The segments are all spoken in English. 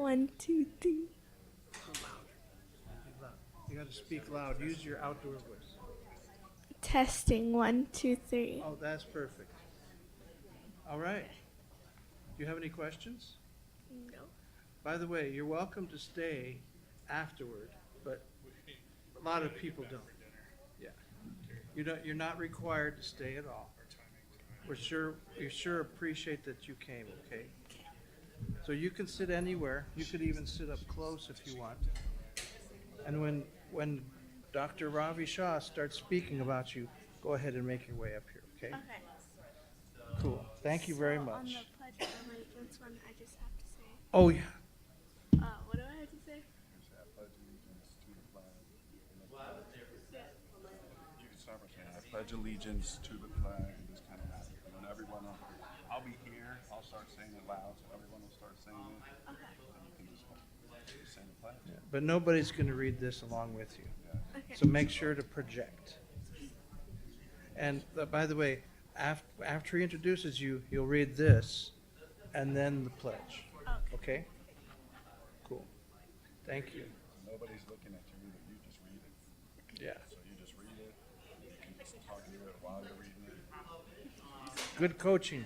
1, 2, 3. You got to speak loud. Use your outdoor voice. Testing 1, 2, 3. Oh, that's perfect. All right. Do you have any questions? No. By the way, you're welcome to stay afterward, but a lot of people don't. Yeah. You're not required to stay at all. We sure appreciate that you came, okay? So you can sit anywhere. You could even sit up close if you want. And when Dr. Ravi Shah starts speaking about you, go ahead and make your way up here, okay? Okay. Cool. Thank you very much. On the Pledge of Allegiance one, I just have to say. Oh, yeah. What do I have to say? I pledge allegiance to the flag. You can start by saying, I pledge allegiance to the flag of this kind of matter. And then I'll be here, I'll start saying it loud, so everyone will start saying it. Okay. And you can just say the pledge. Yeah. But nobody's going to read this along with you. Yeah. Okay. So make sure to project. And by the way, after he introduces you, he'll read this and then the pledge. Okay? Cool. Thank you. Nobody's looking at you either. You just read it. Yeah. So you just read it. You can just talk to it while you're reading it. Good coaching.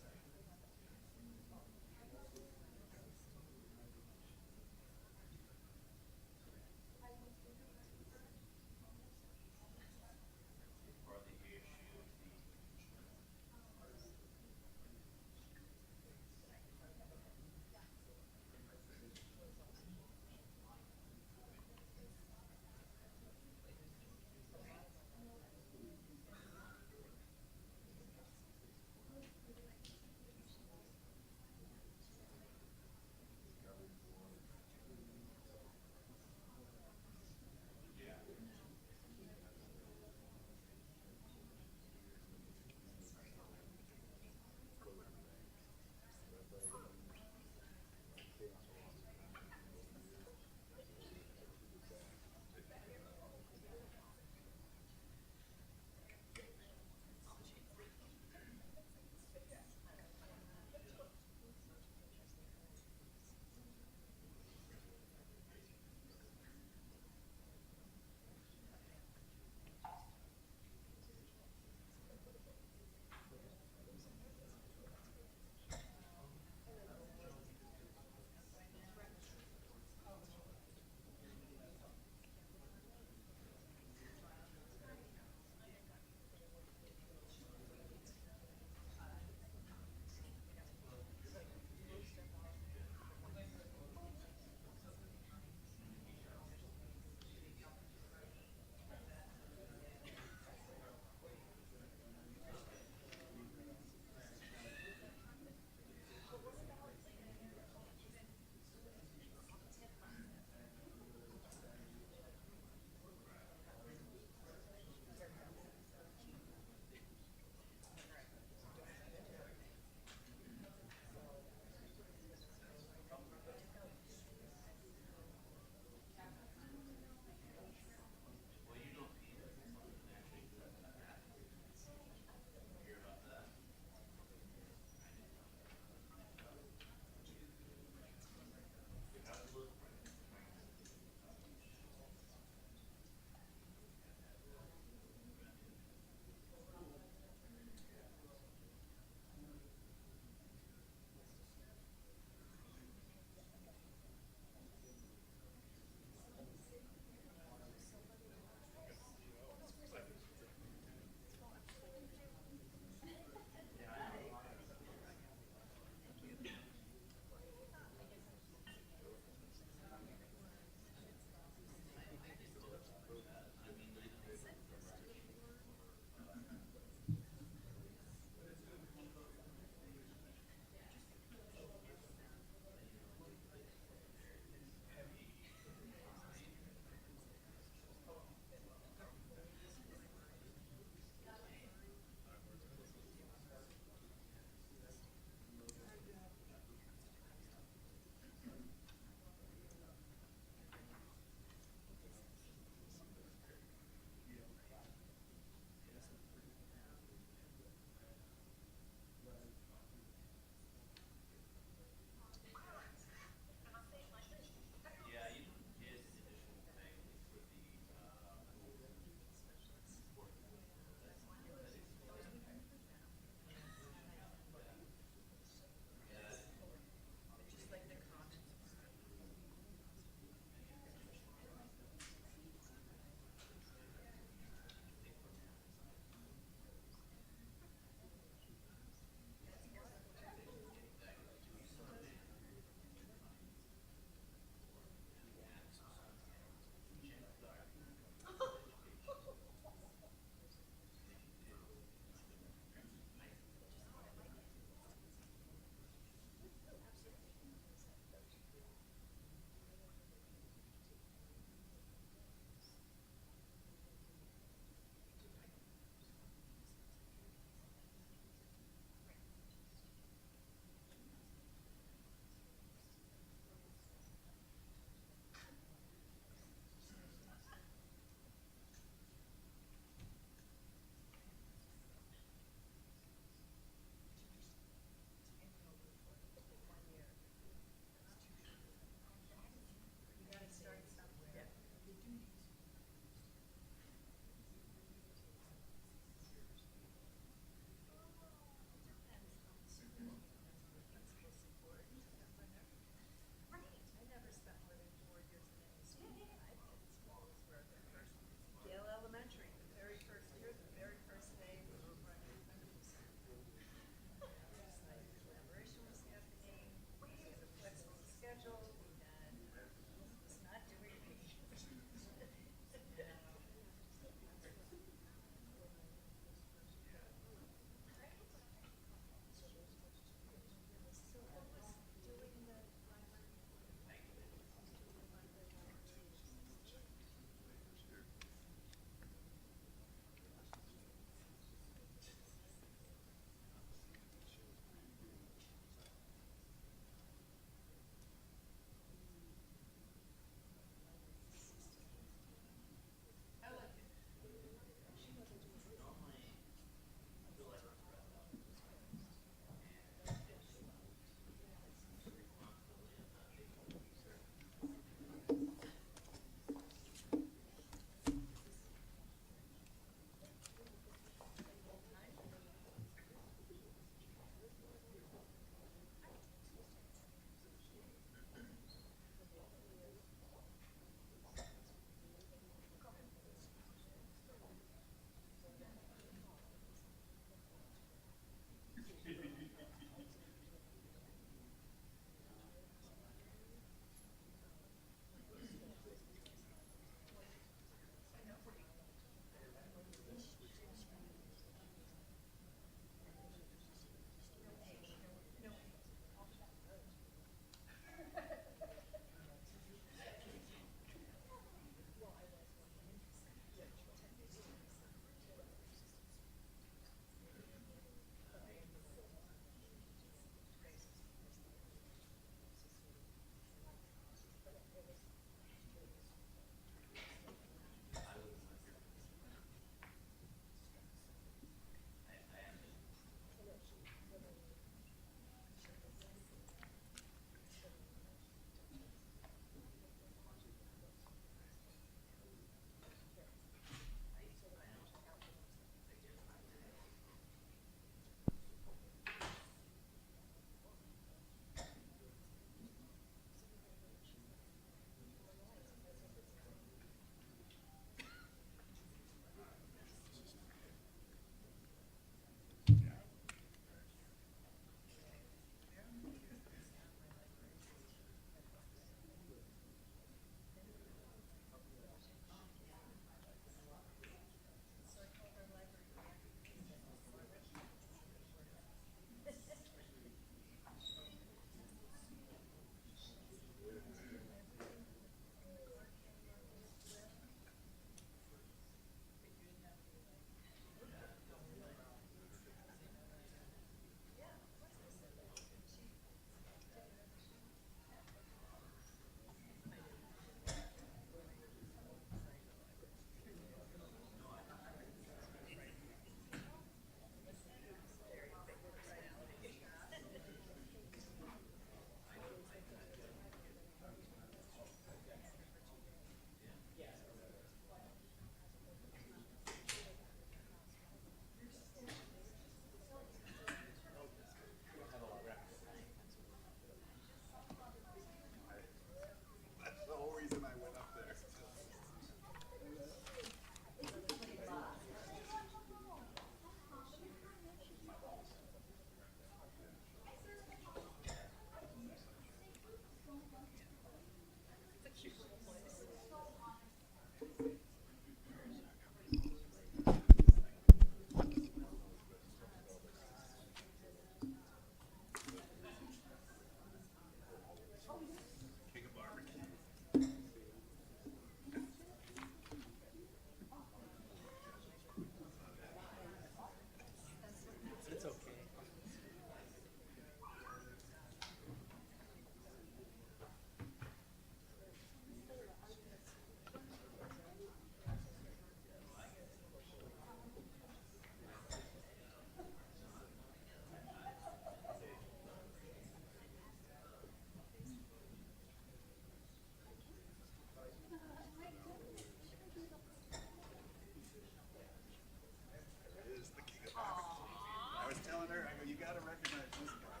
gotta recognize this guy.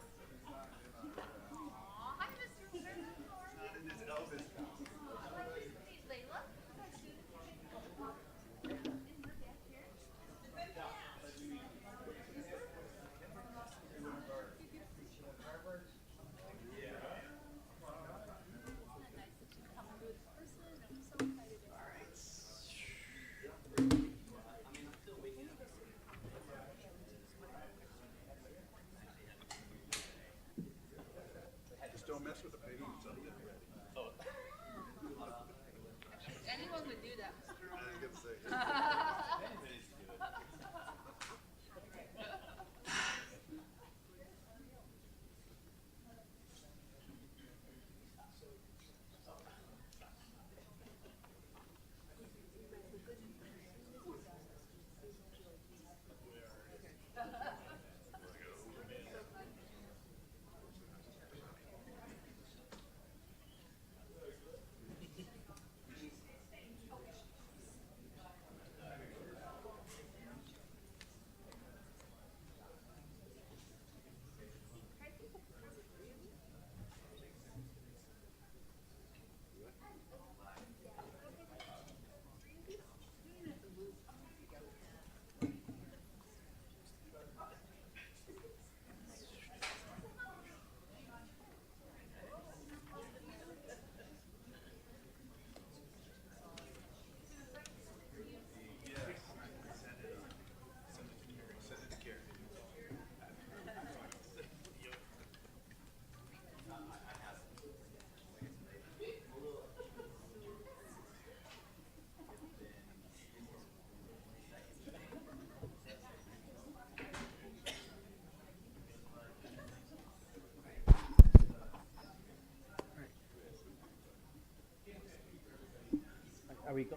He's not in his Elvis costume. Just don't mess with the page until you get ready. Anyone would do that. I gotta say,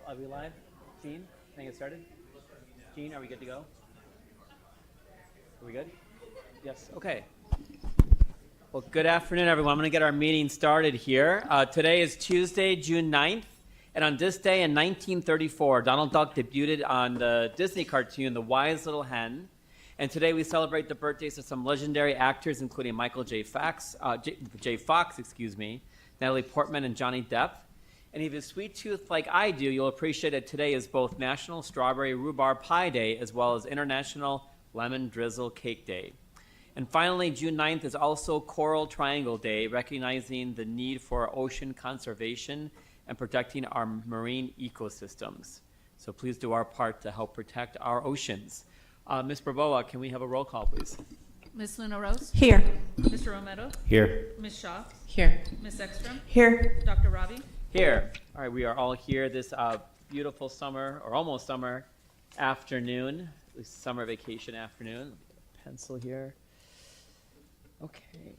Are we live? Gene, can I get started? Gene, are we good to go? Are we good? Yes, okay. Well, good afternoon, everyone. I'm going to get our meeting started here. Today is Tuesday, June 9th, and on this day in 1934, Donald Duck debuted on the Disney cartoon, The Wise Little Hen. And today we celebrate the birthdays of some legendary actors, including Michael J. Fox, Natalie Portman, and Johnny Depp. And if you have a sweet tooth like I do, you'll appreciate that today is both National Strawberry Rhubarb Pie Day as well as International Lemon Drizzle Cake Day. And finally, June 9th is also Coral Triangle Day, recognizing the need for ocean conservation and protecting our marine ecosystems. So please do our part to help protect our oceans. Ms. Barboa, can we have a roll call, please? Miss Luna Rose? Here. Mr. Romero? Here. Miss Shaw? Here. Miss Ekstrom? Here. Dr. Ravi? Here. All right, we are all here this beautiful summer, or almost summer, afternoon, at least summer vacation afternoon. Pencil here. Okay.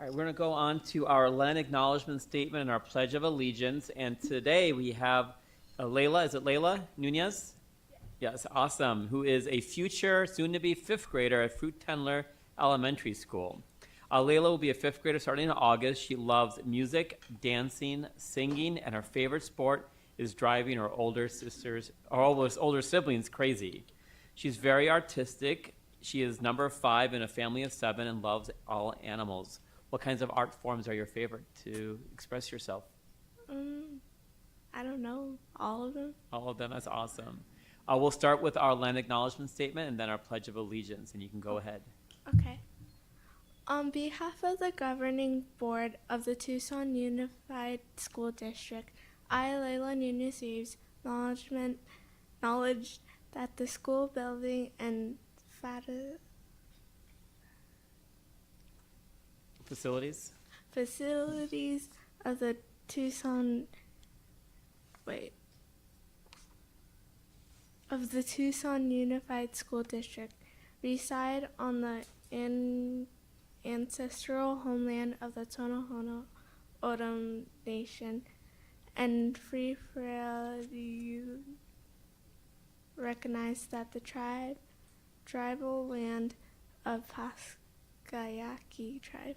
All right, we're going to go on to our land acknowledgement statement and our Pledge of Allegiance. And today we have Layla, is it Layla Nunez? Yes, awesome, who is a future, soon-to-be fifth grader at Fruit Tendler Elementary School. Layla will be a fifth grader starting in August. She loves music, dancing, singing, and her favorite sport is driving her older siblings crazy. She's very artistic. She is number 5 in a family of 7 and loves all animals. What kinds of art forms are your favorite to express yourself? I don't know. All of them? All of them, that's awesome. We'll start with our land acknowledgement statement and then our Pledge of Allegiance, and you can go ahead. Okay. On behalf of the governing board of the Tucson Unified School District, I, Layla Nunez Reeves, acknowledge that the school building and Facilities? facilities of the Tucson Unified School District reside on the ancestral homeland of the Tohono O'odham Nation, and free freely recognize that the tribal land of Paskayaki tribe.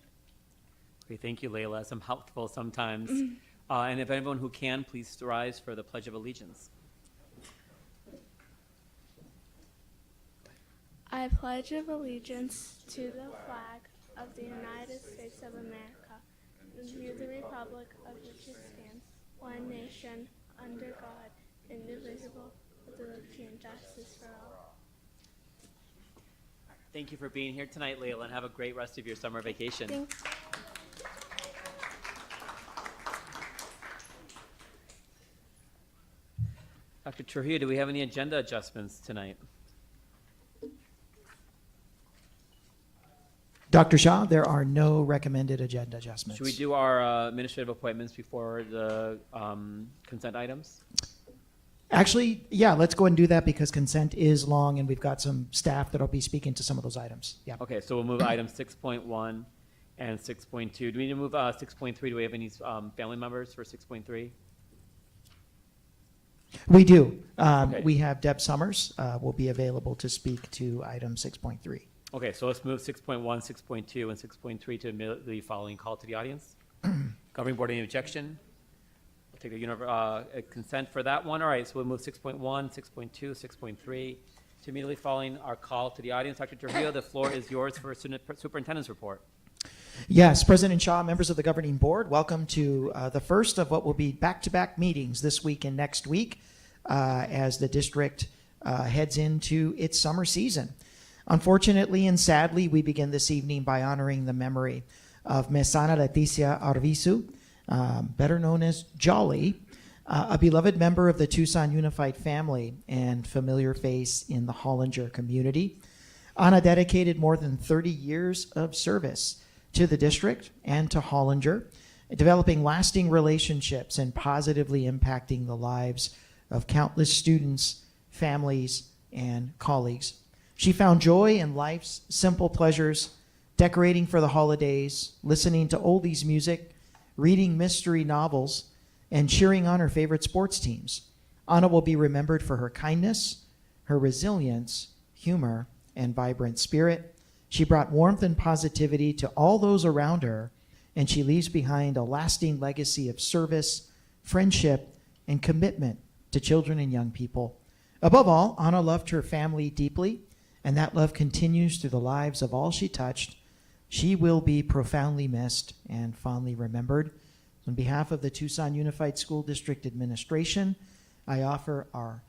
Okay, thank you, Layla. Some helpful sometimes. And if anyone who can, please rise for the Pledge of Allegiance. I pledge allegiance to the flag of the United States of America and to the republic of which it stands, one nation, under God, indivisible, with liberty and justice for all. Thank you for being here tonight, Layla, and have a great rest of your summer vacation. Thanks. Dr. Trujillo, do we have any agenda adjustments tonight? Dr. Shaw, there are no recommended agenda adjustments. Should we do our administrative appointments before the consent items? Actually, yeah, let's go ahead and do that because consent is long and we've got some staff that'll be speaking to some of those items. Yeah. Okay, so we'll move items 6.1 and 6.2. Do we need to move 6.3? Do we have any family members for 6.3? We do. Okay. We have Deb Summers will be available to speak to item 6.3. Okay, so let's move 6.1, 6.2, and 6.3 to immediately following call to the audience. Governing board, any objection? We'll take the consent for that one. All right, so we'll move 6.1, 6.2, 6.3 to immediately following our call to the audience. Dr. Trujillo, the floor is yours for a superintendent's report. Yes, President Shaw, members of the governing board, welcome to the first of what will be back-to-back meetings this week and next week as the district heads into its summer season. Unfortunately and sadly, we begin this evening by honoring the memory of Miss Ana Leticia Arvizu, better known as Jolly, a beloved member of the Tucson Unified family and familiar face in the Hollinger community. Ana dedicated more than 30 years of service to the district and to Hollinger, developing lasting relationships and positively impacting the lives of countless students, families, and colleagues. She found joy in life's simple pleasures, decorating for the holidays, listening to oldies music, reading mystery novels, and cheering on her favorite sports teams. Ana will be remembered for her kindness, her resilience, humor, and vibrant spirit. She brought warmth and positivity to all those around her, and she leaves behind a lasting legacy of service, friendship, and commitment to children and young people. Above all, Ana loved her family deeply, and that love continues through the lives of all she touched. She will be profoundly missed and fondly remembered. On behalf of the Tucson Unified School District Administration, I offer our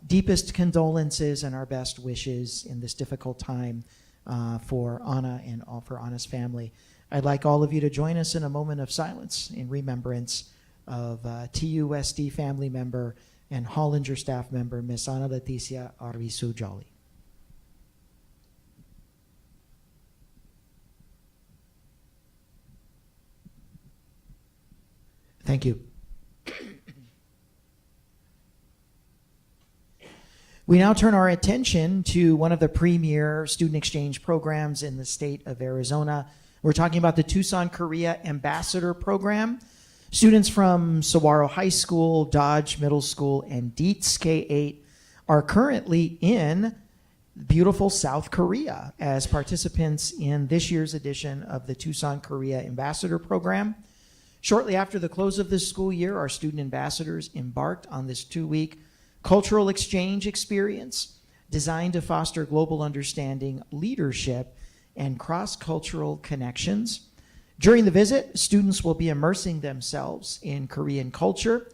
deepest condolences and our best wishes in this difficult time for Ana and all for Ana's family. I'd like all of you to join us in a moment of silence in remembrance of TUSD family member and Hollinger staff member, Miss Ana Leticia Arvizu Jolly. Thank you. We now turn our attention to one of the premier student exchange programs in the state of Arizona. We're talking about the Tucson Korea Ambassador Program. Students from Saguaro High School, Dodge Middle School, and Dietz K-8 are currently in beautiful South Korea as participants in this year's edition of the Tucson Korea Ambassador Program. Shortly after the close of this school year, our student ambassadors embarked on this 2-week cultural exchange experience designed to foster global understanding, leadership, and cross-cultural connections. During the visit, students will be immersing themselves in Korean culture,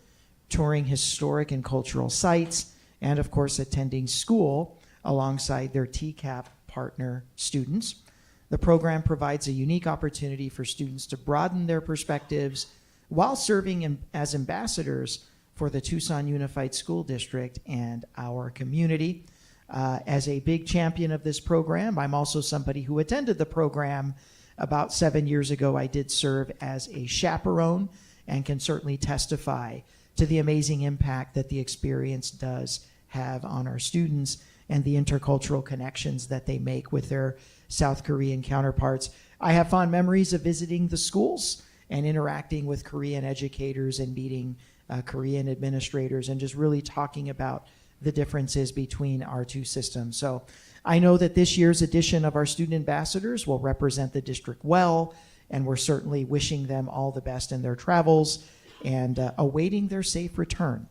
touring historic and cultural sites, and of course attending school alongside their TCAP partner students. The program provides a unique opportunity for students to broaden their perspectives while serving as ambassadors for the Tucson Unified School District and our community. As a big champion of this program, I'm also somebody who attended the program about 7 years ago. I did serve as a chaperone and can certainly testify to the amazing impact that the experience does have on our students and the intercultural connections that they make with their South Korean counterparts. I have fond memories of visiting the schools and interacting with Korean educators and meeting Korean administrators and just really talking about the differences between our two systems. So I know that this year's edition of our student ambassadors will represent the district well, and we're certainly wishing them all the best in their travels and awaiting their safe return.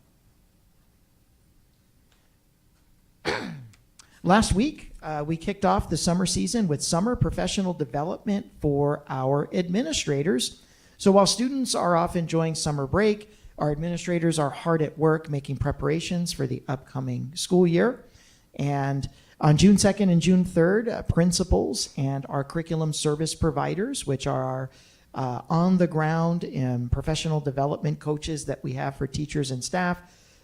Last week, we kicked off the summer season with summer professional development for our administrators. So while students are off enjoying summer break, our administrators are hard at work making preparations for the upcoming school year. And on June 2nd and June 3rd, principals and our curriculum service providers, which are our on-the-ground and professional development coaches that we have for teachers and staff,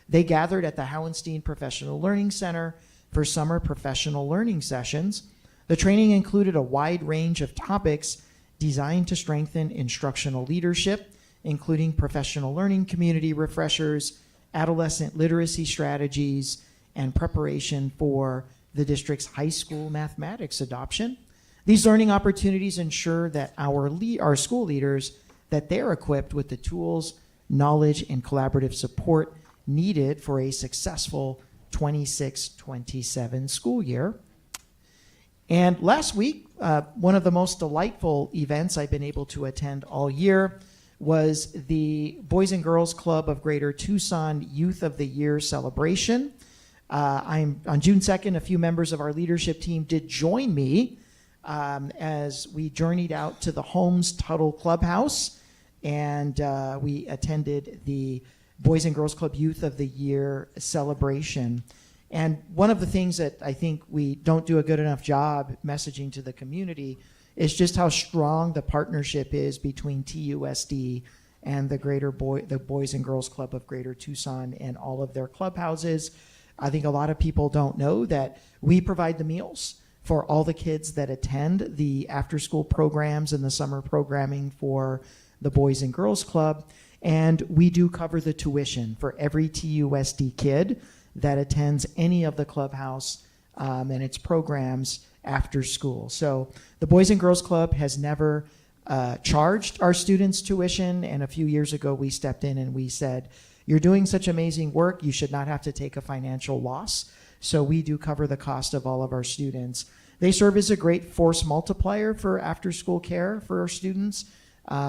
they gathered at the Howenstein Professional Learning Center for summer professional learning sessions. The training included a wide range of topics designed to strengthen instructional leadership, including professional learning community refreshers, adolescent literacy strategies, and preparation for the district's high school mathematics adoption. These learning opportunities ensure that our school leaders, that they're equipped with the tools, knowledge, and collaborative support needed for a successful 26-27 school year. And last week, one of the most delightful events I've been able to attend all year was the Boys and Girls Club of Greater Tucson Youth of the Year celebration. On June 2nd, a few members of our leadership team did join me as we journeyed out to the Holmes Tuttle Clubhouse, and we attended the Boys and Girls Club Youth of the Year celebration. And one of the things that I think we don't do a good enough job messaging to the community is just how strong the partnership is between TUSD and the Boys and Girls Club of Greater Tucson and all of their clubhouses. I think a lot of people don't know that we provide the meals for all the kids that attend the after-school programs and the summer programming for the Boys and Girls Club. And we do cover the tuition for every TUSD kid that attends any of the clubhouse and its programs after school. So the Boys and Girls Club has never charged our students tuition, and a few years ago we stepped in and we said, you're doing such amazing work, you should not have to take a financial loss. So we do cover the cost of all of our students. They serve as a great force multiplier for after-school care for our students,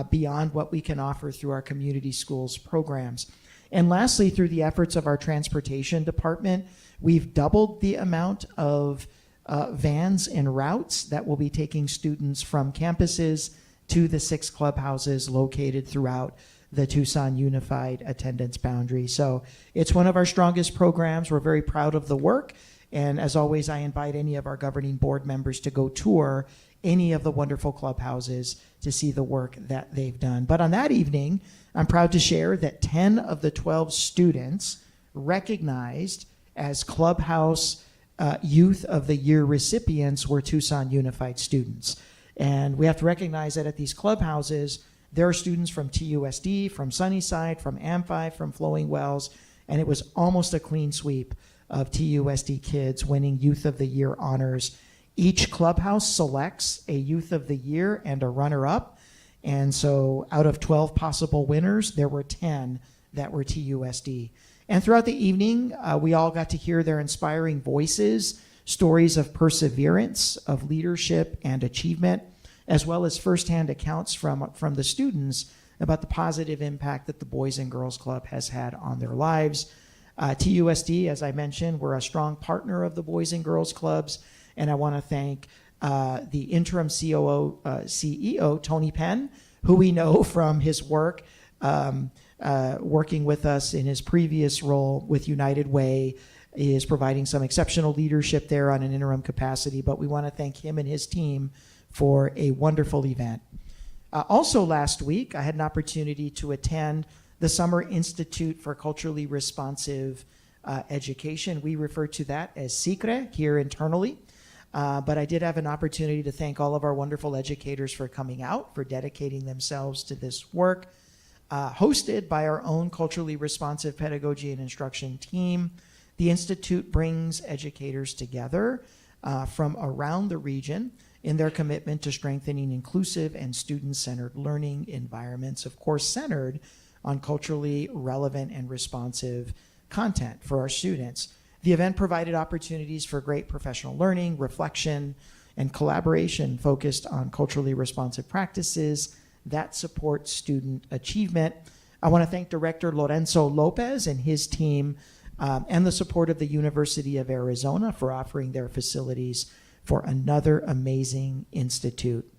beyond what we can offer through our community schools programs. And lastly, through the efforts of our transportation department, we've doubled the amount of vans and routes that will be taking students from campuses to the 6 clubhouses located throughout the Tucson Unified Attendance Boundary. So it's one of our strongest programs. We're very proud of the work. And as always, I invite any of our governing board members to go tour any of the wonderful clubhouses to see the work that they've done. But on that evening, I'm proud to share that 10 of the 12 students recognized as Clubhouse Youth of the Year recipients were Tucson Unified students. And we have to recognize that at these clubhouses, there are students from TUSD, from Sunnyside, from Amphi, from Flowing Wells, and it was almost a clean sweep of TUSD kids winning Youth of the Year honors. Each clubhouse selects a Youth of the Year and a runner-up. And so out of 12 possible winners, there were 10 that were TUSD. And throughout the evening, we all got to hear their inspiring voices, stories of perseverance, of leadership and achievement, as well as firsthand accounts from the students about the positive impact that the Boys and Girls Club has had on their lives. TUSD, as I mentioned, we're a strong partner of the Boys and Girls Clubs. And I want to thank the interim CEO, Tony Penn, who we know from his work working with us in his previous role with United Way, is providing some exceptional leadership there on an interim capacity. But we want to thank him and his team for a wonderful event. Also last week, I had an opportunity to attend the Summer Institute for Culturally Responsive Education. We refer to that as SICRE here internally. But I did have an opportunity to thank all of our wonderful educators for coming out, for dedicating themselves to this work. Hosted by our own culturally responsive pedagogy and instruction team, the Institute brings educators together from around the region in their commitment to strengthening inclusive and student-centered learning environments, of course, centered on culturally relevant and responsive content for our students. The event provided opportunities for great professional learning, reflection, and collaboration focused on culturally responsive practices that support student achievement. I want to thank Director Lorenzo Lopez and his team and the support of the University of Arizona for offering their facilities for another amazing institute.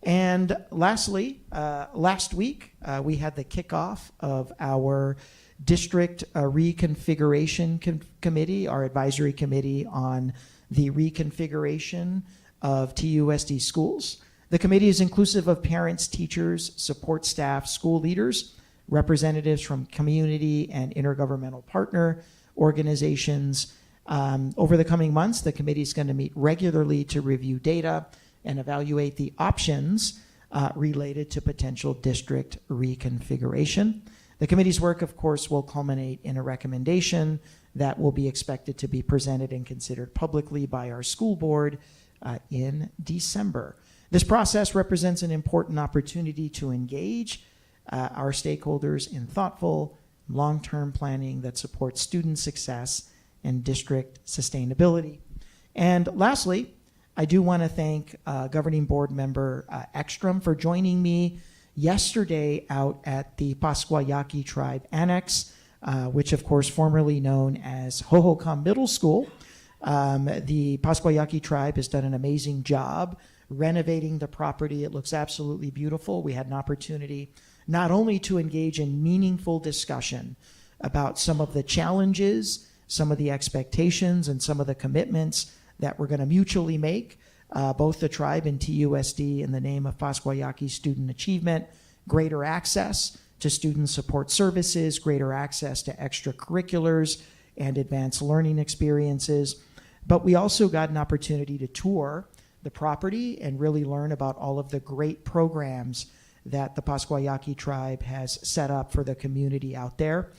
And lastly, last week, we had the kickoff of our district reconfiguration committee, our advisory committee on the reconfiguration of TUSD schools. The committee is inclusive of parents, teachers, support staff, school leaders, representatives from community and intergovernmental partner organizations. Over the coming months, the committee is going to meet regularly to review data and evaluate the options related to potential district reconfiguration. The committee's work, of course, will culminate in a recommendation that will be expected to be presented and considered publicly by our school board in December. This process represents an important opportunity to engage our stakeholders in thoughtful, long-term planning that supports student success and district sustainability. And lastly, I do want to thank Governing Board Member Ekstrom for joining me yesterday out at the Pascuayaqui Tribe Annex, which of course formerly known as Hohokam Middle School. The Pascuayaqui Tribe has done an amazing job renovating the property. It looks absolutely beautiful. We had an opportunity not only to engage in meaningful discussion about some of the challenges, some of the expectations, and some of the commitments that we're going to mutually make, both the tribe and TUSD, in the name of Pascuayaqui student achievement, greater access to student support services, greater access to extracurriculars and advanced learning experiences. But we also got an opportunity to tour the property and really learn about all of the great programs that the Pascuayaqui tribe has set up for the community out there.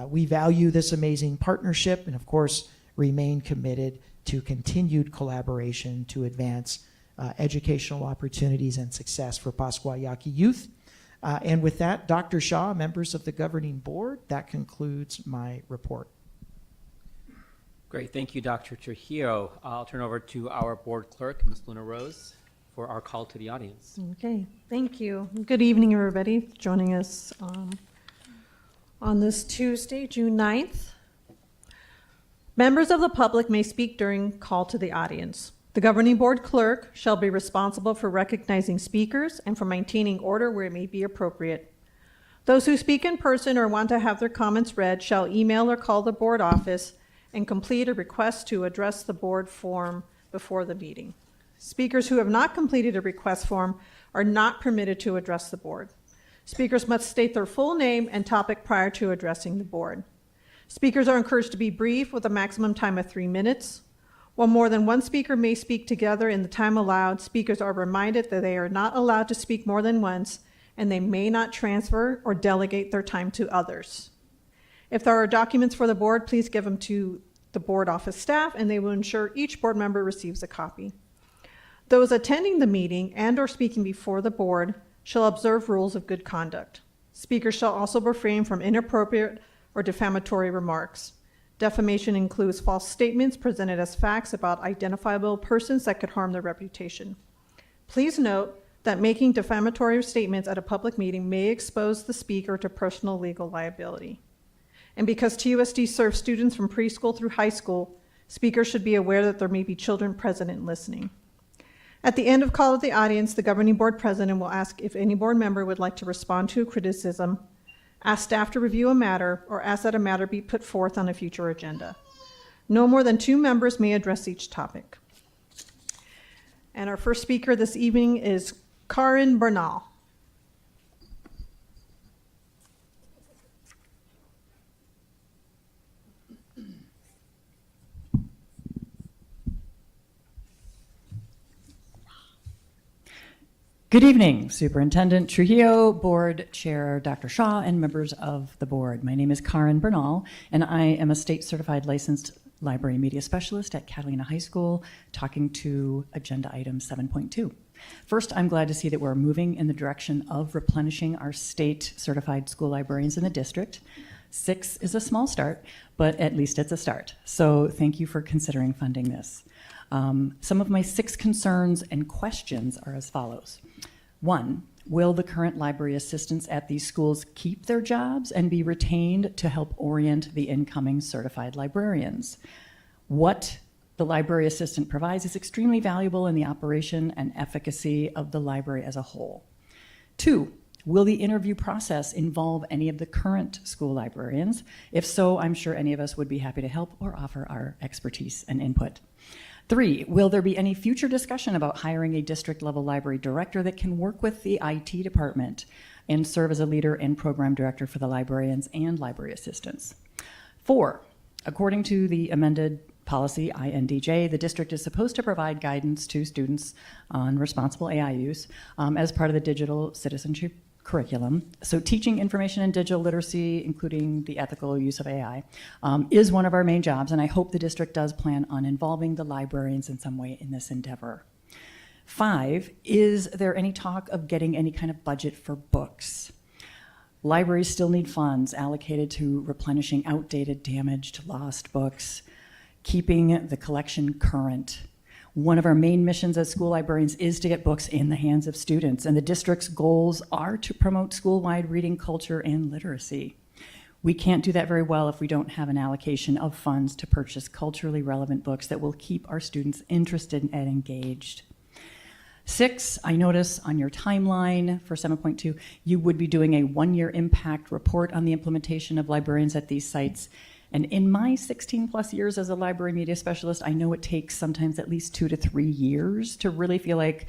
We value this amazing partnership and, of course, remain committed to continued collaboration to advance educational opportunities and success for Pascuayaqui youth. And with that, Dr. Shaw, members of the governing board, that concludes my report. Great, thank you, Dr. Trujillo. I'll turn over to our board clerk, Ms. Luna Rose, for our call to the audience. Okay, thank you. Good evening, everybody, joining us on this Tuesday, June 9th. Members of the public may speak during call to the audience. The governing board clerk shall be responsible for recognizing speakers and for maintaining order where it may be appropriate. Those who speak in person or want to have their comments read shall email or call the board office and complete a request to address the board form before the meeting. Speakers who have not completed a request form are not permitted to address the board. Speakers must state their full name and topic prior to addressing the board. Speakers are encouraged to be brief with a maximum time of 3 minutes. While more than one speaker may speak together in the time allowed, speakers are reminded that they are not allowed to speak more than once, and they may not transfer or delegate their time to others. If there are documents for the board, please give them to the board office staff, and they will ensure each board member receives a copy. Those attending the meeting and or speaking before the board shall observe rules of good conduct. Speakers shall also refrain from inappropriate or defamatory remarks. Defamation includes false statements presented as facts about identifiable persons that could harm their reputation. Please note that making defamatory statements at a public meeting may expose the speaker to personal legal liability. And because TUSD serves students from preschool through high school, speakers should be aware that there may be children present and listening. At the end of call of the audience, the governing board president will ask if any board member would like to respond to a criticism, ask staff to review a matter, or ask that a matter be put forth on a future agenda. No more than 2 members may address each topic. And our first speaker this evening is Karin Bernal. Good evening, Superintendent Trujillo, Board Chair Dr. Shaw, and members of the board. My name is Karin Bernal, and I am a state certified licensed library media specialist at Catalina High School, talking to agenda item 7.2. First, I'm glad to see that we're moving in the direction of replenishing our state certified school librarians in the district. 6 is a small start, but at least it's a start. So thank you for considering funding this. Some of my 6 concerns and questions are as follows. 1, will the current library assistants at these schools keep their jobs and be retained to help orient the incoming certified librarians? What the library assistant provides is extremely valuable in the operation and efficacy of the library as a whole. 2, will the interview process involve any of the current school librarians? If so, I'm sure any of us would be happy to help or offer our expertise and input. 3, will there be any future discussion about hiring a district-level library director that can work with the IT department and serve as a leader and program director for the librarians and library assistants? 4, according to the amended policy INDJ, the district is supposed to provide guidance to students on responsible AI use as part of the digital citizenship curriculum. So teaching information and digital literacy, including the ethical use of AI, is one of our main jobs, and I hope the district does plan on involving the librarians in some way in this endeavor. 5, is there any talk of getting any kind of budget for books? Libraries still need funds allocated to replenishing outdated, damaged, lost books, keeping the collection current. One of our main missions as school librarians is to get books in the hands of students, and the district's goals are to promote school-wide reading culture and literacy. We can't do that very well if we don't have an allocation of funds to purchase culturally relevant books that will keep our students interested and engaged. 6, I notice on your timeline for 7.2, you would be doing a 1-year impact report on the implementation of librarians at these sites. And in my 16 plus years as a library media specialist, I know it takes sometimes at least 2 to 3 years to really feel like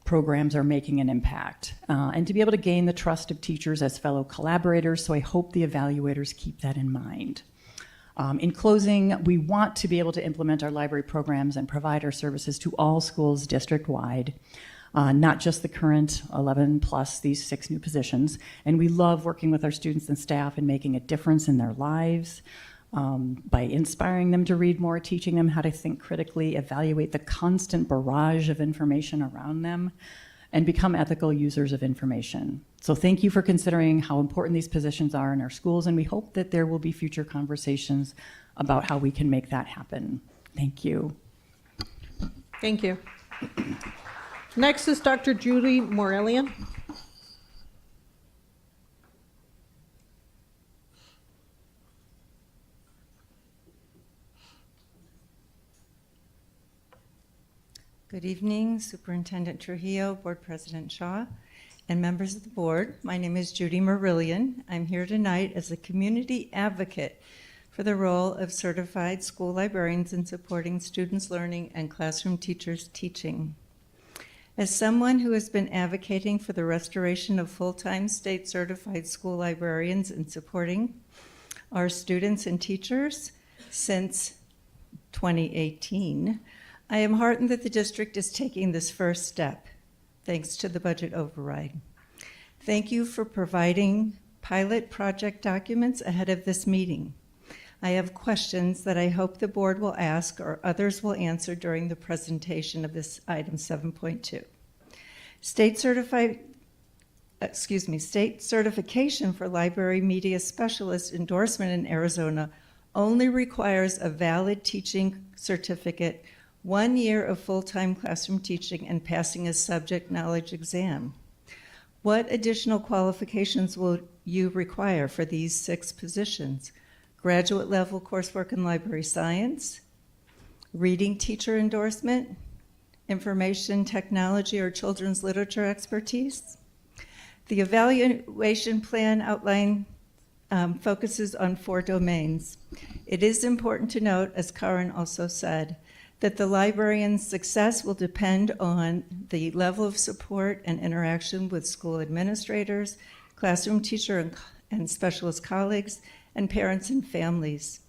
programs are making an impact and to be able to gain the trust of teachers as fellow collaborators. So I hope the evaluators keep that in mind. In closing, we want to be able to implement our library programs and provide our services to all schools district-wide, not just the current 11 plus these 6 new positions. And we love working with our students and staff and making a difference in their lives. By inspiring them to read more, teaching them how to think critically, evaluate the constant barrage of information around them, and become ethical users of information. So thank you for considering how important these positions are in our schools, and we hope that there will be future conversations about how we can make that happen. Thank you. Thank you. Next is Dr. Judy Morellian. Good evening, Superintendent Trujillo, Board President Shaw, and members of the board. My name is Judy Murillian. I'm here tonight as a community advocate for the role of certified school librarians in supporting students' learning and classroom teachers' teaching. As someone who has been advocating for the restoration of full-time state certified school librarians in supporting our students and teachers since 2018, I am heartened that the district is taking this first step, thanks to the budget override. Thank you for providing pilot project documents ahead of this meeting. I have questions that I hope the board will ask or others will answer during the presentation of this item 7.2. State certification for library media specialist endorsement in Arizona only requires a valid teaching certificate, 1 year of full-time classroom teaching, and passing a subject knowledge exam. What additional qualifications will you require for these 6 positions? Graduate level coursework in library science, reading teacher endorsement, information technology or children's literature expertise? The evaluation plan outline focuses on 4 domains. It is important to note, as Karen also said, that the librarian's success will depend on the level of support and interaction with school administrators, classroom teacher and specialist colleagues, and parents and families.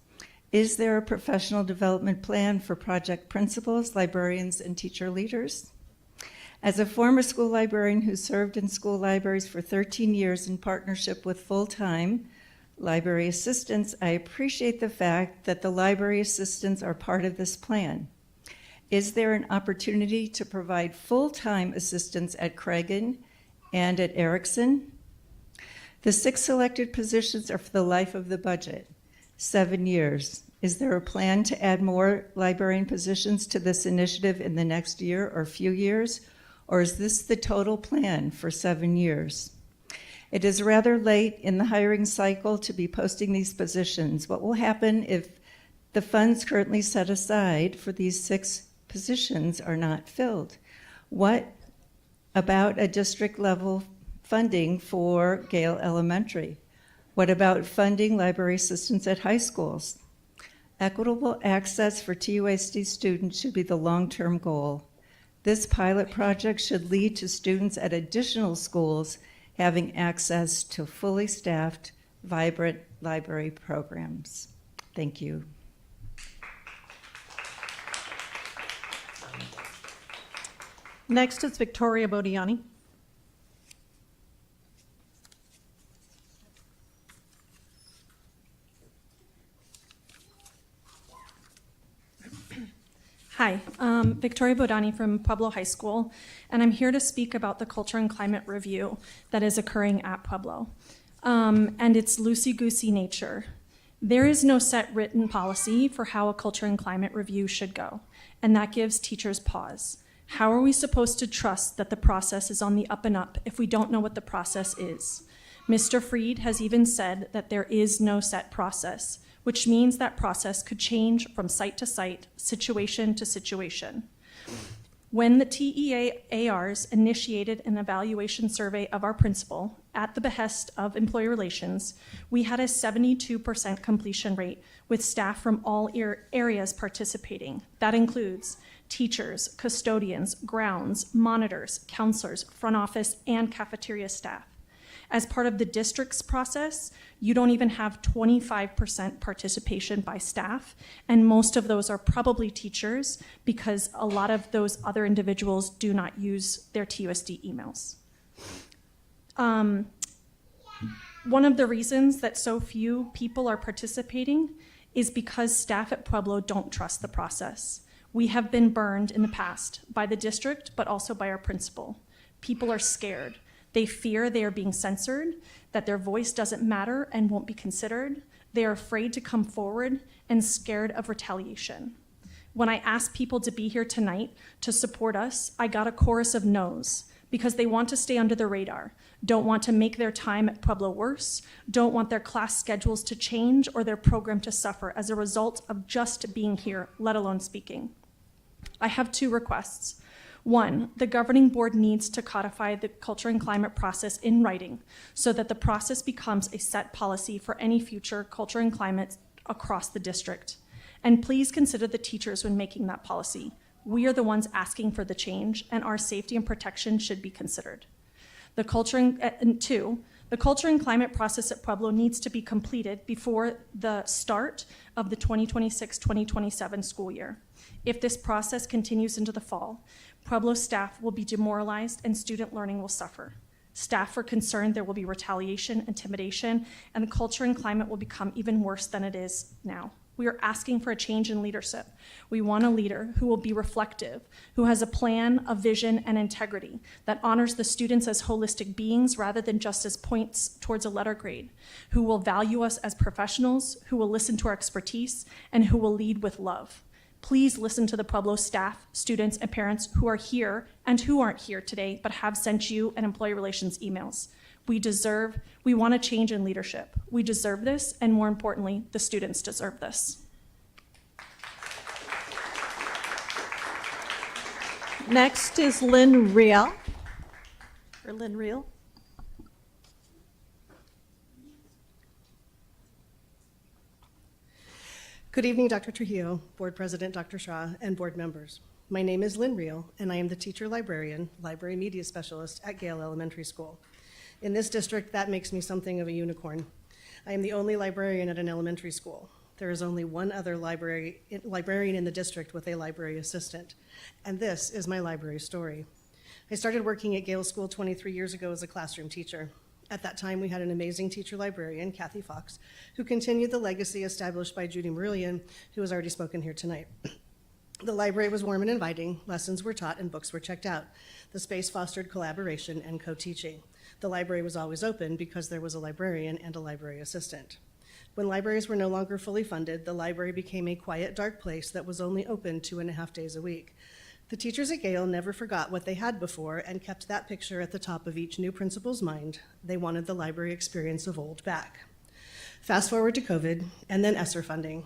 Is there a professional development plan for project principals, librarians, and teacher leaders? As a former school librarian who served in school libraries for 13 years in partnership with full-time library assistants, I appreciate the fact that the library assistants are part of this plan. Is there an opportunity to provide full-time assistance at Cragen and at Erickson? The 6 selected positions are for the life of the budget, 7 years. Is there a plan to add more librarian positions to this initiative in the next year or few years? Or is this the total plan for 7 years? It is rather late in the hiring cycle to be posting these positions. What will happen if the funds currently set aside for these 6 positions are not filled? What about a district level funding for Gale Elementary? What about funding library assistants at high schools? Equitable access for TUSD students should be the long-term goal. This pilot project should lead to students at additional schools having access to fully staffed, vibrant library programs. Thank you. Next is Victoria Bodiani. Hi, Victoria Bodani from Pueblo High School, and I'm here to speak about the Culture and Climate Review that is occurring at Pueblo, and its loosey-goosey nature. There is no set written policy for how a Culture and Climate Review should go, and that gives teachers pause. How are we supposed to trust that the process is on the up and up if we don't know what the process is? Mr. Freed has even said that there is no set process, which means that process could change from site to site, situation to situation. When the TEARs initiated an evaluation survey of our principal at the behest of employee relations, we had a 72% completion rate with staff from all areas participating. That includes teachers, custodians, grounds, monitors, counselors, front office, and cafeteria staff. As part of the district's process, you don't even have 25% participation by staff, and most of those are probably teachers because a lot of those other individuals do not use their TUSD emails. One of the reasons that so few people are participating is because staff at Pueblo don't trust the process. We have been burned in the past by the district, but also by our principal. People are scared. They fear they are being censored, that their voice doesn't matter and won't be considered. They are afraid to come forward and scared of retaliation. When I asked people to be here tonight to support us, I got a chorus of no's because they want to stay under the radar, don't want to make their time at Pueblo worse, don't want their class schedules to change or their program to suffer as a result of just being here, let alone speaking. I have 2 requests. 1, the governing board needs to codify the culture and climate process in writing so that the process becomes a set policy for any future culture and climate across the district. And please consider the teachers when making that policy. We are the ones asking for the change, and our safety and protection should be considered. 2, the culture and climate process at Pueblo needs to be completed before the start of the 2026-2027 school year. If this process continues into the fall, Pueblo staff will be demoralized and student learning will suffer. Staff are concerned there will be retaliation, intimidation, and the culture and climate will become even worse than it is now. We are asking for a change in leadership. We want a leader who will be reflective, who has a plan, a vision, and integrity that honors the students as holistic beings rather than just as points towards a letter grade, who will value us as professionals, who will listen to our expertise, and who will lead with love. Please listen to the Pueblo staff, students, and parents who are here and who aren't here today but have sent you and employee relations emails. We want a change in leadership. We deserve this, and more importantly, the students deserve this. Next is Lynn Reel. Or Lynn Reel. Good evening, Dr. Trujillo, Board President Dr. Shaw, and board members. My name is Lynn Reel, and I am the teacher librarian, library media specialist at Gale Elementary School. In this district, that makes me something of a unicorn. I am the only librarian at an elementary school. There is only one other librarian in the district with a library assistant, and this is my library story. I started working at Gale School 23 years ago as a classroom teacher. At that time, we had an amazing teacher librarian, Kathy Fox, who continued the legacy established by Judy Marillion, who has already spoken here tonight. The library was warm and inviting, lessons were taught, and books were checked out. The space fostered collaboration and co-teaching. The library was always open because there was a librarian and a library assistant. When libraries were no longer fully funded, the library became a quiet, dark place that was only open 2.5 days a week. The teachers at Gale never forgot what they had before and kept that picture at the top of each new principal's mind. They wanted the library experience of old back. Fast forward to COVID and then ESSER funding.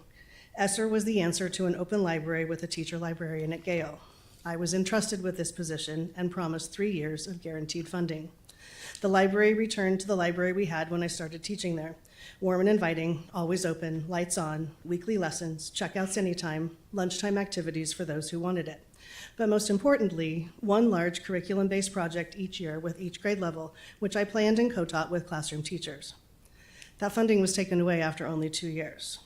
ESSER was the answer to an open library with a teacher librarian at Gale. I was entrusted with this position and promised 3 years of guaranteed funding. The library returned to the library we had when I started teaching there. Warm and inviting, always open, lights on, weekly lessons, checkouts anytime, lunchtime activities for those who wanted it. But most importantly, one large curriculum-based project each year with each grade level, which I planned and co-taught with classroom teachers. That funding was taken away after only 2 years.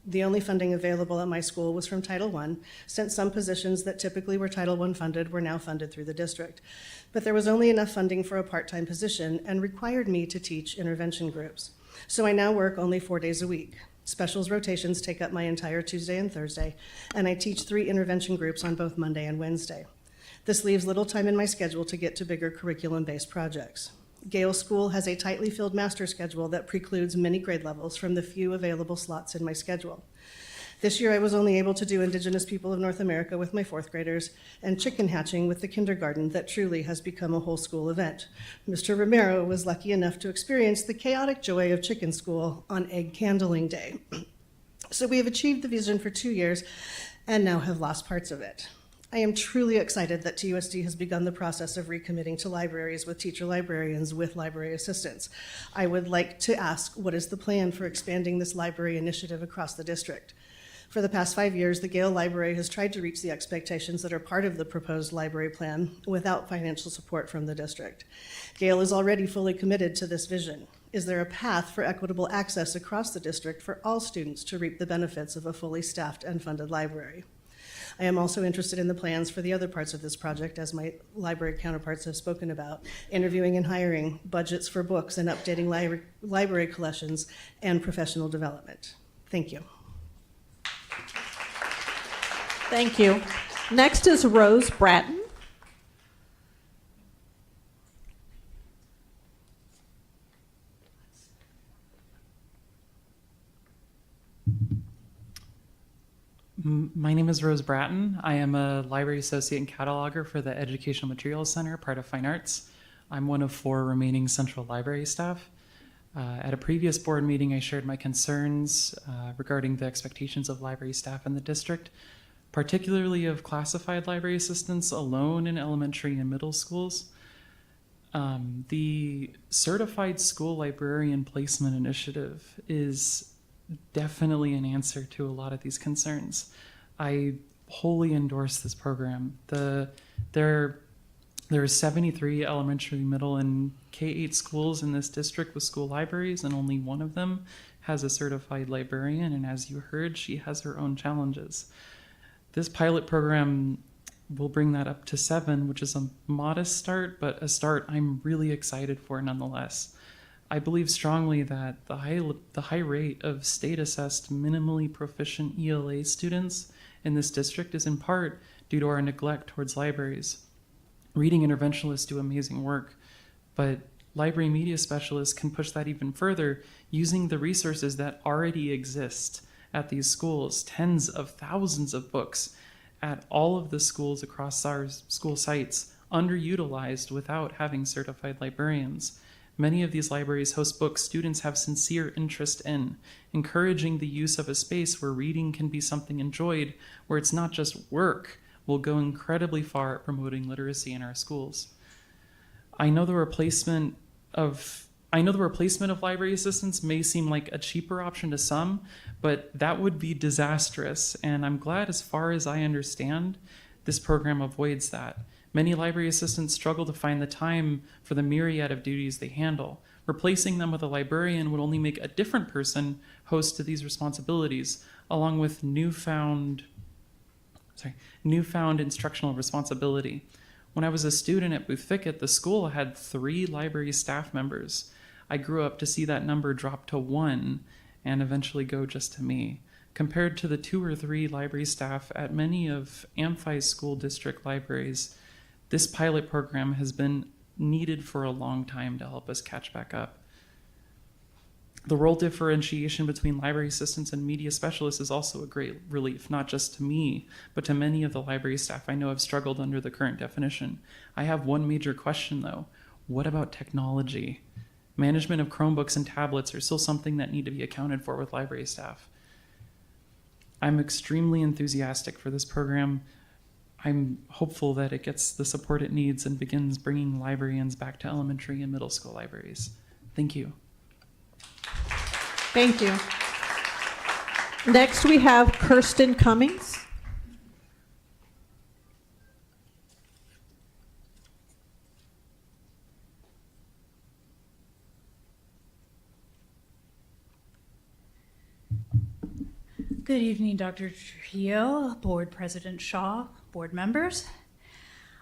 The only funding available at my school was from Title I, since some positions that typically were Title I funded were now funded through the district. But there was only enough funding for a part-time position and required me to teach intervention groups. So I now work only 4 days a week. Specials rotations take up my entire Tuesday and Thursday, and I teach 3 intervention groups on both Monday and Wednesday. This leaves little time in my schedule to get to bigger curriculum-based projects. Gale School has a tightly filled master schedule that precludes many grade levels from the few available slots in my schedule. This year I was only able to do Indigenous People of North America with my 4th graders and chicken hatching with the kindergarten that truly has become a whole school event. Mr. Romero was lucky enough to experience the chaotic joy of chicken school on egg candling day. So we have achieved the vision for 2 years and now have lost parts of it. I am truly excited that TUSD has begun the process of recommitting to libraries with teacher librarians with library assistants. I would like to ask, what is the plan for expanding this library initiative across the district? For the past 5 years, the Gale Library has tried to reach the expectations that are part of the proposed library plan without financial support from the district. Gale is already fully committed to this vision. Is there a path for equitable access across the district for all students to reap the benefits of a fully staffed and funded library? I am also interested in the plans for the other parts of this project, as my library counterparts have spoken about: interviewing and hiring, budgets for books and updating library collections, and professional development. Thank you. Thank you. Next is Rose Bratton. My name is Rose Bratton. I am a library associate and cataloger for the Educational Materials Center, part of Fine Arts. I'm one of 4 remaining central library staff. At a previous board meeting, I shared my concerns regarding the expectations of library staff in the district, particularly of classified library assistants alone in elementary and middle schools. The Certified School Librarian Placement Initiative is definitely an answer to a lot of these concerns. I wholly endorse this program. There are 73 elementary, middle, and K-8 schools in this district with school libraries, and only one of them has a certified librarian, and as you heard, she has her own challenges. This pilot program will bring that up to 7, which is a modest start, but a start I'm really excited for nonetheless. I believe strongly that the high rate of state-assessed minimally proficient ELA students in this district is in part due to our neglect towards libraries. Reading interventionists do amazing work, but library media specialists can push that even further using the resources that already exist at these schools, tens of thousands of books at all of the schools across our school sites, underutilized without having certified librarians. Many of these libraries host books students have sincere interest in, encouraging the use of a space where reading can be something enjoyed, where it's not just work, will go incredibly far at promoting literacy in our schools. I know the replacement of library assistants may seem like a cheaper option to some, but that would be disastrous, and I'm glad, as far as I understand, this program avoids that. Many library assistants struggle to find the time for the myriad of duties they handle. Replacing them with a librarian would only make a different person host to these responsibilities, along with newfound instructional responsibility. When I was a student at Booth Thicket, the school had 3 library staff members. I grew up to see that number drop to 1 and eventually go just to me. Compared to the 2 or 3 library staff at many of Amphi's school district libraries, this pilot program has been needed for a long time to help us catch back up. The role differentiation between library assistants and media specialists is also a great relief, not just to me, but to many of the library staff I know have struggled under the current definition. I have one major question though. What about technology? Management of Chromebooks and tablets are still something that need to be accounted for with library staff. I'm extremely enthusiastic for this program. I'm hopeful that it gets the support it needs and begins bringing librarians back to elementary and middle school libraries. Thank you. Thank you. Next, we have Kirsten Cummings. Good evening, Dr. Trujillo, Board President Shaw, board members.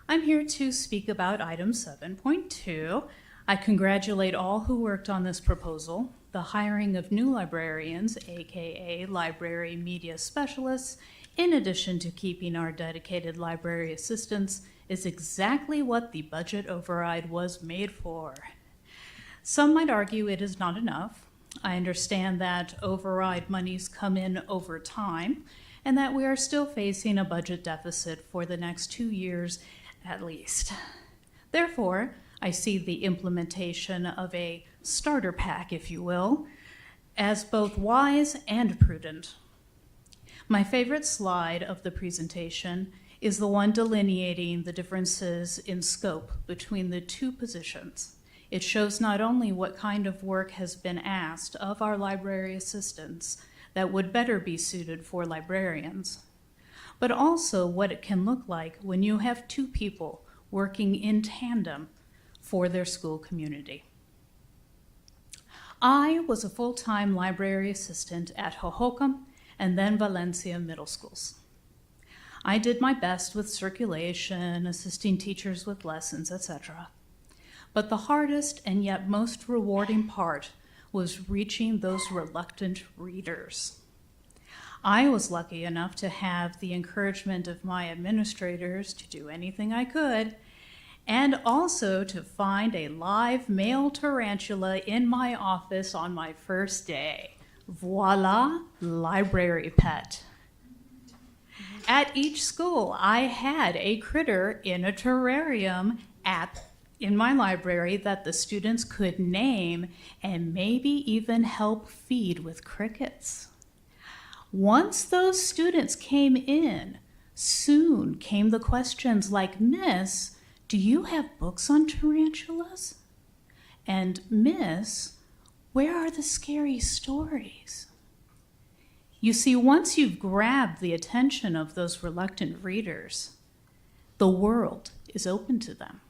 I'm here to speak about item 7.2. I congratulate all who worked on this proposal. The hiring of new librarians, aka library media specialists, in addition to keeping our dedicated library assistants, is exactly what the budget override was made for. Some might argue it is not enough. I understand that override monies come in over time and that we are still facing a budget deficit for the next 2 years at least. Therefore, I see the implementation of a starter pack, if you will, as both wise and prudent. My favorite slide of the presentation is the one delineating the differences in scope between the two positions. It shows not only what kind of work has been asked of our library assistants that would better be suited for librarians, but also what it can look like when you have two people working in tandem for their school community. I was a full-time library assistant at Hohokam and then Valencia Middle Schools. I did my best with circulation, assisting teachers with lessons, etc. But the hardest and yet most rewarding part was reaching those reluctant readers. I was lucky enough to have the encouragement of my administrators to do anything I could, and also to find a live male tarantula in my office on my first day. Voila, library pet. At each school, I had a critter in a terrarium in my library that the students could name and maybe even help feed with crickets. Once those students came in, soon came the questions like, "Miss, do you have books on tarantulas?" And "Miss, where are the scary stories?" You see, once you've grabbed the attention of those reluctant readers, the world is open to them.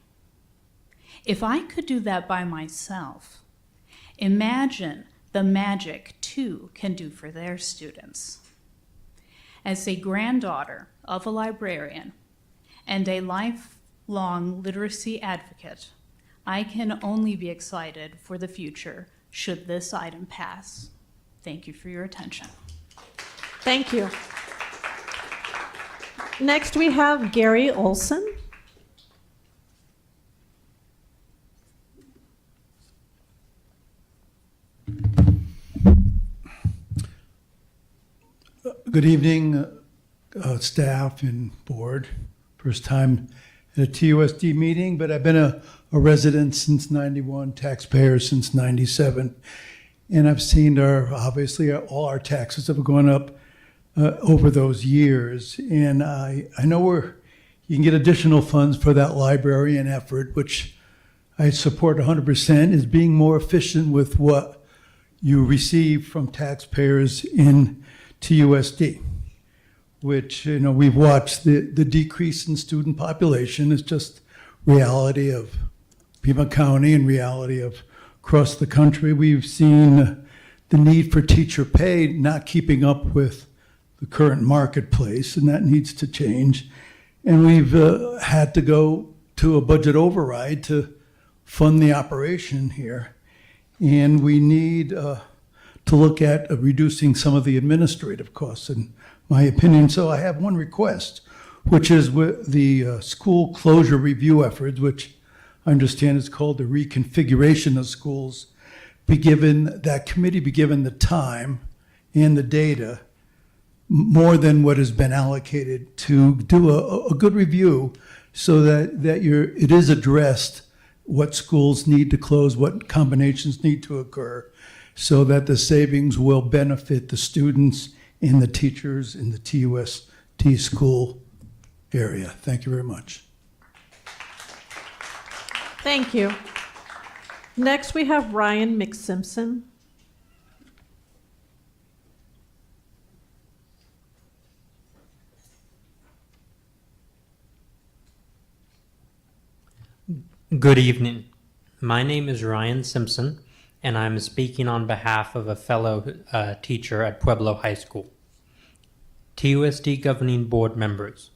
If I could do that by myself, imagine the magic two can do for their students. As a granddaughter of a librarian and a lifelong literacy advocate, I can only be excited for the future should this item pass. Thank you for your attention. Thank you. Next, we have Gary Olson. Good evening, staff and board. First time at a TUSD meeting, but I've been a resident since 91, taxpayer since 97. And I've seen obviously all our taxes have gone up over those years. And I know you can get additional funds for that librarian effort, which I support 100%, is being more efficient with what you receive from taxpayers in TUSD, which, we've watched the decrease in student population is just reality of Pima County and reality of across the country. We've seen the need for teacher pay not keeping up with the current marketplace, and that needs to change. And we've had to go to a budget override to fund the operation here. And we need to look at reducing some of the administrative costs, in my opinion. So I have one request, which is with the school closure review efforts, which I understand is called the reconfiguration of schools, that committee be given the time and the data more than what has been allocated to do a good review so that it is addressed what schools need to close, what combinations need to occur, so that the savings will benefit the students and the teachers in the TUSD school area. Thank you very much. Thank you. Next, we have Ryan McSimpson. Good evening. My name is Ryan Simpson, and I'm speaking on behalf of a fellow teacher at Pueblo High School. TUSD Governing Board members,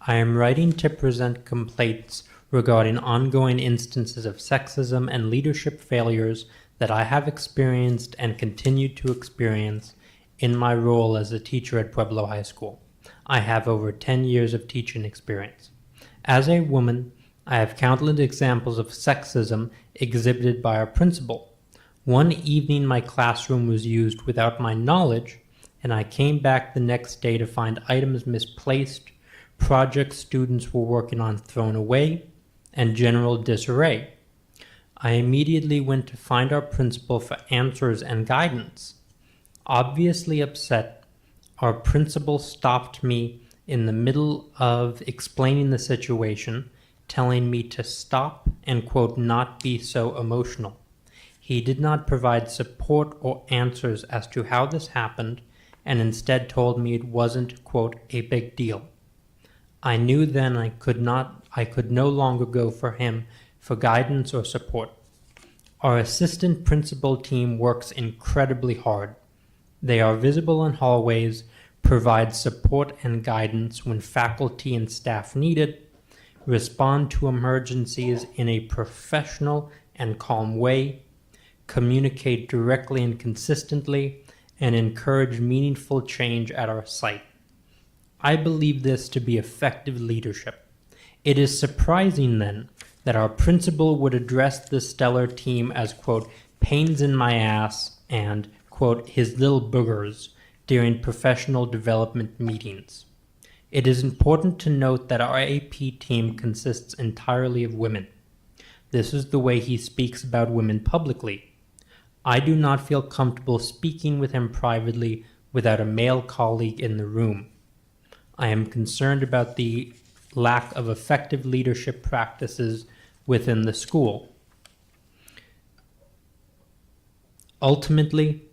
I am writing to present complaints regarding ongoing instances of sexism and leadership failures that I have experienced and continue to experience in my role as a teacher at Pueblo High School. I have over 10 years of teaching experience. As a woman, I have countless examples of sexism exhibited by our principal. One evening my classroom was used without my knowledge, and I came back the next day to find items misplaced, projects students were working on thrown away, and general disarray. I immediately went to find our principal for answers and guidance. Obviously upset, our principal stopped me in the middle of explaining the situation, telling me to stop and, quote, not be so emotional. He did not provide support or answers as to how this happened, and instead told me it wasn't, quote, a big deal. I knew then I could no longer go for him for guidance or support. Our assistant principal team works incredibly hard. They are visible in hallways, provide support and guidance when faculty and staff need it, respond to emergencies in a professional and calm way, communicate directly and consistently, and encourage meaningful change at our site. I believe this to be effective leadership. It is surprising, then, that our principal would address the stellar team as, quote, pains in my ass and, quote, his little boogers during professional development meetings. It is important to note that our AP team consists entirely of women. This is the way he speaks about women publicly. I do not feel comfortable speaking with him privately without a male colleague in the room. I am concerned about the lack of effective leadership practices within the school. Ultimately,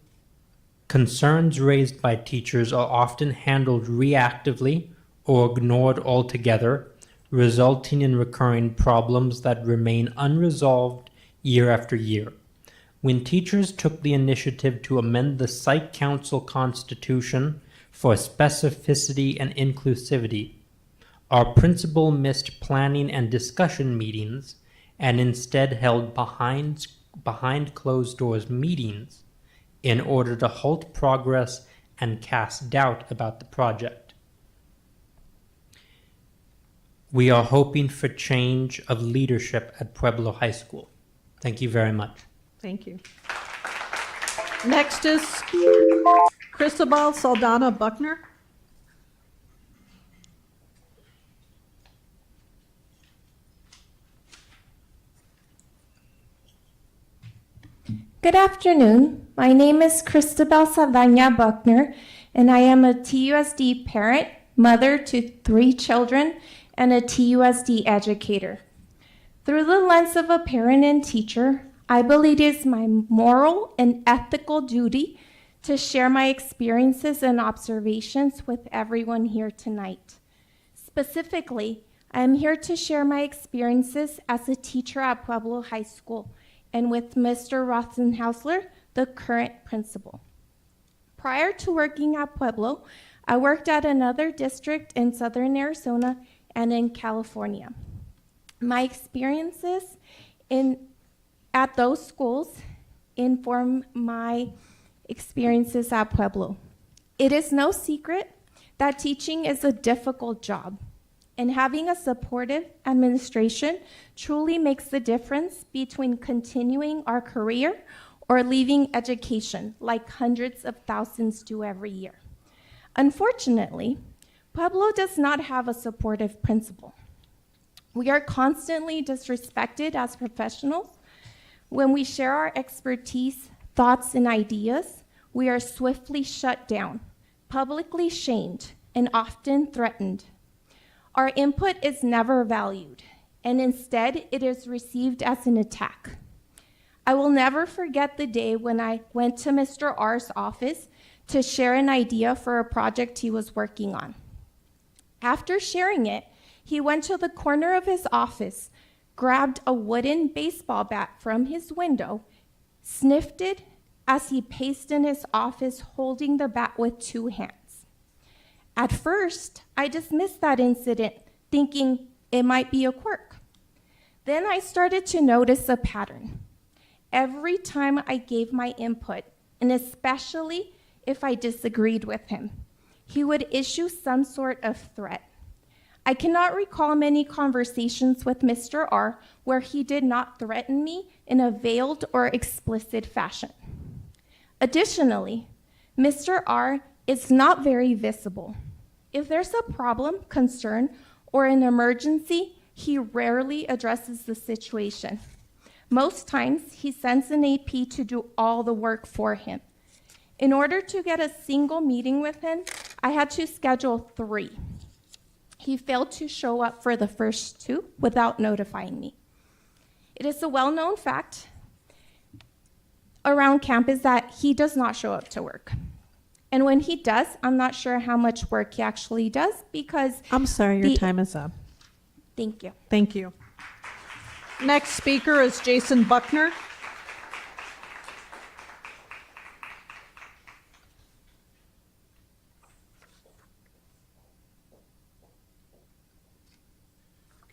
concerns raised by teachers are often handled reactively or ignored altogether, resulting in recurring problems that remain unresolved year after year. When teachers took the initiative to amend the Site Council Constitution for specificity and inclusivity, our principal missed planning and discussion meetings and instead held behind closed doors meetings in order to halt progress and cast doubt about the project. We are hoping for change of leadership at Pueblo High School. Thank you very much. Thank you. Next is Cristobal Saldana Buckner. Good afternoon. My name is Cristobal Saldana Buckner, and I am a TUSD parent, mother to 3 children, and a TUSD educator. Through the lens of a parent and teacher, I believe it is my moral and ethical duty to share my experiences and observations with everyone here tonight. Specifically, I am here to share my experiences as a teacher at Pueblo High School and with Mr. Rothenhausler, the current principal. Prior to working at Pueblo, I worked at another district in Southern Arizona and in California. My experiences at those schools inform my experiences at Pueblo. It is no secret that teaching is a difficult job, and having a supportive administration truly makes the difference between continuing our career or leaving education like hundreds of thousands do every year. Unfortunately, Pueblo does not have a supportive principal. We are constantly disrespected as professionals. When we share our expertise, thoughts, and ideas, we are swiftly shut down, publicly shamed, and often threatened. Our input is never valued, and instead it is received as an attack. I will never forget the day when I went to Mr. R's office to share an idea for a project he was working on. After sharing it, he went to the corner of his office, grabbed a wooden baseball bat from his window, sniffed it as he paced in his office holding the bat with two hands. At first, I dismissed that incident, thinking it might be a quirk. Then I started to notice a pattern. Every time I gave my input, and especially if I disagreed with him, he would issue some sort of threat. I cannot recall many conversations with Mr. R where he did not threaten me in a veiled or explicit fashion. Additionally, Mr. R is not very visible. If there's a problem, concern, or an emergency, he rarely addresses the situation. Most times, he sends an AP to do all the work for him. In order to get a single meeting with him, I had to schedule 3. He failed to show up for the first 2 without notifying me. It is a well-known fact around campus that he does not show up to work. And when he does, I'm not sure how much work he actually does because... I'm sorry, your time is up. Thank you. Thank you. Next speaker is Jason Buckner.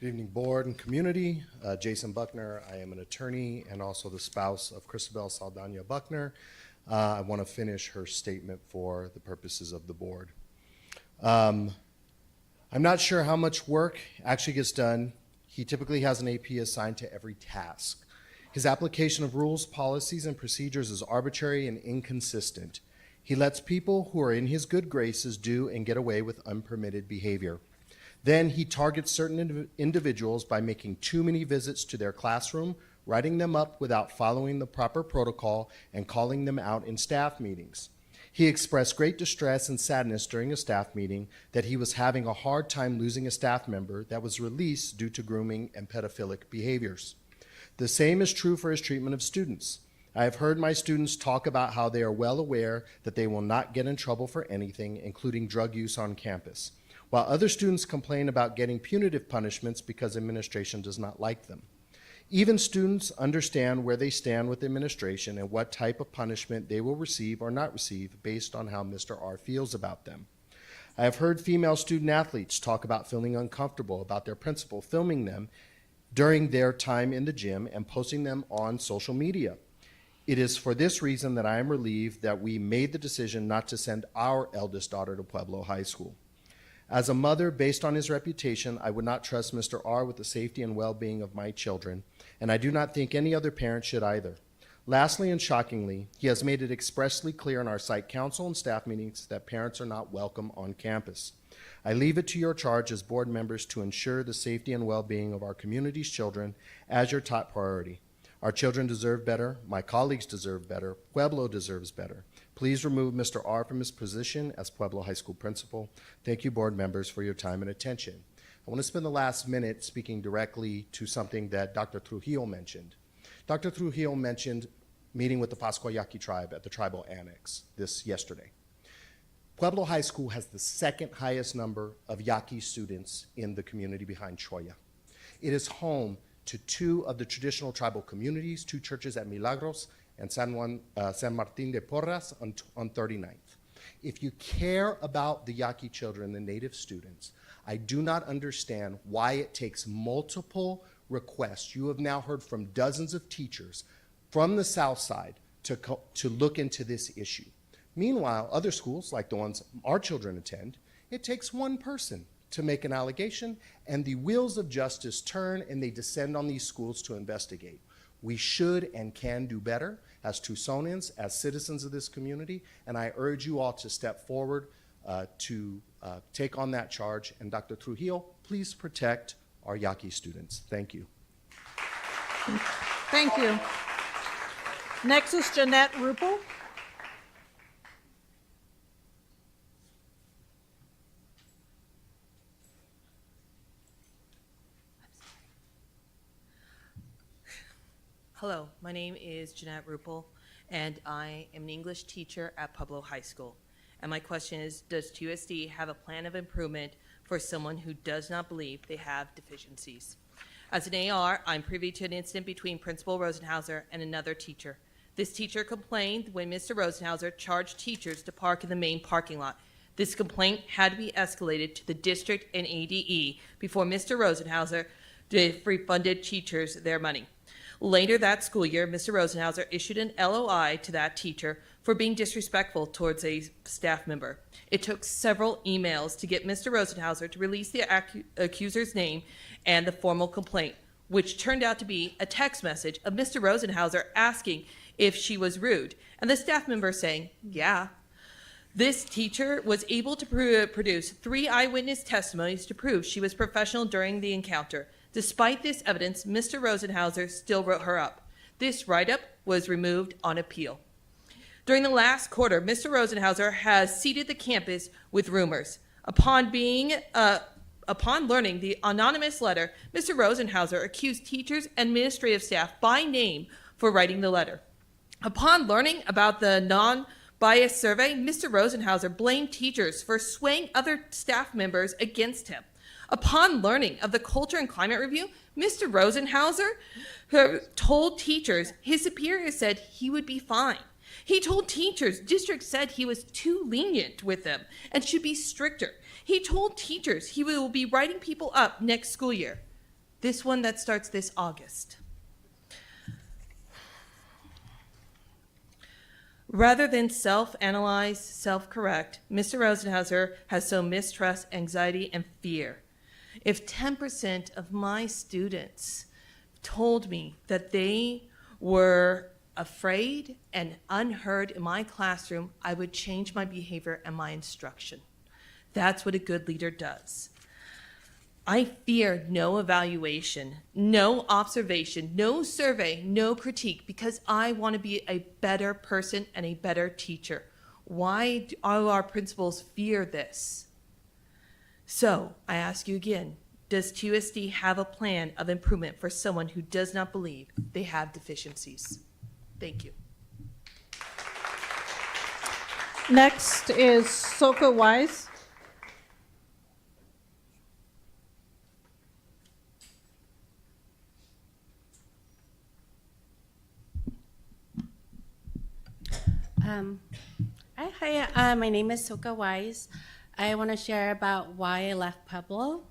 Good evening, board and community. Jason Buckner. I am an attorney and also the spouse of Cristabel Saldana Buckner. I want to finish her statement for the purposes of the board. I'm not sure how much work actually gets done. He typically has an AP assigned to every task. His application of rules, policies, and procedures is arbitrary and inconsistent. He lets people who are in his good graces do and get away with unpermitted behavior. Then he targets certain individuals by making too many visits to their classroom, writing them up without following the proper protocol, and calling them out in staff meetings. He expressed great distress and sadness during a staff meeting that he was having a hard time losing a staff member that was released due to grooming and pedophilic behaviors. The same is true for his treatment of students. I have heard my students talk about how they are well aware that they will not get in trouble for anything, including drug use on campus, while other students complain about getting punitive punishments because administration does not like them. Even students understand where they stand with administration and what type of punishment they will receive or not receive based on how Mr. R feels about them. I have heard female student athletes talk about feeling uncomfortable about their principal filming them during their time in the gym and posting them on social media. It is for this reason that I am relieved that we made the decision not to send our eldest daughter to Pueblo High School. As a mother, based on his reputation, I would not trust Mr. R with the safety and well-being of my children, and I do not think any other parent should either. Lastly and shockingly, he has made it expressly clear in our site council and staff meetings that parents are not welcome on campus. I leave it to your charge as board members to ensure the safety and well-being of our community's children as your top priority. Our children deserve better, my colleagues deserve better, Pueblo deserves better. Please remove Mr. R from his position as Pueblo High School principal. Thank you, board members, for your time and attention. I want to spend the last minute speaking directly to something that Dr. Trujillo mentioned. Dr. Trujillo mentioned meeting with the Pascua Yaqui tribe at the tribal annex yesterday. Pueblo High School has the second highest number of Yaqui students in the community behind Choya. It is home to 2 of the traditional tribal communities, 2 churches at Milagros and San Martin de Porras on 39th. If you care about the Yaqui children, the native students, I do not understand why it takes multiple requests. You have now heard from dozens of teachers from the South Side to look into this issue. Meanwhile, other schools, like the ones our children attend, it takes one person to make an allegation, and the wheels of justice turn and they descend on these schools to investigate. We should and can do better as Tucsonians, as citizens of this community, and I urge you all to step forward to take on that charge. And Dr. Trujillo, please protect our Yaqui students. Thank you. Thank you. Next is Jeanette Rupel. Hello, my name is Jeanette Rupel, and I am an English teacher at Pueblo High School. And my question is, does TUSD have a plan of improvement for someone who does not believe they have deficiencies? As an AR, I'm privy to an incident between Principal Rosenhauser and another teacher. This teacher complained when Mr. Rosenhauser charged teachers to park in the main parking lot. This complaint had to be escalated to the district and ADE before Mr. Rosenhauser refunded teachers their money. Later that school year, Mr. Rosenhauser issued an LOI to that teacher for being disrespectful towards a staff member. It took several emails to get Mr. Rosenhauser to release the accuser's name and the formal complaint, which turned out to be a text message of Mr. Rosenhauser asking if she was rude, and the staff member saying, yeah. This teacher was able to produce 3 eyewitness testimonies to prove she was professional during the encounter. Despite this evidence, Mr. Rosenhauser still wrote her up. This write-up was removed on appeal. During the last quarter, Mr. Rosenhauser has seeded the campus with rumors. Upon learning the anonymous letter, Mr. Rosenhauser accused teachers and administrative staff by name for writing the letter. Upon learning about the non-biased survey, Mr. Rosenhauser blamed teachers for swaying other staff members against him. Upon learning of the Culture and Climate Review, Mr. Rosenhauser told teachers his superiors said he would be fine. He told teachers districts said he was too lenient with them and should be stricter. He told teachers he will be writing people up next school year, this one that starts this August. Rather than self-analyze, self-correct, Mr. Rosenhauser has sown mistrust, anxiety, and fear. If 10% of my students told me that they were afraid and unheard in my classroom, I would change my behavior and my instruction. That's what a good leader does. I fear no evaluation, no observation, no survey, no critique, because I want to be a better person and a better teacher. Why do our principals fear this? So I ask you again, does TUSD have a plan of improvement for someone who does not believe they have deficiencies? Thank you. Next is Soka Wise. Hi, my name is Soka Wise. I want to share about why I left Pueblo.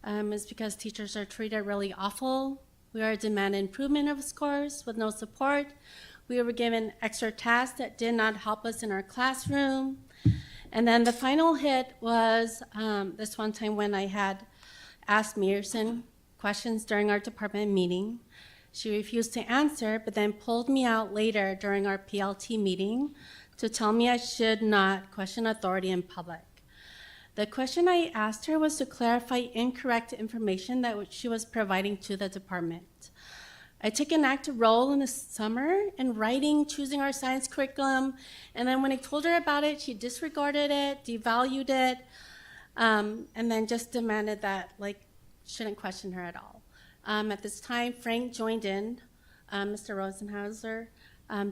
It's because teachers are treated really awful. We are demanding improvement of scores with no support. We were given extra tasks that did not help us in our classroom. And then the final hit was this one time when I had asked Mearson questions during our department meeting. She refused to answer, but then pulled me out later during our PLT meeting to tell me I should not question authority in public. The question I asked her was to clarify incorrect information that she was providing to the department. I took an active role in the summer in writing, choosing our science curriculum, and then when I told her about it, she disregarded it, devalued it, and then just demanded that, shouldn't question her at all. At this time, Frank joined in, Mr. Rosenhauser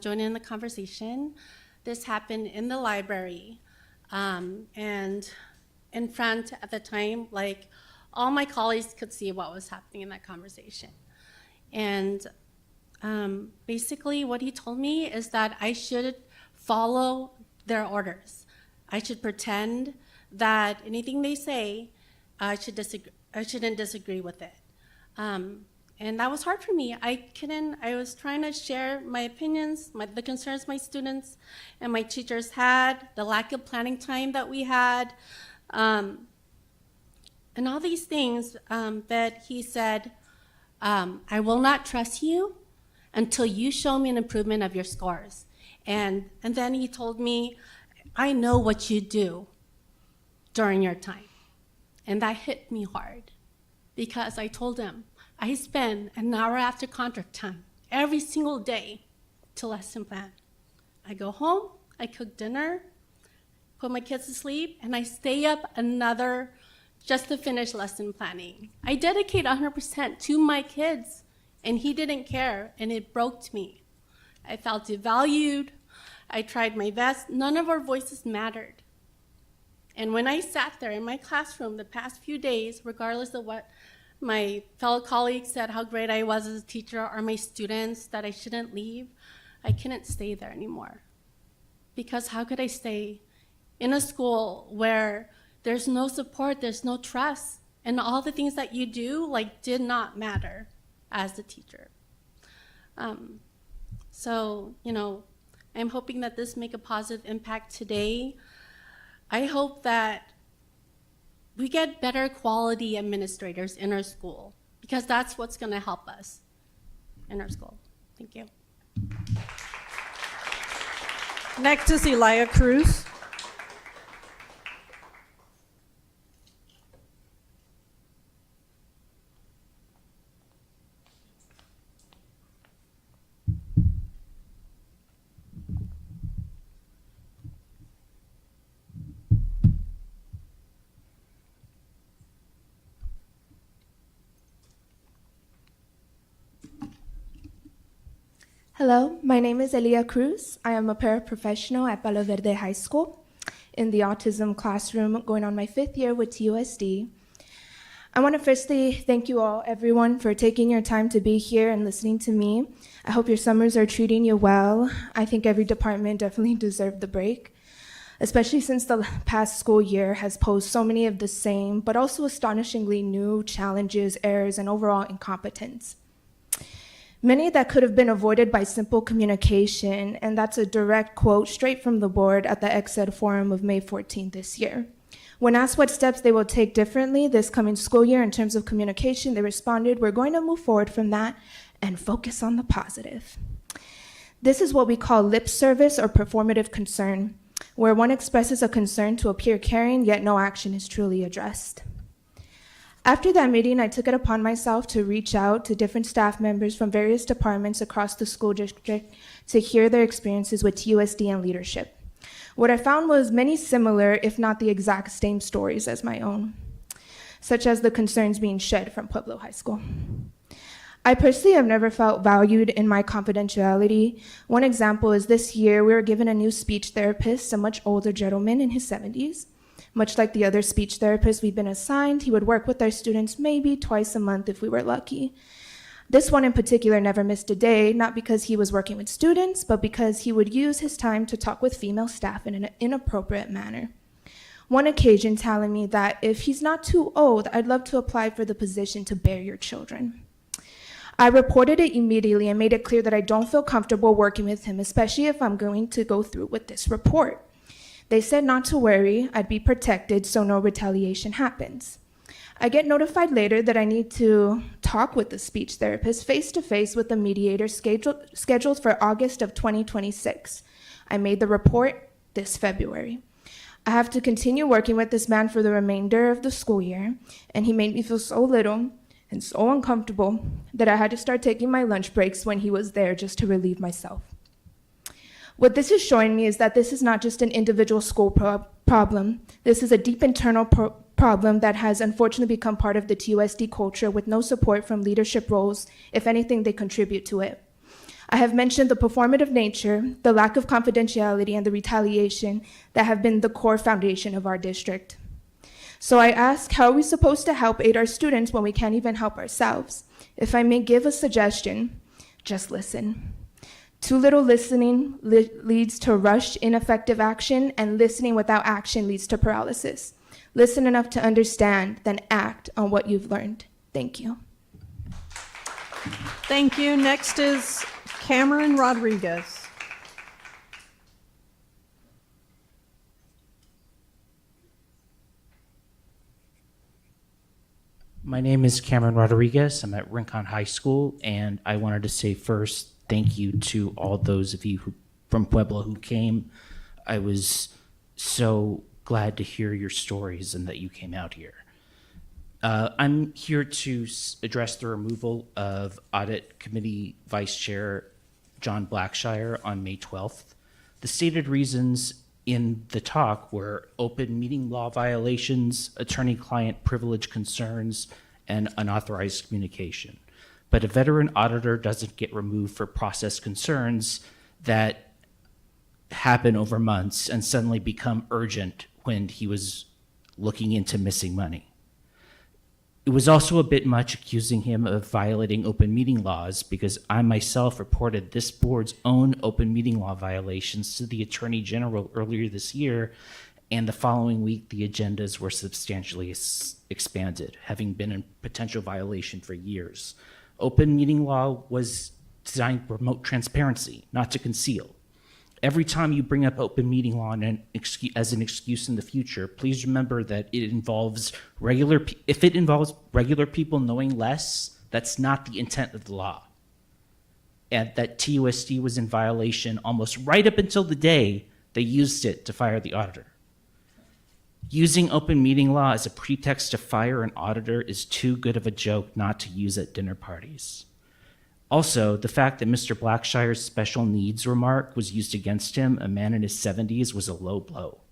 joined in the conversation. This happened in the library, and in front at the time, all my colleagues could see what was happening in that conversation. And basically what he told me is that I should follow their orders. I should pretend that anything they say, I shouldn't disagree with it. And that was hard for me. I was trying to share my opinions, the concerns my students and my teachers had, the lack of planning time that we had, and all these things that he said, I will not trust you. until you show me an improvement of your scores. And then he told me, I know what you do during your time. And that hit me hard because I told him, I spend an hour after contract time every single day to lesson plan. I go home, I cook dinner, put my kids to sleep, and I stay up another just to finish lesson planning. I dedicate 100% to my kids, and he didn't care, and it broke me. I felt devalued. I tried my best. None of our voices mattered. And when I sat there in my classroom the past few days, regardless of what my fellow colleagues said, how great I was as a teacher, or my students, that I shouldn't leave, I couldn't stay there anymore. Because how could I stay in a school where there's no support, there's no trust, and all the things that you do did not matter as a teacher. So, I'm hoping that this make a positive impact today. I hope that we get better quality administrators in our school, because that's what's going to help us in our school. Thank you. Next is Elia Cruz. Hello, my name is Elia Cruz. I am a paraprofessional at Palo Verde High School in the autism classroom, going on my 5th year with TUSD. I want to firstly thank you all, everyone, for taking your time to be here and listening to me. I hope your summers are treating you well. I think every department definitely deserved the break, especially since the past school year has posed so many of the same, but also astonishingly new challenges, errors, and overall incompetence. Many that could have been avoided by simple communication, and that's a direct quote straight from the board at the ExEd Forum of May 14th this year. When asked what steps they will take differently this coming school year in terms of communication, they responded, "We're going to move forward from that and focus on the positive." This is what we call lip service or performative concern, where one expresses a concern to appear caring, yet no action is truly addressed. After that meeting, I took it upon myself to reach out to different staff members from various departments across the school district to hear their experiences with TUSD and leadership. What I found was many similar, if not the exact same stories as my own, such as the concerns being shed from Pueblo High School. I personally have never felt valued in my confidentiality. One example is this year, we were given a new speech therapist, a much older gentleman in his 70s. Much like the other speech therapists we've been assigned, he would work with our students maybe twice a month if we were lucky. This one in particular never missed a day, not because he was working with students, but because he would use his time to talk with female staff in an inappropriate manner. One occasion telling me that if he's not too old, I'd love to apply for the position to bear your children. I reported it immediately and made it clear that I don't feel comfortable working with him, especially if I'm going to go through with this report. They said not to worry, I'd be protected so no retaliation happens. I get notified later that I need to talk with the speech therapist face-to-face with the mediator scheduled for August of 2026. I made the report this February. I have to continue working with this man for the remainder of the school year, and he made me feel so little and so uncomfortable that I had to start taking my lunch breaks when he was there just to relieve myself. What this is showing me is that this is not just an individual school problem. This is a deep internal problem that has unfortunately become part of the TUSD culture with no support from leadership roles. If anything, they contribute to it. I have mentioned the performative nature, the lack of confidentiality, and the retaliation that have been the core foundation of our district. So I ask, how are we supposed to help aid our students when we can't even help ourselves? If I may give a suggestion, just listen. Too little listening leads to rushed, ineffective action, and listening without action leads to paralysis. Listen enough to understand, then act on what you've learned. Thank you. Thank you. Next is Cameron Rodriguez. My name is Cameron Rodriguez. I'm at Rincon High School, and I wanted to say first, thank you to all those of you from Pueblo who came. I was so glad to hear your stories and that you came out here. I'm here to address the removal of Audit Committee Vice Chair John Blackshire on May 12th. The stated reasons in the talk were open meeting law violations, attorney-client privilege concerns, and unauthorized communication. But a veteran auditor doesn't get removed for process concerns that happen over months and suddenly become urgent when he was looking into missing money. It was also a bit much accusing him of violating open meeting laws, because I myself reported this board's own open meeting law violations to the Attorney General earlier this year, and the following week the agendas were substantially expanded, having been in potential violation for years. Open meeting law was designed to promote transparency, not to conceal. Every time you bring up open meeting law as an excuse in the future, please remember that if it involves regular people knowing less, that's not the intent of the law. And that TUSD was in violation almost right up until the day they used it to fire the auditor. Using open meeting law as a pretext to fire an auditor is too good of a joke not to use at dinner parties. Also, the fact that Mr. Blackshire's special needs remark was used against him, a man in his 70s, was a low blow.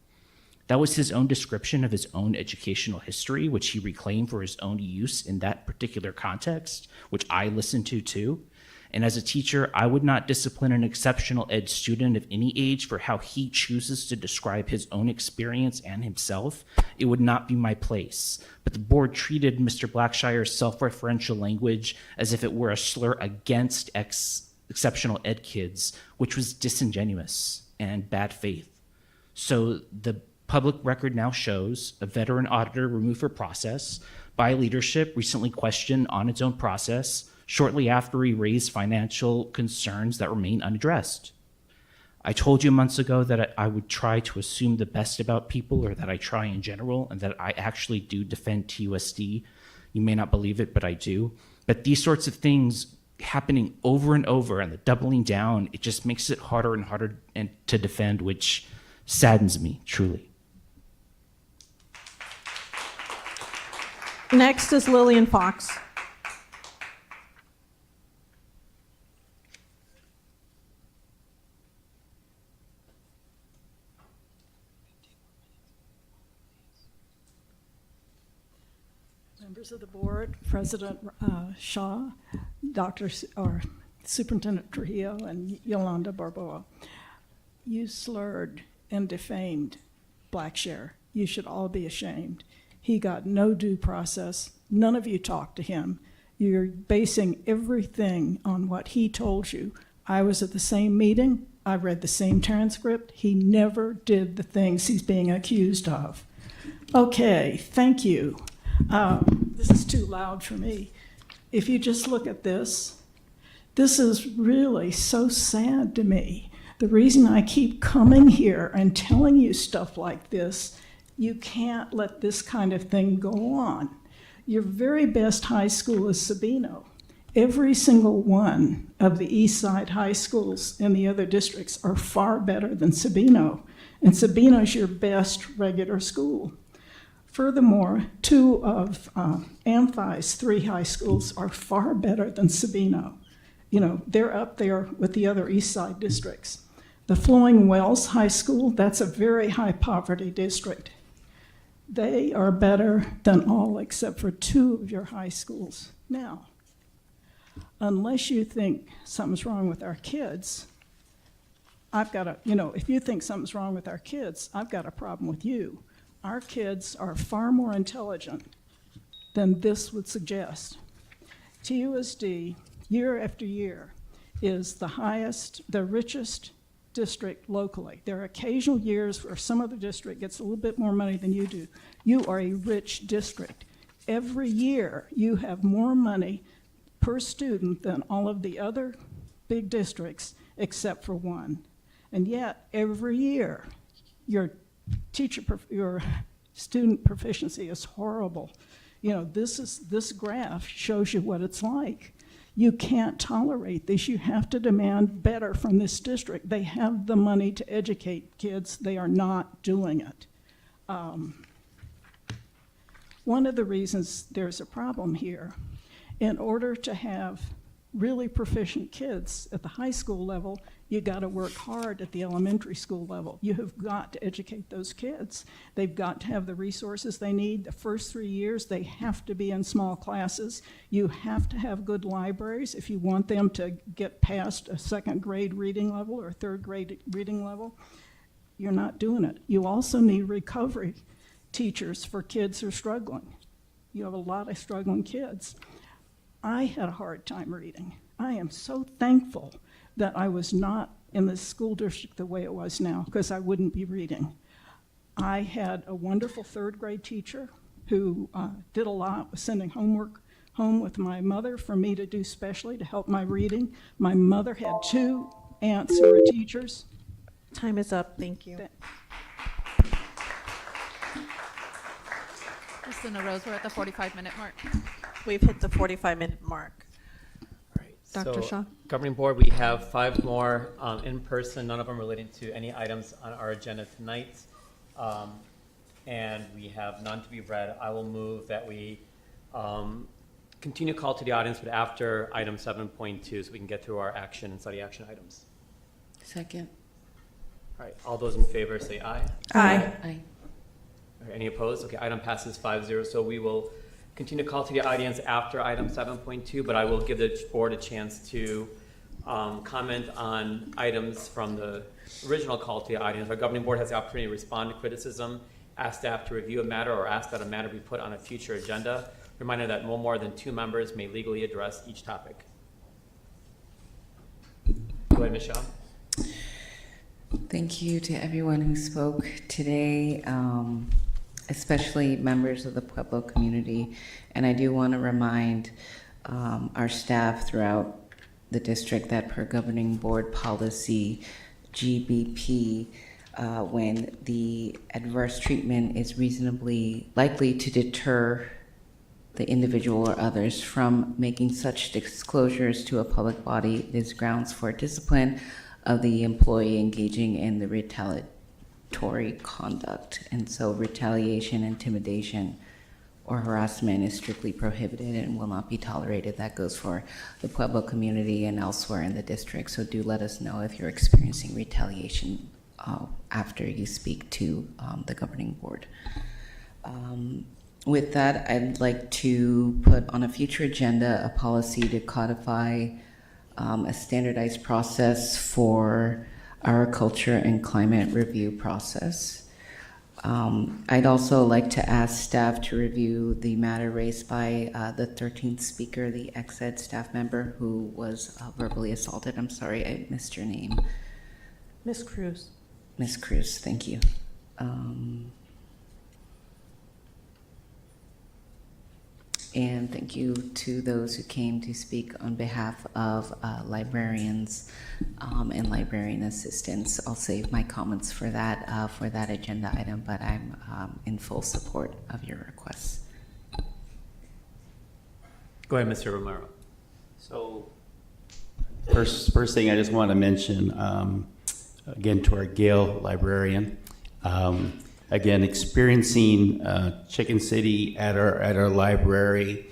That was his own description of his own educational history, which he reclaimed for his own use in that particular context, which I listened to too. And as a teacher, I would not discipline an exceptional ed student of any age for how he chooses to describe his own experience and himself. It would not be my place. But the board treated Mr. Blackshire's self-referential language as if it were a slur against exceptional ed kids, which was disingenuous and bad faith. So the public record now shows a veteran auditor removed for process by leadership recently questioned on its own process shortly after he raised financial concerns that remain unaddressed. I told you months ago that I would try to assume the best about people, or that I try in general, and that I actually do defend TUSD. You may not believe it, but I do. But these sorts of things happening over and over and the doubling down, it just makes it harder and harder to defend, which saddens me, truly. Next is Lillian Fox. Members of the board, President Shaw, Superintendent Trujillo, and Yolanda Barboa. You slurred and defamed Blackshire. You should all be ashamed. He got no due process. None of you talked to him. You're basing everything on what he told you. I was at the same meeting. I read the same transcript. He never did the things he's being accused of. Okay, thank you. This is too loud for me. If you just look at this is really so sad to me. The reason I keep coming here and telling you stuff like this, you can't let this kind of thing go on. Your very best high school is Sabino. Every single one of the East Side high schools in the other districts are far better than Sabino, and Sabino's your best regular school. Furthermore, 2 of Amphi's 3 high schools are far better than Sabino. You know, they're up there with the other East Side districts. The Flowing Wells High School, that's a very high poverty district. They are better than all except for 2 of your high schools. Now, unless you think something's wrong with our kids, if you think something's wrong with our kids, I've got a problem with you. Our kids are far more intelligent than this would suggest. TUSD, year after year, is the richest district locally. There are occasional years where some other district gets a little bit more money than you do. You are a rich district. Every year, you have more money per student than all of the other big districts, except for 1. And yet, every year, your student proficiency is horrible. You know, this graph shows you what it's like. You can't tolerate this. You have to demand better from this district. They have the money to educate kids. They are not doing it. One of the reasons there's a problem here, in order to have really proficient kids at the high school level, you got to work hard at the elementary school level. You have got to educate those kids. They've got to have the resources they need. The first 3 years, they have to be in small classes. You have to have good libraries if you want them to get past a second grade reading level or third grade reading level. You're not doing it. You also need recovery teachers for kids who are struggling. You have a lot of struggling kids. I had a hard time reading. I am so thankful that I was not in the school district the way it was now, because I wouldn't be reading. I had a wonderful third grade teacher who did a lot with sending homework home with my mother for me to do specially to help my reading. My mother had 2 aunts who were teachers. Time is up. Thank you. Ms. Luna Rose, we're at the 45-minute mark. We've hit the 45-minute mark. Dr. So, Shaw? Governing Board, we have 5 more in person, none of them relating to any items on our agenda tonight. And we have none to be read. I will move that we continue call to the audience, but after item 7.2, so we can get through our action and study action items. Second. All right, all those in favor say aye. Aye. Aye. All right, any opposed? Okay, item passes 5-0. So we will continue to call to the audience after item 7.2, but I will give the board a chance to comment on items from the original call to the audience. Our governing board has the opportunity to respond to criticism, ask staff to review a matter, or ask that a matter be put on a future agenda. Reminder that no more than 2 members may legally address each topic. Go ahead, Ms. Shaw. Thank you to everyone who spoke today, especially members of the Pueblo community. And I do want to remind our staff throughout the district that per governing board policy GBP, when the adverse treatment is reasonably likely to deter the individual or others from making such disclosures to a public body, it is grounds for discipline of the employee engaging in the retaliatory conduct. And so retaliation, intimidation, or harassment is strictly prohibited and will not be tolerated. That goes for the Pueblo community and elsewhere in the district. So do let us know if you're experiencing retaliation after you speak to the governing board. With that, I'd like to put on a future agenda a policy to codify a standardized process for our culture and climate review process. I'd also like to ask staff to review the matter raised by the 13th speaker, the ex-ed staff member who was verbally assaulted. I'm sorry, I missed your name. Ms. Cruz. Ms. Cruz, thank you. And thank you to those who came to speak on behalf of librarians and librarian assistants. I'll save my comments for that agenda item, but I'm in full support of your requests. Go ahead, Mr. Romero. So first thing I just want to mention, again, to our Gale librarian, again, experiencing Chicken City at our library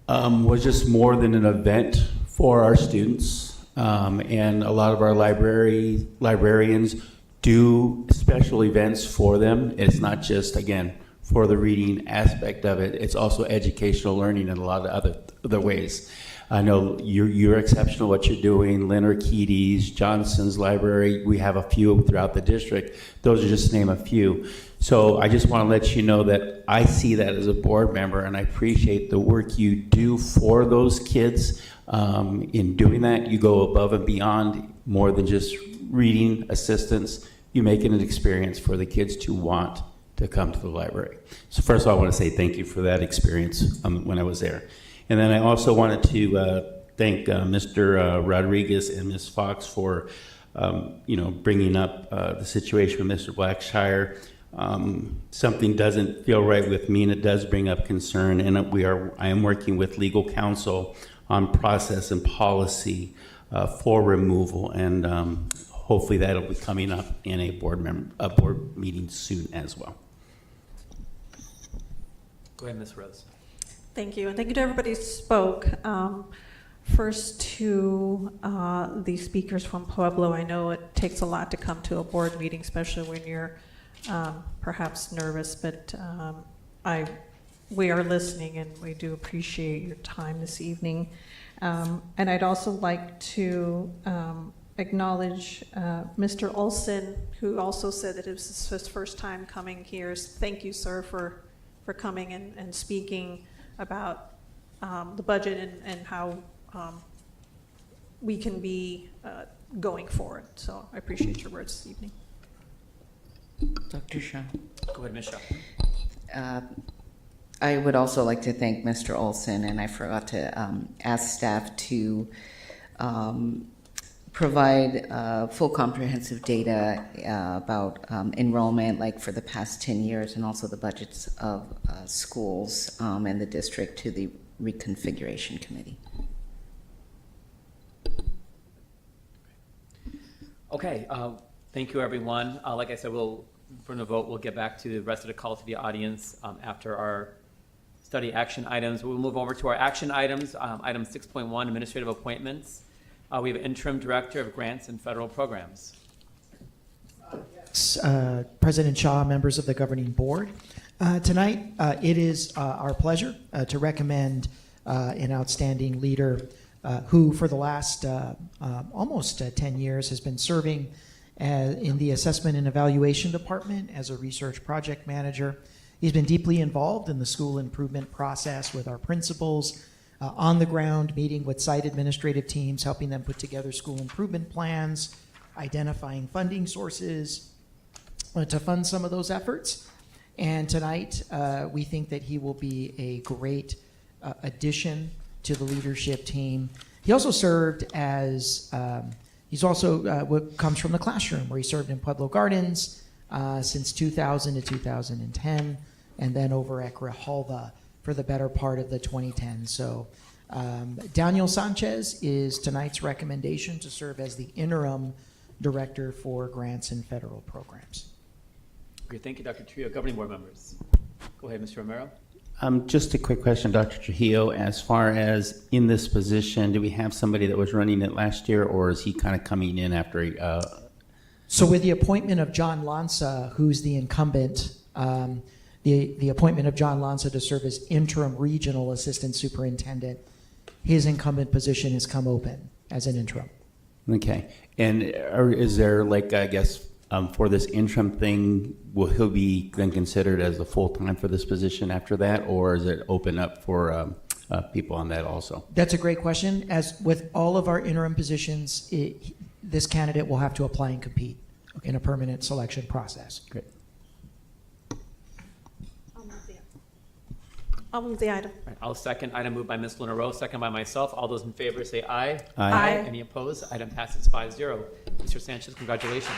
was just more than an event for our students. And a lot of our librarians do special events for them. It's not just, again, for the reading aspect of it. It's also educational learning in a lot of other ways. I know you're exceptional what you're doing. Leonard Keaty's, Johnson's Library, we have a few throughout the district. Those are just to name a few. So I just want to let you know that I see that as a board member, and I appreciate the work you do for those kids. In doing that, you go above and beyond more than just reading assistance. You make it an experience for the kids to want to come to the library. So first of all, I want to say thank you for that experience when I was there. And then I also wanted to thank Mr. Rodriguez and Ms. Fox for, bringing up the situation with Mr. Blackshire. something doesn't feel right with me and it does bring up concern, and I am working with legal counsel on process and policy for removal, and hopefully that'll be coming up in a board meeting soon as well. Go ahead, Ms. Rose. Thank you, and thank you to everybody who spoke. First to the speakers from Pueblo, I know it takes a lot to come to a board meeting, especially when you're perhaps nervous, but we are listening and we do appreciate your time this evening. And I'd also like to acknowledge Mr. Olson, who also said that it was his first time coming here. Thank you, sir, for coming and speaking about the budget and how we can be going forward. So I appreciate your words this evening. Dr. Shaw. Go ahead, Ms. Shaw. I would also like to thank Mr. Olson, and I forgot to ask staff to provide full comprehensive data about enrollment, like for the past 10 years, and also the budgets of schools and the district to the reconfiguration committee. Okay, thank you, everyone. Like I said, from the vote, we'll get back to the rest of the call to the audience after our study action items. We'll move over to our action items. Item 6.1, administrative appointments. We have interim director of grants and federal programs. President Shaw, members of the governing board. Tonight, it is our pleasure to recommend an outstanding leader who for the last almost 10 years has been serving in the assessment and evaluation department as a research project manager. He's been deeply involved in the school improvement process with our principals, on the ground, meeting with site administrative teams, helping them put together school improvement plans, identifying funding sources to fund some of those efforts. And tonight, we think that he will be a great addition to the leadership team. He also served as, what comes from the classroom, where he served in Pueblo Gardens since 2000 to 2010, and then over at Grijalva for the better part of the 2010s. So Daniel Sanchez is tonight's recommendation to serve as the interim director for grants and federal programs. Okay, thank you, Dr. Trujillo. Governing board members. Go ahead, Mr. Romero. Just a quick question, Dr. Trujillo. As far as in this position, do we have somebody that was running it last year, or is he kind of coming in after? So with the appointment of John Lanza, who's the incumbent, the appointment of John Lanza to serve as interim regional assistant superintendent, his incumbent position has come open as an interim. Okay. And is there, like, I guess, for this interim thing, will he be then considered as a full-time for this position after that, or is it open up for people on that also? That's a great question. As with all of our interim positions, this candidate will have to apply and compete in a permanent selection process. Great. I'll move the item. Right, I'll second. Item moved by Ms. Luna Rose, second by myself. All those in favor say aye. Aye. Aye. Any opposed? Item passes 5-0. Mr. Sanchez, congratulations.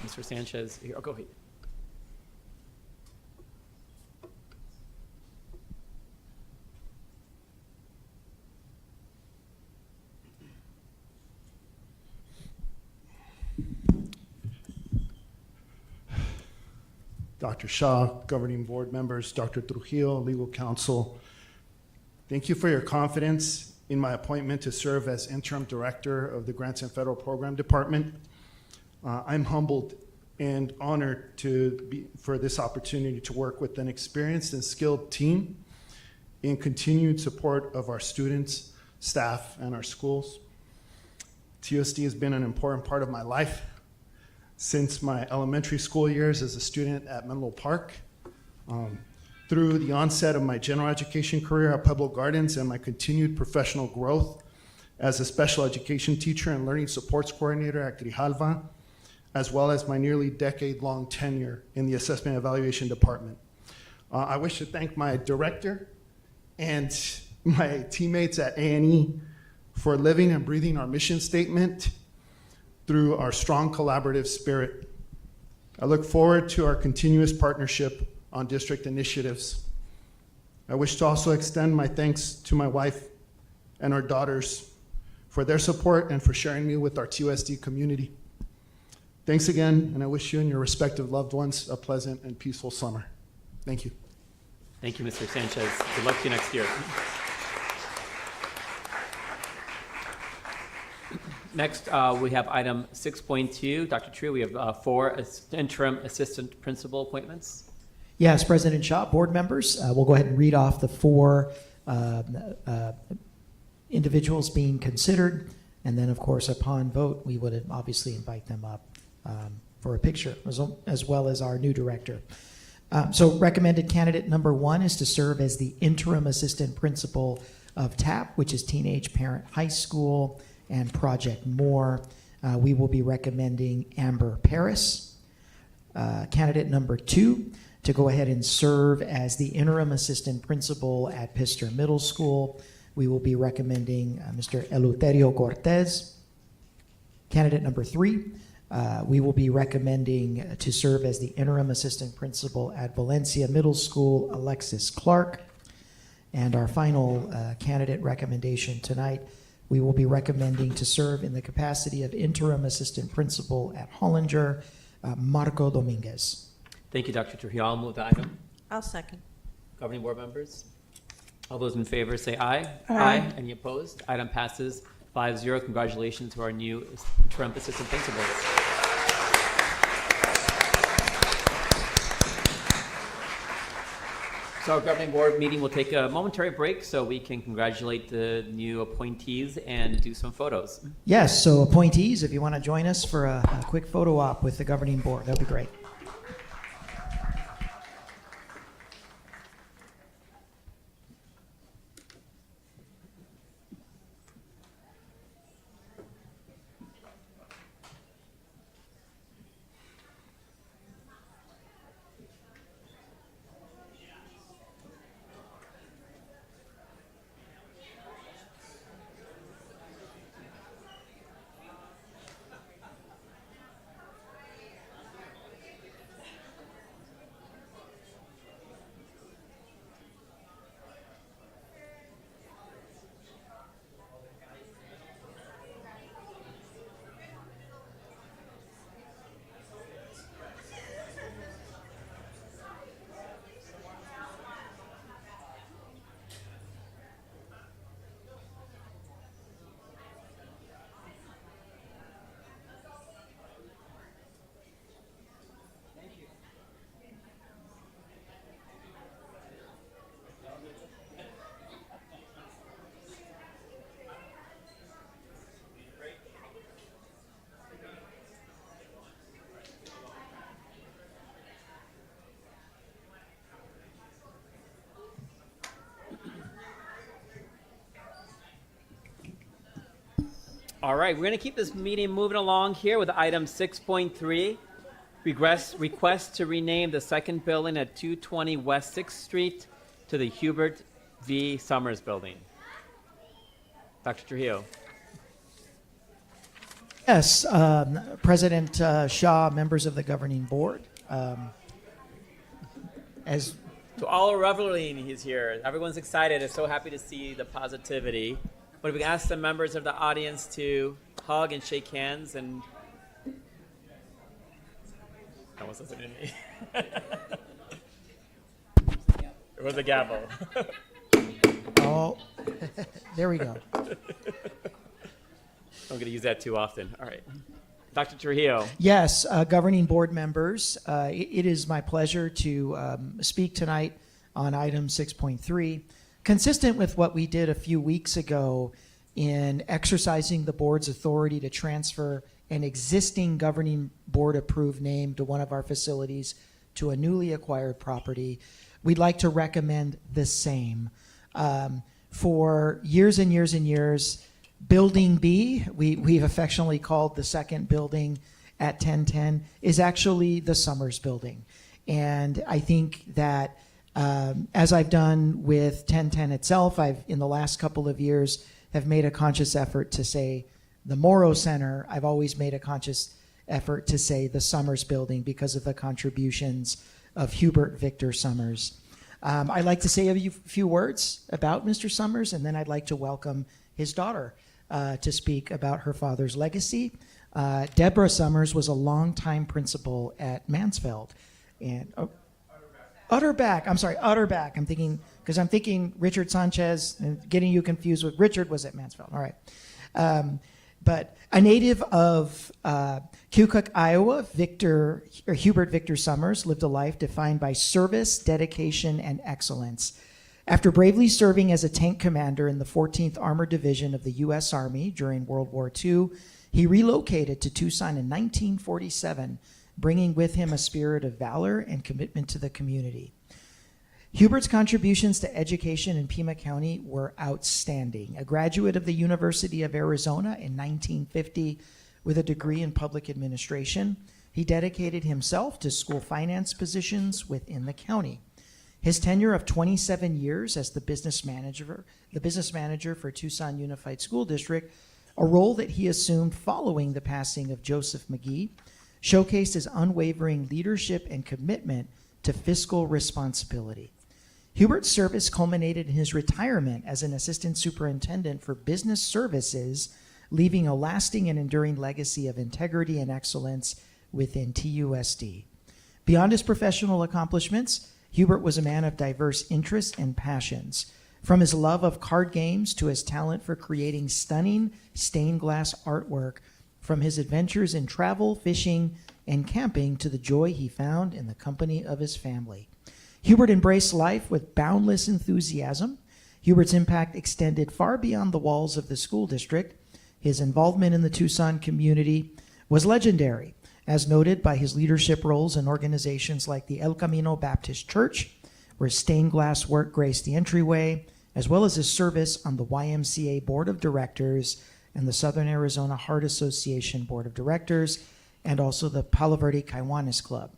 Mr. Sanchez, here, go ahead. Dr. Shaw, governing board members, Dr. Trujillo, legal counsel, thank you for your confidence in my appointment to serve as interim director of the Grants and Federal Program Department. I'm humbled and honored for this opportunity to work with an experienced and skilled team in continued support of our students, staff, and our schools. TUSD has been an important part of my life since my elementary school years as a student at Menlo Park, through the onset of my general education career at Pueblo Gardens and my continued professional growth as a special education teacher and learning supports coordinator at Grijalva, as well as my nearly decade-long tenure in the assessment and evaluation department. I wish to thank my director and my teammates at A&E for living and breathing our mission statement through our strong collaborative spirit. I look forward to our continuous partnership on district initiatives. I wish to also extend my thanks to my wife and our daughters for their support and for sharing me with our TUSD community. Thanks again, and I wish you and your respective loved ones a pleasant and peaceful summer. Thank you. Thank you, Mr. Sanchez. Good luck to you next year. Next, we have item 6.2. Dr. True, we have 4 interim assistant principal appointments. Yes, President Shaw, board members, we'll go ahead and read off the 4 individuals being considered, and then, of course, upon vote, we would obviously invite them up for a picture, as well as our new director. So recommended candidate number 1 is to serve as the interim assistant principal of TAP, which is Teenage Parent High School, and Project More. We will be recommending Amber Paris. Candidate number 2 to go ahead and serve as the interim assistant principal at Pister Middle School. We will be recommending Mr. Eleuterio Cortez. Candidate number 3, we will be recommending to serve as the interim assistant principal at Valencia Middle School, Alexis Clark. And our final candidate recommendation tonight, we will be recommending to serve in the capacity of interim assistant principal at Hollinger, Marco Dominguez. Thank you, Dr. Trujillo. I'll move the item. I'll second. Governing board members? All those in favor say aye. Aye. Any opposed? Item passes 5-0. Congratulations to our new interim assistant principals. So our governing board meeting will take a momentary break so we can congratulate the new appointees and do some photos. Yes, so appointees, if you want to join us for a quick photo op with the governing board, that'd be great. All right, we're going to keep this meeting moving along here with item 6.3. Request to rename the second building at 220 West 6th Street to the Hubert V. Summers Building. Dr. Trujillo. Yes, President Shaw, members of the governing board. As To all reveling, he's here. Everyone's excited. I'm so happy to see the positivity. But we ask the members of the audience to hug and shake hands and. That was listening to me. It was a gavel. Oh, there we go. I'm going to use that too often. All right. Dr. Trujillo. Yes, governing board members, it is my pleasure to speak tonight on item 6.3. Consistent with what we did a few weeks ago in exercising the board's authority to transfer an existing governing board approved name to one of our facilities to a newly acquired property, we'd like to recommend the same. For years and years and years, Building B, we've affectionately called the second building at 1010, is actually the Summers Building. And I think that as I've done with 1010 itself, I've, in the last couple of years, have made a conscious effort to say the Morrow Center, I've always made a conscious effort to say the Summers Building because of the contributions of Hubert Victor Summers. I'd like to say a few words about Mr. Summers, and then I'd like to welcome his daughter to speak about her father's legacy. Deborah Summers was a longtime principal at Mansfield. And Utterback. I'm sorry, Utterback. I'm thinking Richard Sanchez, and getting you confused with Richard was at Mansfield. All right. But a native of Keokuk, Iowa, Hubert Victor Summers lived a life defined by service, dedication, and excellence. After bravely serving as a tank commander in the 14th Armored Division of the U.S. Army during World War II, he relocated to Tucson in 1947, bringing with him a spirit of valor and commitment to the community. Hubert's contributions to education in Pima County were outstanding. A graduate of the University of Arizona in 1950 with a degree in public administration, he dedicated himself to school finance positions within the county. His tenure of 27 years as the business manager for Tucson Unified School District, a role that he assumed following the passing of Joseph McGee, showcased his unwavering leadership and commitment to fiscal responsibility. Hubert's service culminated in his retirement as an assistant superintendent for business services, leaving a lasting and enduring legacy of integrity and excellence within TUSD. Beyond his professional accomplishments, Hubert was a man of diverse interests and passions. From his love of card games to his talent for creating stunning stained glass artwork, from his adventures in travel, fishing, and camping to the joy he found in the company of his family. Hubert embraced life with boundless enthusiasm. Hubert's impact extended far beyond the walls of the school district. His involvement in the Tucson community was legendary, as noted by his leadership roles in organizations like the El Camino Baptist Church, where stained glass work graced the entryway, as well as his service on the YMCA Board of Directors and the Southern Arizona Heart Association Board of Directors, and also the Palo Verde Kiwanis Club.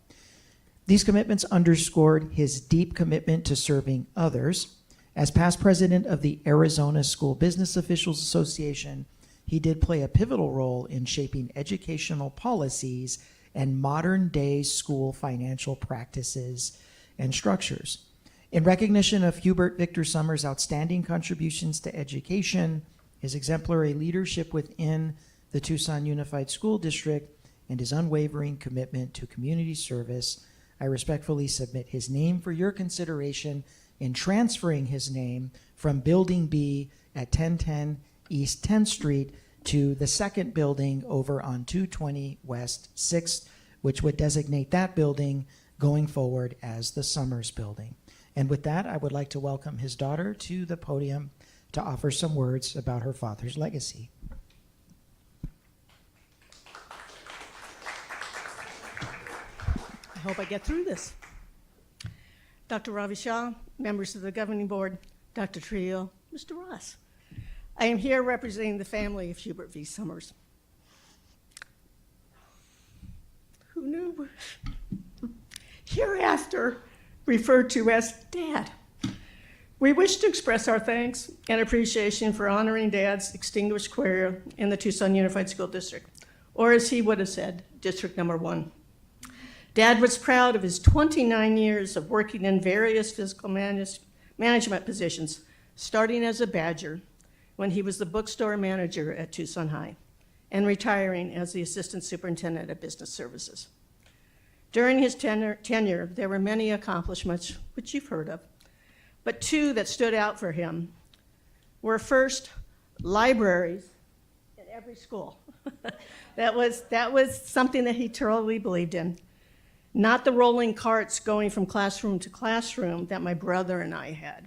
These commitments underscored his deep commitment to serving others. As past president of the Arizona School Business Officials Association, he did play a pivotal role in shaping educational policies and modern-day school financial practices and structures. In recognition of Hubert Victor Summers' outstanding contributions to education, his exemplary leadership within the Tucson Unified School District, and his unwavering commitment to community service, I respectfully submit his name for your consideration in transferring his name from Building B at 1010 East 10th Street to the second building over on 220 West 6th, which would designate that building going forward as the Summers Building. And with that, I would like to welcome his daughter to the podium to offer some words about her father's legacy. I hope I get through this. Dr. Ravi Shah, members of the governing board, Dr. Trio, Mr. Ross. I am here representing the family of Hubert V. Summers. Who knew? Hereafter referred to as Dad. We wish to express our thanks and appreciation for honoring Dad's extinguished career in the Tucson Unified School District, or as he would have said, District Number 1. Dad was proud of his 29 years of working in various fiscal management positions, starting as a Badger when he was the bookstore manager at Tucson High, and retiring as the assistant superintendent of business services. During his tenure, there were many accomplishments, which you've heard of, but two that stood out for him were first, libraries in every school. That was something that he totally believed in. Not the rolling carts going from classroom to classroom that my brother and I had.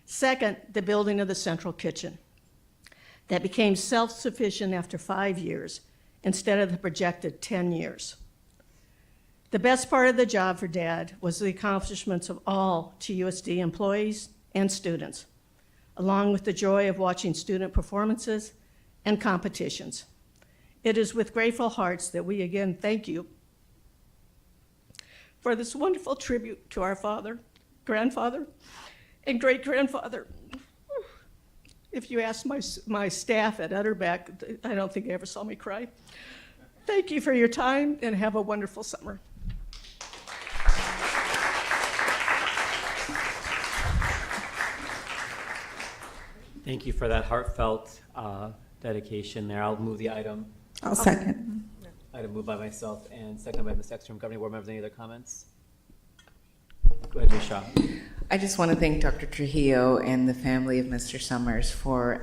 Second, the building of the central kitchen that became self-sufficient after 5 years instead of the projected 10 years. The best part of the job for Dad was the accomplishments of all TUSD employees and students, along with the joy of watching student performances and competitions. It is with grateful hearts that we again thank you for this wonderful tribute to our father, grandfather, and great-grandfather. If you ask my staff at Utterback, I don't think they ever saw me cry. Thank you for your time and have a wonderful summer. Thank you for that heartfelt dedication there. I'll move the item. I'll second. Item moved by myself and seconded by Ms. Ekstrom. Governing board members, any other comments? Go ahead, Ms. Shaw. I just want to thank Dr. Trujillo and the family of Mr. Summers for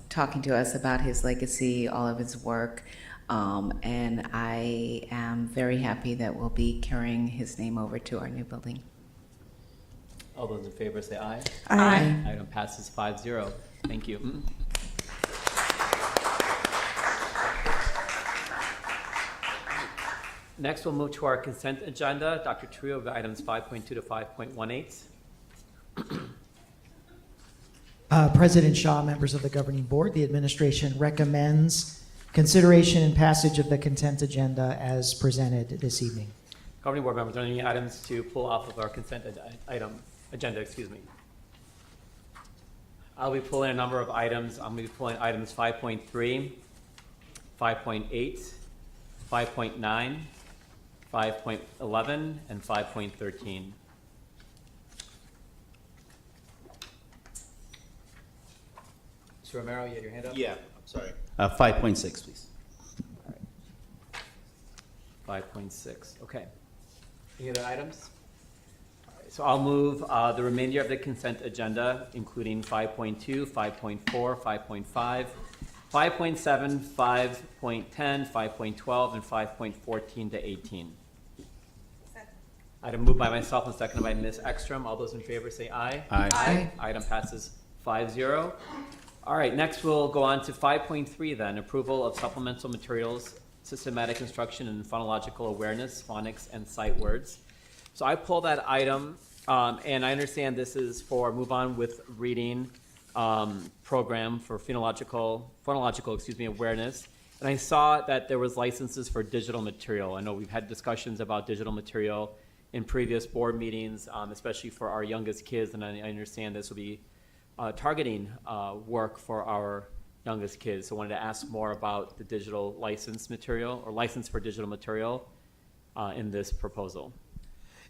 talking to us about his legacy, all of his work. And I am very happy that we'll be carrying his name over to our new building. All those in favor say aye. Aye. Item passes 5-0. Thank you. Next, we'll move to our consent agenda. Dr. Trujillo, items 5.2 to 5.18. President Shaw, members of the governing board, the administration recommends consideration and passage of the consent agenda as presented this evening. Governing board members, are there any items to pull off of our consent agenda? I'll be pulling a number of items. I'm going to be pulling items 5.3, 5.8, 5.9, 5.11, and 5.13. Mr. Romero, you had your hand up? Yeah, I'm sorry. 5.6, please. 5.6, okay. Any other items? All right, so I'll move the remainder of the consent agenda, including 5.2, 5.4, 5.5, 5.7, 5.10, 5.12, and 5.14 to 18. Item moved by myself and seconded by Ms. Ekstrom. All those in favor say aye. Aye. Aye. Item passes 5-0. All right, next we'll go on to 5.3 then, approval of supplemental materials, systematic instruction and phonological awareness, phonics and sight words. So I pull that item, and I understand this is for move on with reading program for phonological awareness. And I saw that there was licenses for digital material. I know we've had discussions about digital material in previous board meetings, especially for our youngest kids, and I understand this will be targeting work for our youngest kids. So I wanted to ask more about the digital license material or license for digital material in this proposal.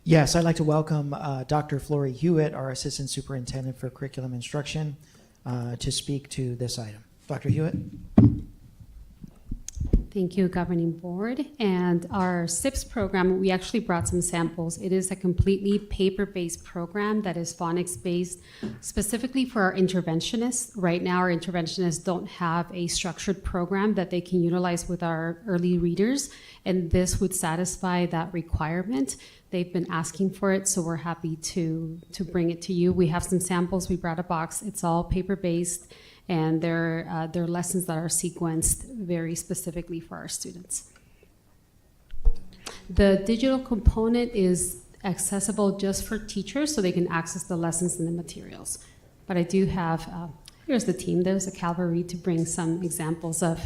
Yes, I'd like to welcome Dr. Flory Hewitt, our Assistant Superintendent for Curriculum Instruction, to speak to this item. Dr. Hewitt? Thank you, Governing Board. And our SIPS program, we actually brought some samples. It is a completely paper-based program that is phonics-based, specifically for our interventionists. Right now, our interventionists don't have a structured program that they can utilize with our early readers, and this would satisfy that requirement. They've been asking for it, so we're happy to bring it to you. We have some samples. We brought a box. It's all paper-based, and they're lessons that are sequenced very specifically for our students. The digital component is accessible just for teachers, so they can access the lessons and the materials. But I do have, here's the team. There's a cavalry to bring some examples of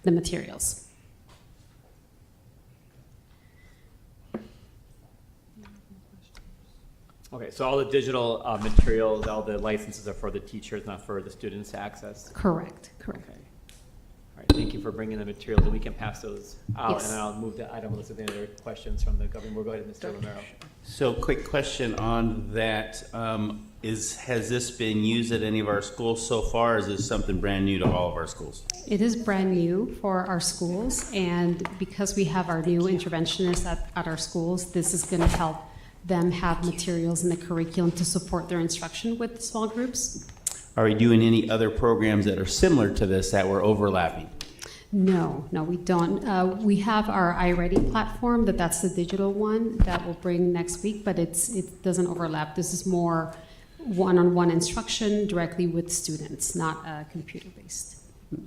the materials. Okay, so all the digital materials, all the licenses are for the teachers, not for the students to access? Correct, correct. Okay. All right, thank you for bringing the materials, and we can pass those out, Yes. and then I'll move the item unless there's any other questions from the governing board. Go ahead, Mr. Romero. So quick question on that. Has this been used at any of our schools so far, or is this something brand new to all of our schools? It is brand new for our schools, and because we have our new interventionists at our schools, this is going to help them have materials in the curriculum to support their instruction with small groups. Are we doing any other programs that are similar to this that we're overlapping? No, we don't. We have our iReady platform, that's the digital one that we'll bring next week, but it doesn't overlap. This is more one-on-one instruction directly with students, not computer-based.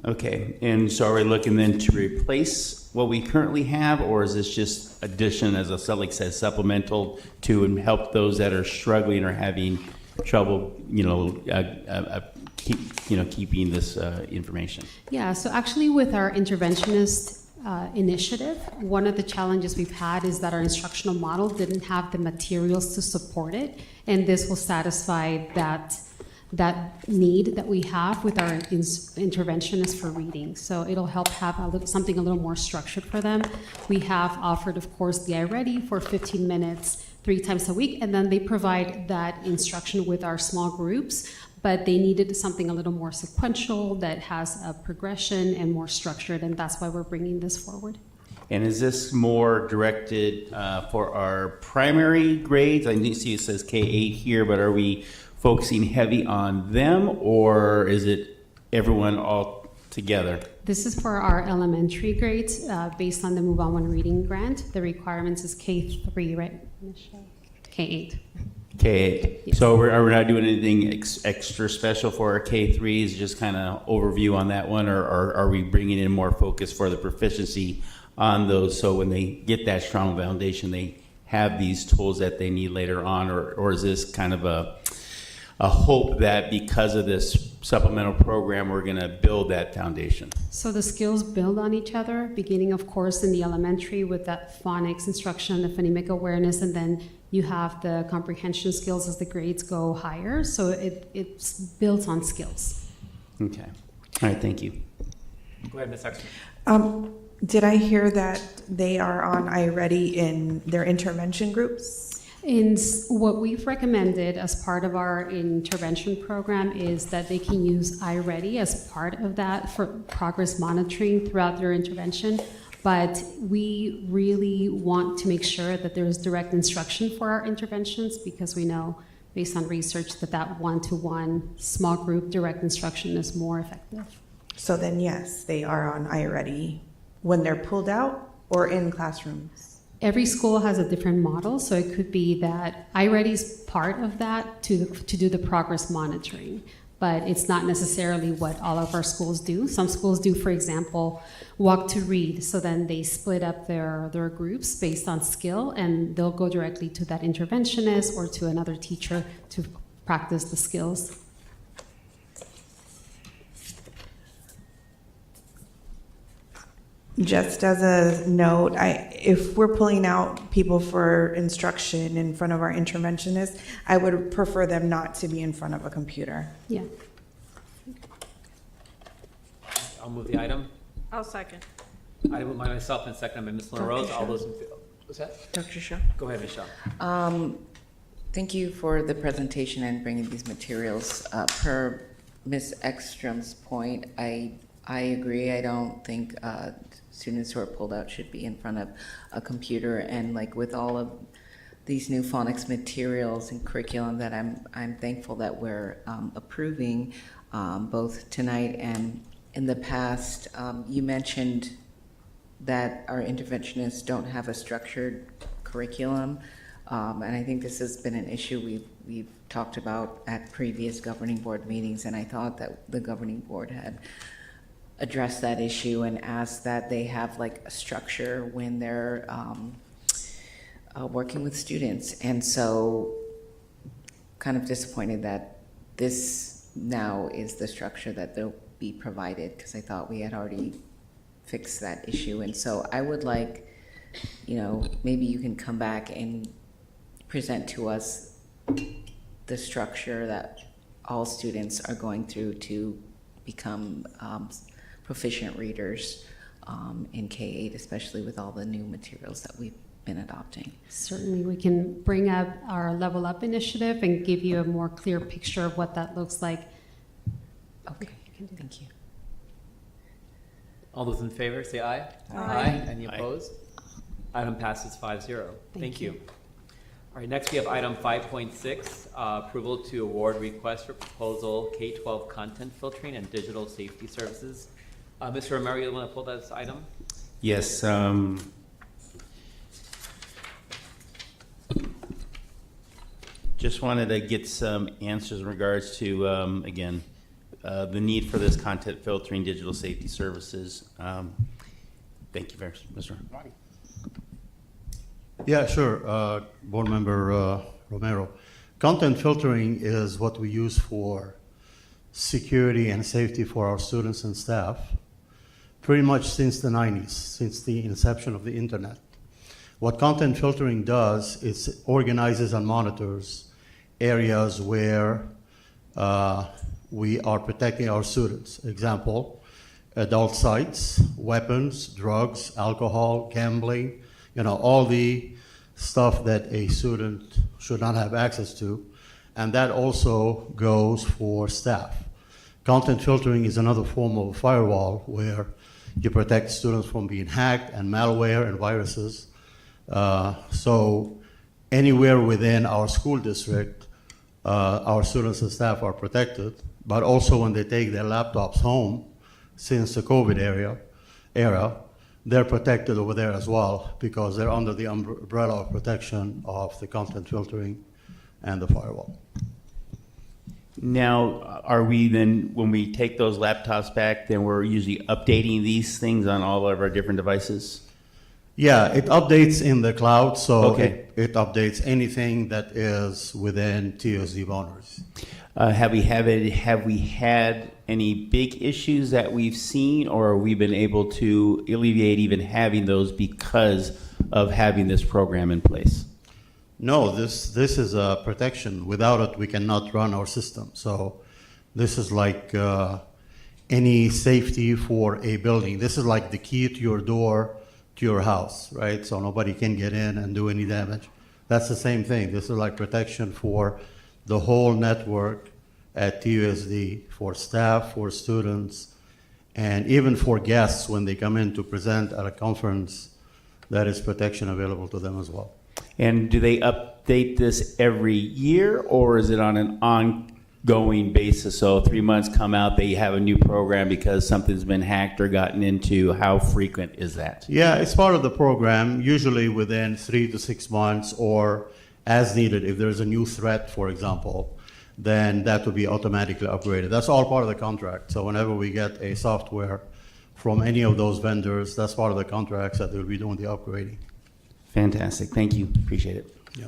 Okay, and so are we looking then to replace what we currently have, or is this just addition, as Selig says, supplemental to and help those that are struggling or having trouble, keeping this information? Yeah, so actually with our interventionist initiative, one of the challenges we've had is that our instructional model didn't have the materials to support it, and this will satisfy that need that we have with our interventionists for reading. So it'll help have something a little more structured for them. We have offered, of course, the iReady for 15 minutes 3 times a week, and then they provide that instruction with our small groups, but they needed something a little more sequential that has a progression and more structured, and that's why we're bringing this forward. And is this more directed for our primary grades? I do see it says K-8 here, but are we focusing heavy on them, or is it everyone all together? This is for our elementary grades based on the Move On One Reading Grant. The requirements is K3, right, Michelle? K8. K-8. Yes. So are we not doing anything extra special for our K3s? Just kind of overview on that one, or are we bringing in more focus for the proficiency on those, so when they get that strong foundation, they have these tools that they need later on, or is this kind of a hope that because of this supplemental program, we're going to build that foundation? So the skills build on each other, beginning, of course, in the elementary with that phonics instruction, the phonemic awareness, and then you have the comprehension skills as the grades go higher. So it's built on skills. Okay. All right, thank you. Go ahead, Ms. Exton. Did I hear that they are on iReady in their intervention groups? In what we've recommended as part of our intervention program is that they can use iReady as part of that for progress monitoring throughout their intervention. But we really want to make sure that there is direct instruction for our interventions, because we know, based on research, that one-to-one small group direct instruction is more effective. So then, yes, they are on iReady when they're pulled out or in classrooms? Every school has a different model, so it could be that iReady is part of that to do the progress monitoring, but it's not necessarily what all of our schools do. Some schools do, for example, walk to read, so then they split up their groups based on skill, and they'll go directly to that interventionist or to another teacher to practice the skills. Just as a note, if we're pulling out people for instruction in front of our interventionists, I would prefer them not to be in front of a computer. Yeah. I'll move the item. I'll second. Item by myself and second by Ms. LaRose. All those in favor? What's that? Dr. Shaw. Go ahead, Michelle. Thank you for the presentation and bringing these materials. Per Ms. Ekstrom's point, I agree. I don't think students who are pulled out should be in front of a computer. And like with all of these new phonics materials and curriculum that I'm thankful that we're approving both tonight and in the past. You mentioned that our interventionists don't have a structured curriculum. And I think this has been an issue we've talked about at previous governing board meetings, and I thought that the governing board had addressed that issue and asked that they have like a structure when they're working with students. And so kind of disappointed that this now is the structure that they'll be provided, because I thought we had already fixed that issue. And so I would like, maybe you can come back and present to us the structure that all students are going through to become proficient readers in K-8, especially with all the new materials that we've been adopting. Certainly, we can bring up our Level Up initiative and give you a more clear picture of what that looks like. Okay, thank you. All those in favor, say aye. Aye. Any opposed? Item passes 5-0. Thank you. All right, next we have item 5.6, approval to award request for proposal K-12 content filtering and digital safety services. Mr. Romero, you want to pull this item? Yes. Just wanted to get some answers in regards to, again, the need for this content filtering digital safety services. Thank you very much, Mr. Marty. Yeah, sure. Board Member Romero. Content filtering is what we use for security and safety for our students and staff pretty much since the 90s, since the inception of the internet. What content filtering does is organizes and monitors areas where we are protecting our students. Example, adult sites, weapons, drugs, alcohol, gambling, all the stuff that a student should not have access to. And that also goes for staff. Content filtering is another form of a firewall where you protect students from being hacked and malware and viruses. So anywhere within our school district, our students and staff are protected, but also when they take their laptops home, since the COVID era, they're protected over there as well because they're under the umbrella of protection of the content filtering and the firewall. Now, are we then, when we take those laptops back, then we're usually updating these things on all of our different devices? Yeah, it updates in the cloud, so Okay. it updates anything that is within TUSD boundaries. Have we had any big issues that we've seen, or have we been able to alleviate even having those because of having this program in place? No, this is a protection. Without it, we cannot run our system. So this is like any safety for a building. This is like the key to your door to your house, right? So nobody can get in and do any damage. That's the same thing. This is like protection for the whole network at TUSD, for staff, for students, and even for guests when they come in to present at a conference. That is protection available to them as well. And do they update this every year, or is it on an ongoing basis? So 3 months come out, they have a new program because something's been hacked or gotten into. How frequent is that? Yeah, it's part of the program, usually within 3 to 6 months or as needed. If there's a new threat, for example, then that will be automatically upgraded. That's all part of the contract. So whenever we get a software from any of those vendors, that's part of the contracts that they'll be doing the upgrading. Fantastic. Thank you. Appreciate it. Yeah.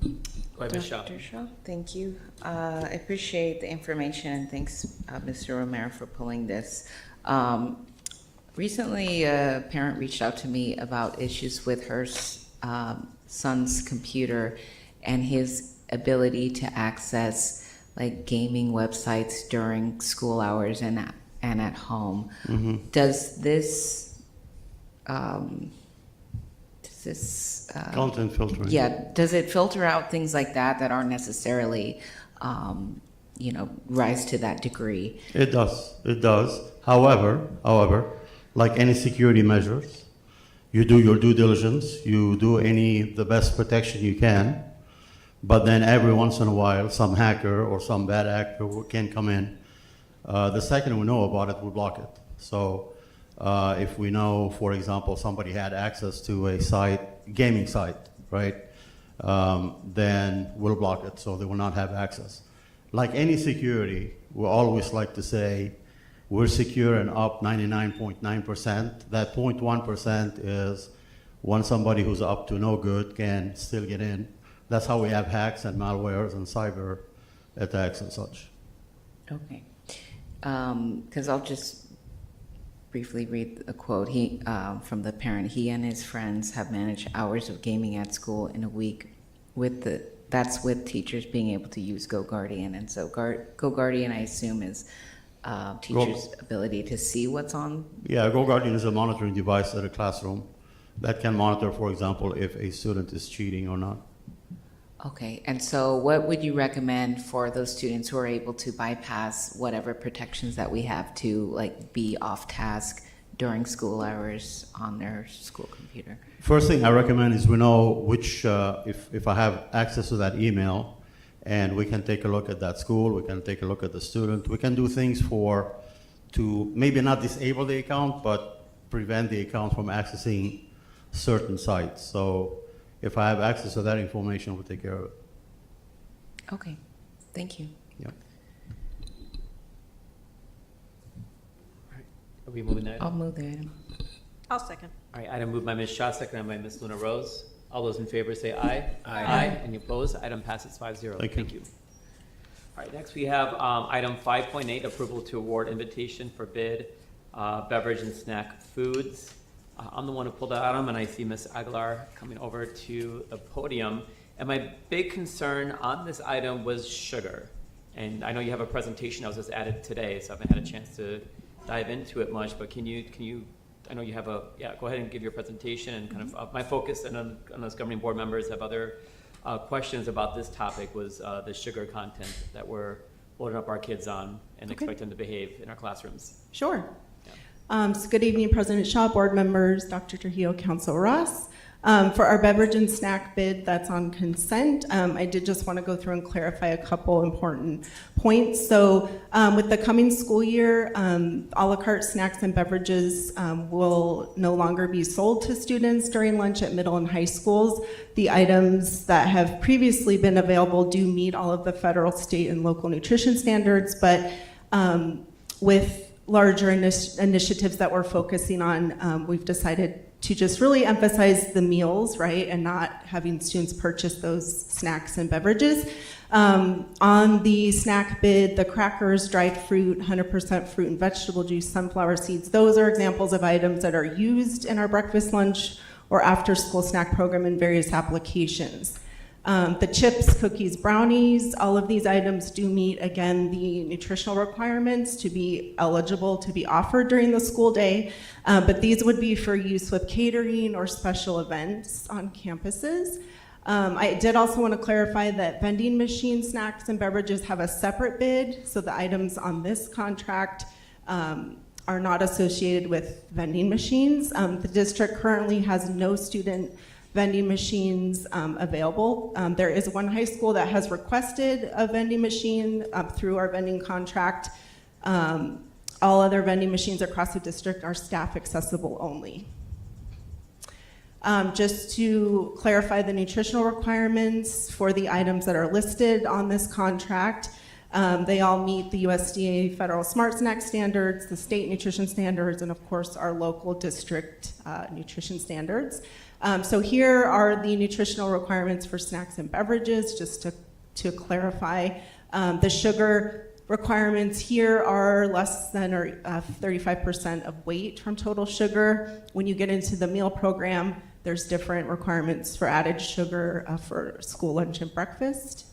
Go ahead, Ms. Shaw. Dr. Shaw, thank you. I appreciate the information, and thanks, Mr. Romero, for pulling this. Recently, a parent reached out to me about issues with her son's computer and his ability to access like gaming websites during school hours and at home. Mm-hmm. Does this Content filtering. Yeah, does it filter out things like that aren't necessarily, rise to that degree? It does. It does. However, like any security measures, you do your due diligence, you do the best protection you can, but then every once in a while, some hacker or some bad actor can come in. The second we know about it, we block it. So if we know, for example, somebody had access to a gaming site, right, then we'll block it so they will not have access. Like any security, we always like to say we're secure and up 99.9%. That 0.1% is when somebody who's up to no good can still get in. That's how we have hacks and malwares and cyber attacks and such. Okay. Because I'll just briefly read a quote from the parent. He and his friends have managed hours of gaming at school in a week that's with teachers being able to use GoGuardian. And so GoGuardian, I assume, is teachers' ability to see what's on. Yeah, GoGuardian is a monitoring device at a classroom that can monitor, for example, if a student is cheating or not. Okay, and so what would you recommend for those students who are able to bypass whatever protections that we have to like be off task during school hours on their school computer? First thing I recommend is we know which, if I have access to that email, and we can take a look at that school, we can take a look at the student, we can do things to maybe not disable the account, but prevent the account from accessing certain sites. So if I have access to that information, we'll take care of it. Okay, thank you. Yeah. Are we moving that? I'll move the item. I'll second. All right, item moved by Ms. Shaw, seconded by Ms. Luna Rose. All those in favor say aye. Aye. Any opposed? Item passes 5-0. Thank you. All right, next we have item 5.8, approval to award invitation for bid, beverage and snack foods. I'm the one who pulled that item, and I see Ms. Aguilar coming over to the podium. And my big concern on this item was sugar. And I know you have a presentation that was just added today, so I haven't had a chance to dive into it much, but can you, I know you have go ahead and give your presentation and kind of, my focus and on those governing board members have other questions about this topic was the sugar content that we're loading up our kids on and expect them to behave in our classrooms. Sure. So good evening, President Shaw, board members, Dr. Trujillo, Council Ross. For our beverage and snack bid that's on consent, I did just want to go through and clarify a couple important points. So with the coming school year, a la carte snacks and beverages will no longer be sold to students during lunch at middle and high schools. The items that have previously been available do meet all of the federal, state, and local nutrition standards, but with larger initiatives that we're focusing on, we've decided to just really emphasize the meals, right, and not having students purchase those snacks and beverages. On the snack bid, the crackers, dried fruit, 100% fruit and vegetable juice, sunflower seeds, those are examples of items that are used in our breakfast, lunch, or after-school snack program in various applications. The chips, cookies, brownies, all of these items do meet, again, the nutritional requirements to be eligible to be offered during the school day, but these would be for use with catering or special events on campuses. I did also want to clarify that vending machine snacks and beverages have a separate bid, so the items on this contract are not associated with vending machines. The district currently has no student vending machines available. There is one high school that has requested a vending machine through our vending contract. All other vending machines across the district are staff accessible only. Just to clarify the nutritional requirements for the items that are listed on this contract, they all meet the USDA federal smart snack standards, the state nutrition standards, and of course our local district nutrition standards. So here are the nutritional requirements for snacks and beverages, just to clarify. The sugar requirements here are less than or 35% of weight from total sugar. When you get into the meal program, there's different requirements for added sugar for school lunch and breakfast.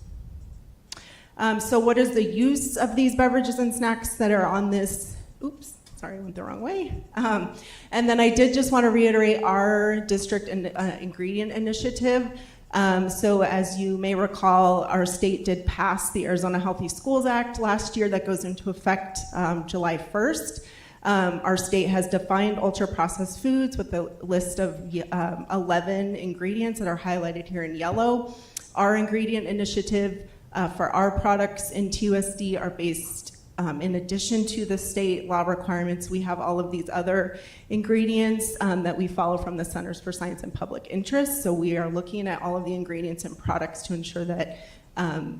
So what is the use of these beverages and snacks that are on this? Oops. Sorry, I went the wrong way. And then I did just want to reiterate our district ingredient initiative. So as you may recall, our state did pass the Arizona Healthy Schools Act last year that goes into effect July 1st. Our state has defined ultra-processed foods with a list of 11 ingredients that are highlighted here in yellow. Our ingredient initiative for our products in TUSD are based in addition to the state law requirements. We have all of these other ingredients that we follow from the Centers for Science and Public Interest. So we are looking at all of the ingredients and products to ensure that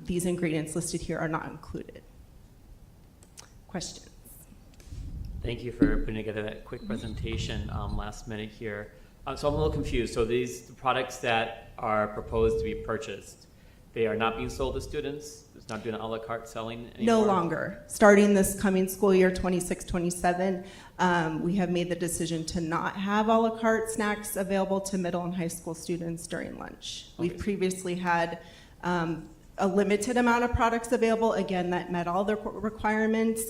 these ingredients listed here are not included. Questions? Thank you for putting together that quick presentation last minute here. So I'm a little confused. So these products that are proposed to be purchased, they are not being sold to students? It's not doing a la carte selling anymore? No longer. Starting this coming school year, 26-27, we have made the decision to not have a la carte snacks available to middle and high school students during lunch. We've previously had a limited amount of products available, again, that met all the requirements.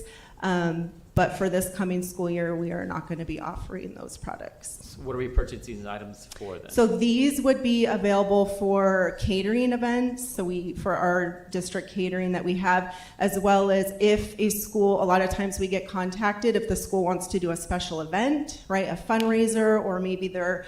But for this coming school year, we are not going to be offering those products. So what are we purchasing these items for then? So these would be available for catering events. So for our district catering that we have, as well as if a school, a lot of times we get contacted if the school wants to do a special event, right? A fundraiser, or maybe they're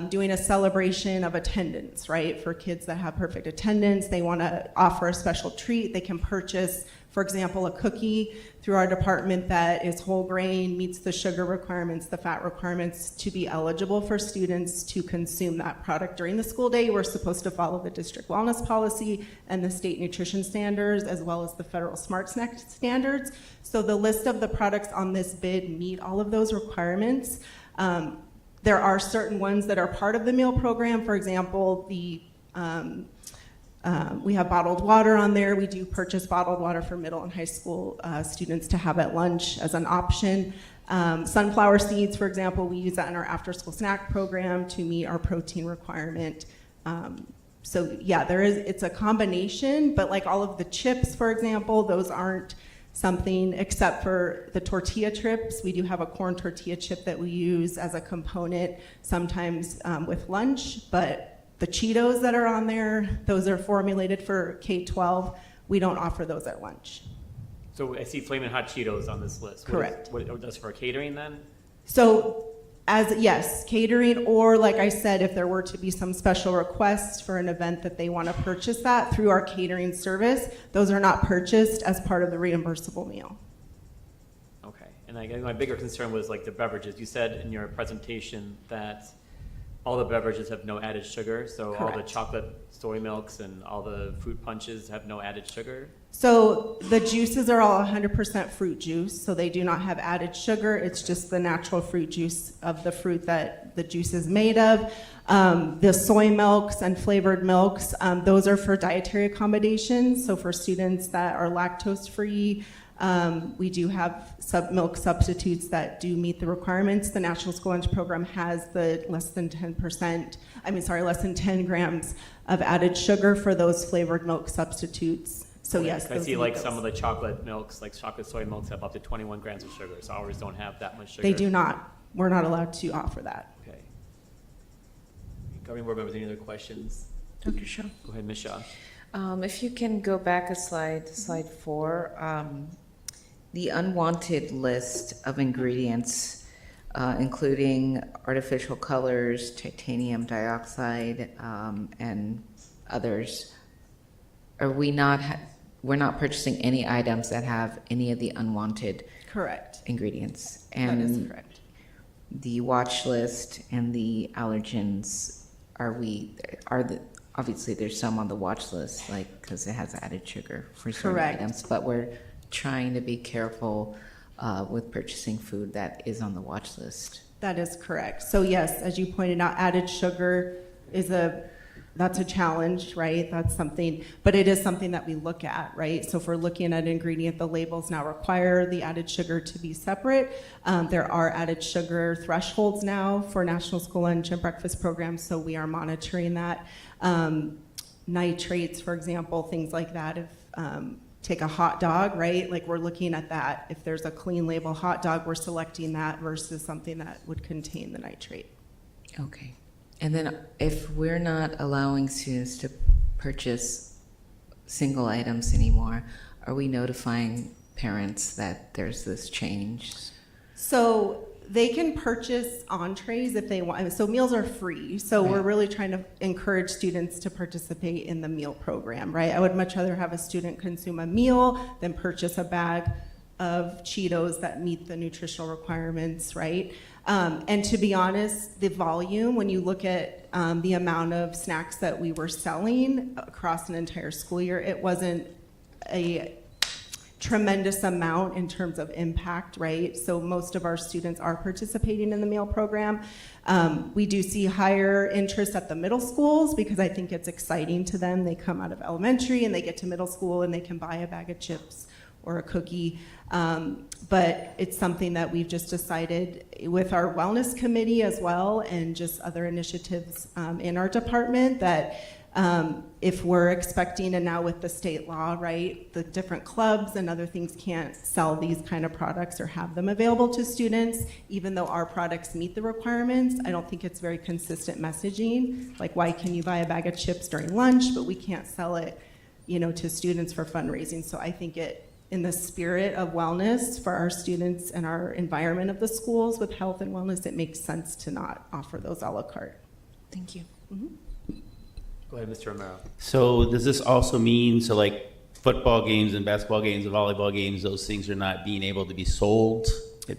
doing a celebration of attendance, right? For kids that have perfect attendance, they want to offer a special treat. They can purchase, for example, a cookie through our department that is whole grain, meets the sugar requirements, the fat requirements to be eligible for students to consume that product during the school day. We're supposed to follow the district wellness policy and the state nutrition standards, as well as the federal smart snack standards. So the list of the products on this bid meet all of those requirements. There are certain ones that are part of the meal program. For example, we have bottled water on there. We do purchase bottled water for middle and high school students to have at lunch as an option. Sunflower seeds, for example, we use that in our after-school snack program to meet our protein requirement. So yeah, it's a combination, but like all of the chips, for example, those aren't something except for the tortilla chips. We do have a corn tortilla chip that we use as a component sometimes with lunch, but the Cheetos that are on there, those are formulated for K-12. We don't offer those at lunch. So I see Flamin' Hot Cheetos on this list. Correct. That's for catering then? So yes, catering, or like I said, if there were to be some special request for an event that they want to purchase that through our catering service, those are not purchased as part of the reimbursable meal. Okay. And I guess my bigger concern was like the beverages. You said in your presentation that all the beverages have no added sugar. So all the Correct. chocolate soy milks and all the fruit punches have no added sugar? So the juices are all 100% fruit juice, so they do not have added sugar. It's just the natural fruit juice of the fruit that the juice is made of. The soy milks and flavored milks, those are for dietary accommodations. So for students that are lactose free, we do have milk substitutes that do meet the requirements. The National School Lunch Program has the less than 10 grams of added sugar for those flavored milk substitutes. So yes, I those see meet like those. some of the chocolate milks, like chocolate soy milks, have up to 21 grams of sugar. So ours don't have that much sugar. They do not. We're not allowed to offer that. Okay. Governing board members, any other questions? Dr. Shaw? Go ahead, Ms. Shaw. If you can go back a slide, slide 4, the unwanted list of ingredients, including artificial colors, titanium dioxide, and others, we're not purchasing any items that have any of the unwanted Correct. ingredients. That is And correct. the watch list and the allergens, obviously there's some on the watch list, like, because it has added sugar for certain Correct. items, but we're trying to be careful with purchasing food that is on the watch list. That is correct. So yes, as you pointed out, added sugar that's a challenge, right? That's something, but it is something that we look at, right? So if we're looking at an ingredient, the labels now require the added sugar to be separate. There are added sugar thresholds now for National School Lunch and Breakfast programs, so we are monitoring that. Nitrates, for example, things like that. If take a hot dog, right? Like we're looking at that. If there's a clean label hot dog, we're selecting that versus something that would contain the nitrate. Okay. And then if we're not allowing students to purchase single items anymore, are we notifying parents that there's this change? So they can purchase entrees if they want. So meals are free. So we're really trying to encourage students to participate in the meal program, right? I would much rather have a student consume a meal than purchase a bag of Cheetos that meet the nutritional requirements, right? And to be honest, the volume, when you look at the amount of snacks that we were selling across an entire school year, it wasn't a tremendous amount in terms of impact, right? So most of our students are participating in the meal program. We do see higher interest at the middle schools because I think it's exciting to them. They come out of elementary and they get to middle school and they can buy a bag of chips or a cookie. But it's something that we've just decided with our wellness committee as well and just other initiatives in our department that if we're expecting, and now with the state law, right, the different clubs and other things can't sell these kind of products or have them available to students, even though our products meet the requirements. I don't think it's very consistent messaging. Like, why can you buy a bag of chips during lunch, but we can't sell it, to students for fundraising? So I think in the spirit of wellness for our students and our environment of the schools with health and wellness, it makes sense to not offer those a la carte. Thank you. Mm-hmm. Go ahead, Mr. Romero. So does this also mean, so like football games and basketball games and volleyball games, those things are not being able to be sold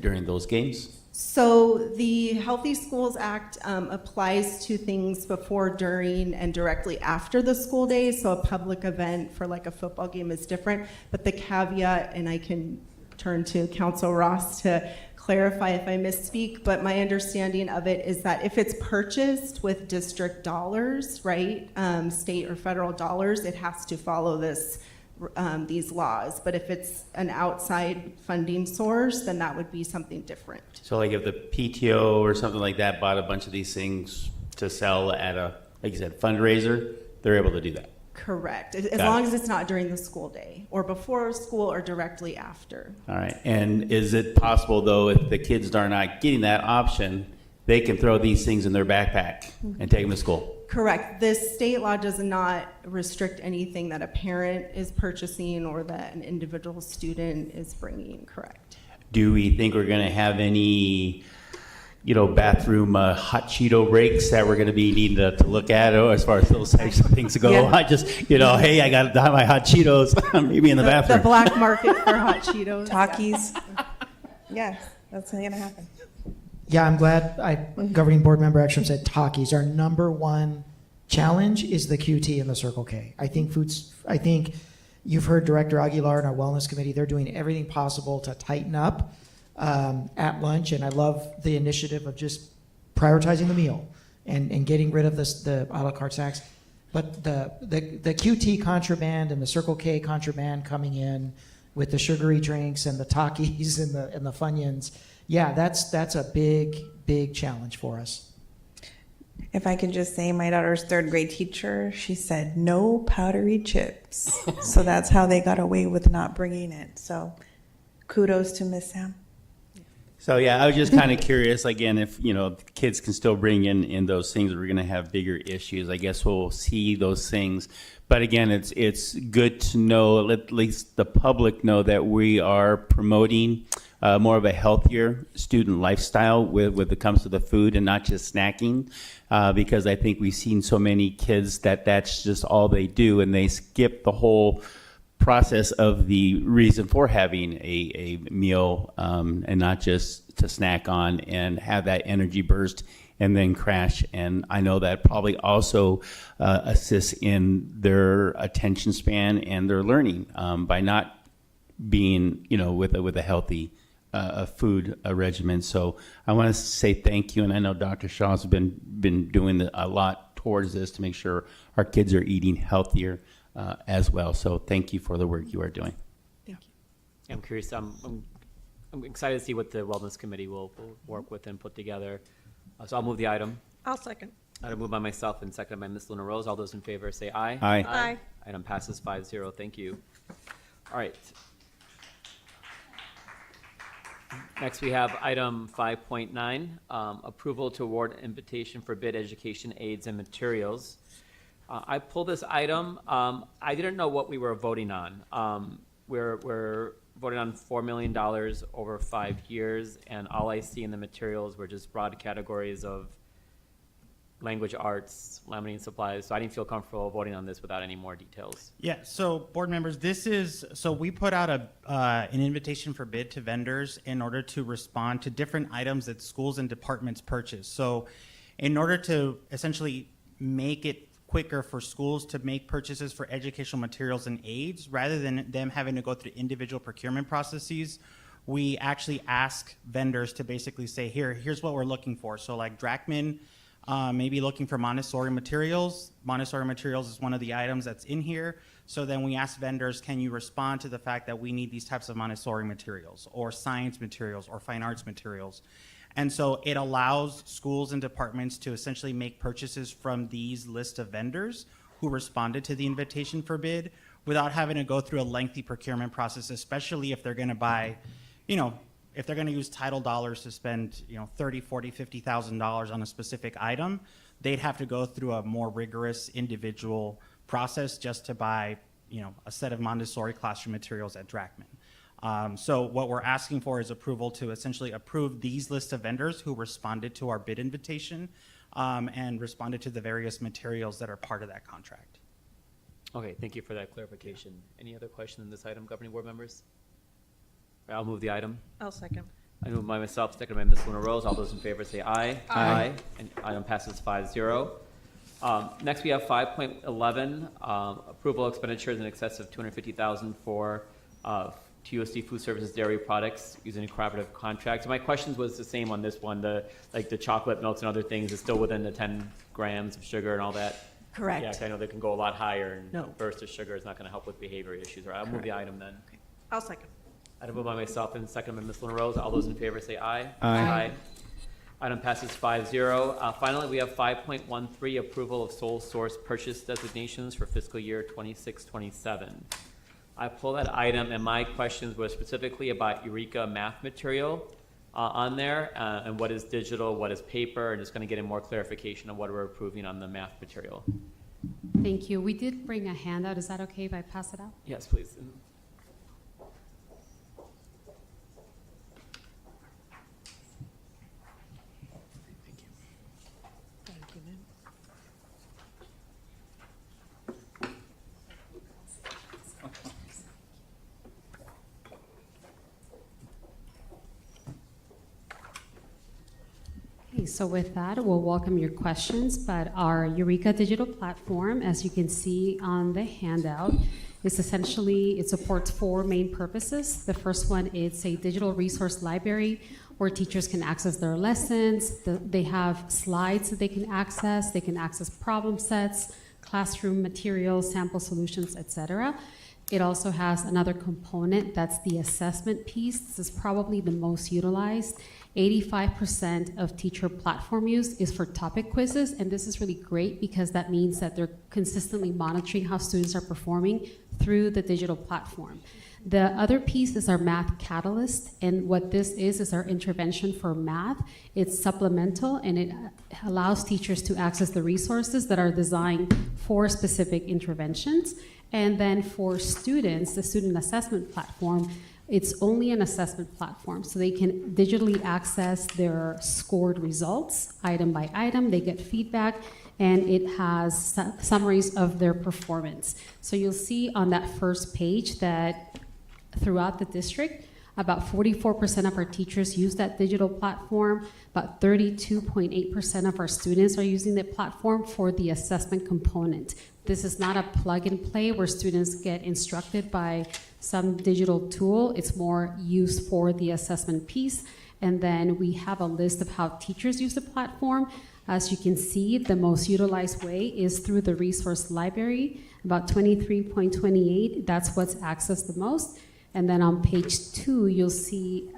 during those games? So the Healthy Schools Act applies to things before, during, and directly after the school day. So a public event for like a football game is different. But the caveat, and I can turn to Council Ross to clarify if I misspeak, but my understanding of it is that if it's purchased with district dollars, right, state or federal dollars, it has to follow these laws. But if it's an outside funding source, then that would be something different. So like if the PTO or something like that bought a bunch of these things to sell at a, like you said, fundraiser, they're able to do that. Correct. As Got long it. as it's not during the school day or before school or directly after. All right. And is it possible, though, if the kids are not getting that option, they can throw these things in their backpack and take them to school? Correct. This state law does not restrict anything that a parent is purchasing or that an individual student is bringing. Correct. Do we think we're going to have any, bathroom hot Cheeto breaks that we're going to be needing to look at, or as far as those types of things go? Yeah. I just, hey, I got to have my hot Cheetos, maybe in the bathroom. The black market for hot Cheetos. Takis. Yes, that's going to happen. Yeah, I'm glad governing board member Ekstrom said Takis. Our number one challenge is the QT and the Circle K. I think you've heard Director Aguilar and our wellness committee, they're doing everything possible to tighten up at lunch, and I love the initiative of just prioritizing the meal and getting rid of the a la carte snacks. But the QT contraband and the Circle K contraband coming in with the sugary drinks and the Takis and the Funyuns, yeah, that's a big challenge for us. If I could just say, my daughter's third grade teacher, she said no powdery chips. So that's how they got away with not bringing it. So kudos to Miss Sam. So yeah, I was just kind of curious, again, if, kids can still bring in those things, we're going to have bigger issues. I guess we'll see those things. But again, it's good to know, at least the public know, that we are promoting more of a healthier student lifestyle when it comes to the food and not just snacking, because I think we've seen so many kids that's just all they do, and they skip the whole process of the reason for having a meal, and not just to snack on and have that energy burst and then crash. And I know that probably also assists in their attention span and their learning by not being, with a healthy food regimen. So I want to say thank you, and I know Dr. Shaw's been doing a lot towards this to make sure our kids are eating healthier as well. So thank you for the work you are doing. Thank you. I'm curious. I'm excited to see what the Wellness Committee will work with and put together. So I'll move the item. I'll second. Item moved by myself and seconded by Ms. Luna Rose. All those in favor say aye. Aye. Aye. Item passes 5-0. Thank you. All right. Next, we have item 5.9, approval to award invitation for bid education aids and materials. I pulled this item. I didn't know what we were voting on. We're voting on $4 million over 5 years, and all I see in the materials were just broad categories of language arts, laminating supplies. So I didn't feel comfortable voting on this without any more details. Yeah, so board members, we put out an invitation for bid to vendors in order to respond to different items that schools and departments purchase. So in order to essentially make it quicker for schools to make purchases for educational materials and aids, rather than them having to go through individual procurement processes, we actually ask vendors to basically say, here's what we're looking for. So like Drachman, maybe looking for Montessori materials. Montessori materials is one of the items that's in here. So then we ask vendors, can you respond to the fact that we need these types of Montessori materials or science materials or fine arts materials? And so it allows schools and departments to essentially make purchases from these list of vendors who responded to the invitation for bid without having to go through a lengthy procurement process, especially if they're going to buy, if they're going to use title dollars to spend, $30,000, $40,000, $50,000 on a specific item, they'd have to go through a more rigorous individual process just to buy, a set of Montessori classroom materials at Drachman. So what we're asking for is approval to essentially approve these lists of vendors who responded to our bid invitation and responded to the various materials that are part of that contract. Okay, thank you for that clarification. Any other question on this item, governing board members? I'll move the item. I'll second. I move by myself, seconded by Ms. Luna Rose. All those in favor say aye. Aye. And item passes 5-0. Next, we have 5.11, approval expenditures in excess of $250,000 for TUSD Food Services dairy products using a cooperative contract. So my questions was the same on this one. The chocolate milks and other things is still within the 10 grams of sugar and all that. Correct. Yeah, 'cause I know they can go a lot higher, and No. burst of sugar is not going to help with behavior issues. Right, I'll move the item then. I'll second. Item moved by myself and seconded by Ms. Luna Rose. All those in favor say aye. Aye. Item passes 5-0. Finally, we have 5.13, approval of sole source purchase designations for fiscal year 26-27. I pulled that item, and my questions were specifically about Eureka math material on there, and what is digital, what is paper, and just going to get in more clarification on what we're approving on the math material. Thank you. We did bring a handout. Is that okay if I pass it out? Yes, please. Okay, so with that, we'll welcome your questions, but our Eureka digital platform, as you can see on the handout, is essentially, it supports 4 main purposes. The first one is a digital resource library where teachers can access their lessons. They have slides that they can access problem sets, classroom materials, sample solutions, etc. It also has another component, that's the assessment piece. This is probably the most utilized. 85% of teacher platform use is for topic quizzes, and this is really great because that means that they're consistently monitoring how students are performing through the digital platform. The other piece is our Math Catalyst, and what this is our intervention for math. It's supplemental, and it allows teachers to access the resources that are designed for specific interventions. And then for students, the student assessment platform, it's only an assessment platform, so they can digitally access their scored results item by item. They get feedback, and it has summaries of their performance. So you'll see on that first page that throughout the district, about 44% of our teachers use that digital platform. About 32.8% of our students are using the platform for the assessment component. This is not a plug and play where students get instructed by some digital tool. It's more used for the assessment piece. And then we have a list of how teachers use the platform. As you can see, the most utilized way is through the resource library. About 23.28, that's what's accessed the most. And then on page 2, you'll see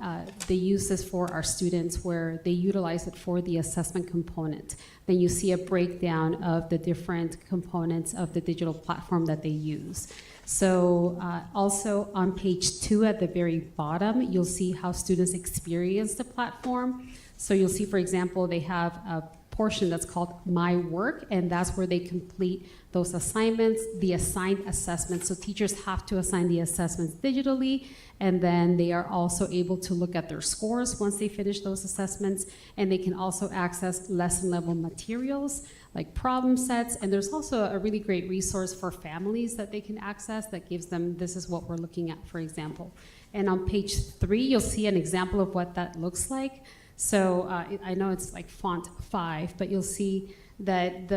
the uses for our students where they utilize it for the assessment component. Then you see a breakdown of the different components of the digital platform that they use. So also on page 2 at the very bottom, you'll see how students experience the platform. So you'll see, for example, they have a portion that's called My Work, and that's where they complete those assignments, the assigned assessments. So teachers have to assign the assessments digitally, and then they are also able to look at their scores once they finish those assessments, and they can also access lesson level materials like problem sets, and there's also a really great resource for families that they can access that gives them, this is what we're looking at, for example. And on page 3, you'll see an example of what that looks like. So I know it's like font 5, but you'll see that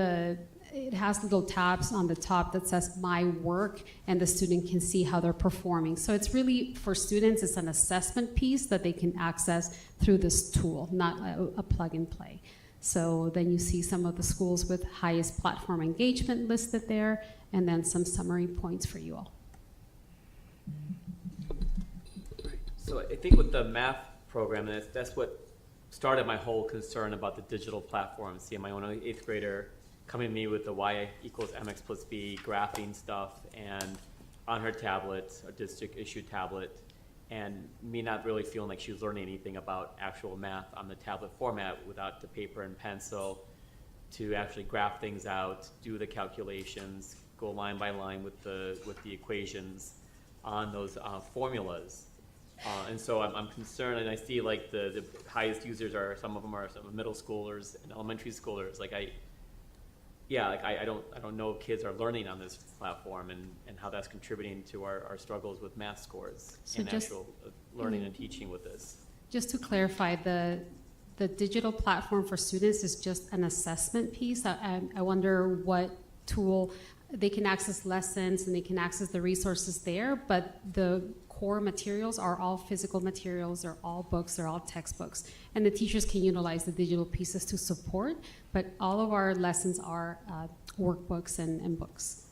it has little tabs on the top that says My Work, and the student can see how they're performing. So it's really, for students, it's an assessment piece that they can access through this tool, not a plug and play. So then you see some of the schools with highest platform engagement listed there, and then some summary points for you all. So I think with the math program, that's what started my whole concern about the digital platform. Seeing my own 8th grader coming to me with the y equals mx plus b graphing stuff, and on her tablet, a district issued tablet, and me not really feeling like she was learning anything about actual math on the tablet format without the paper and pencil to actually graph things out, do the calculations, go line by line with the equations on those formulas. And so I'm concerned, and I see like the highest users are, some of them are some middle schoolers and elementary schoolers. Like I don't know if kids are learning on this platform and how that's contributing to our struggles with math scores So and just, actual learning and teaching with this. Just to clarify, the digital platform for students is just an assessment piece. I wonder what tool, they can access lessons and they can access the resources there, but the core materials are all physical materials, they're all books, they're all textbooks. And the teachers can utilize the digital pieces to support, but all of our lessons are workbooks and books.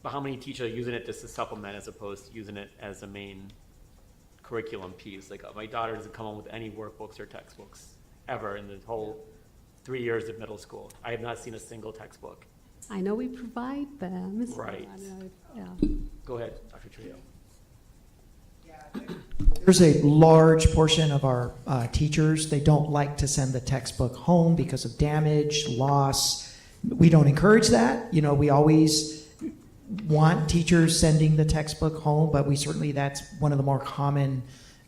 But how many teachers are using it just to supplement as opposed to using it as a main curriculum piece. Like my daughter doesn't come home with any workbooks or textbooks ever in the whole 3 years of middle school. I have not seen a single textbook. I know we provide them. So Right. I know, yeah. Go ahead, Dr. Trio. There's a large portion of our teachers, they don't like to send the textbook home because of damage, loss. We don't encourage that. You know, we always want teachers sending the textbook home, but that's one of the more common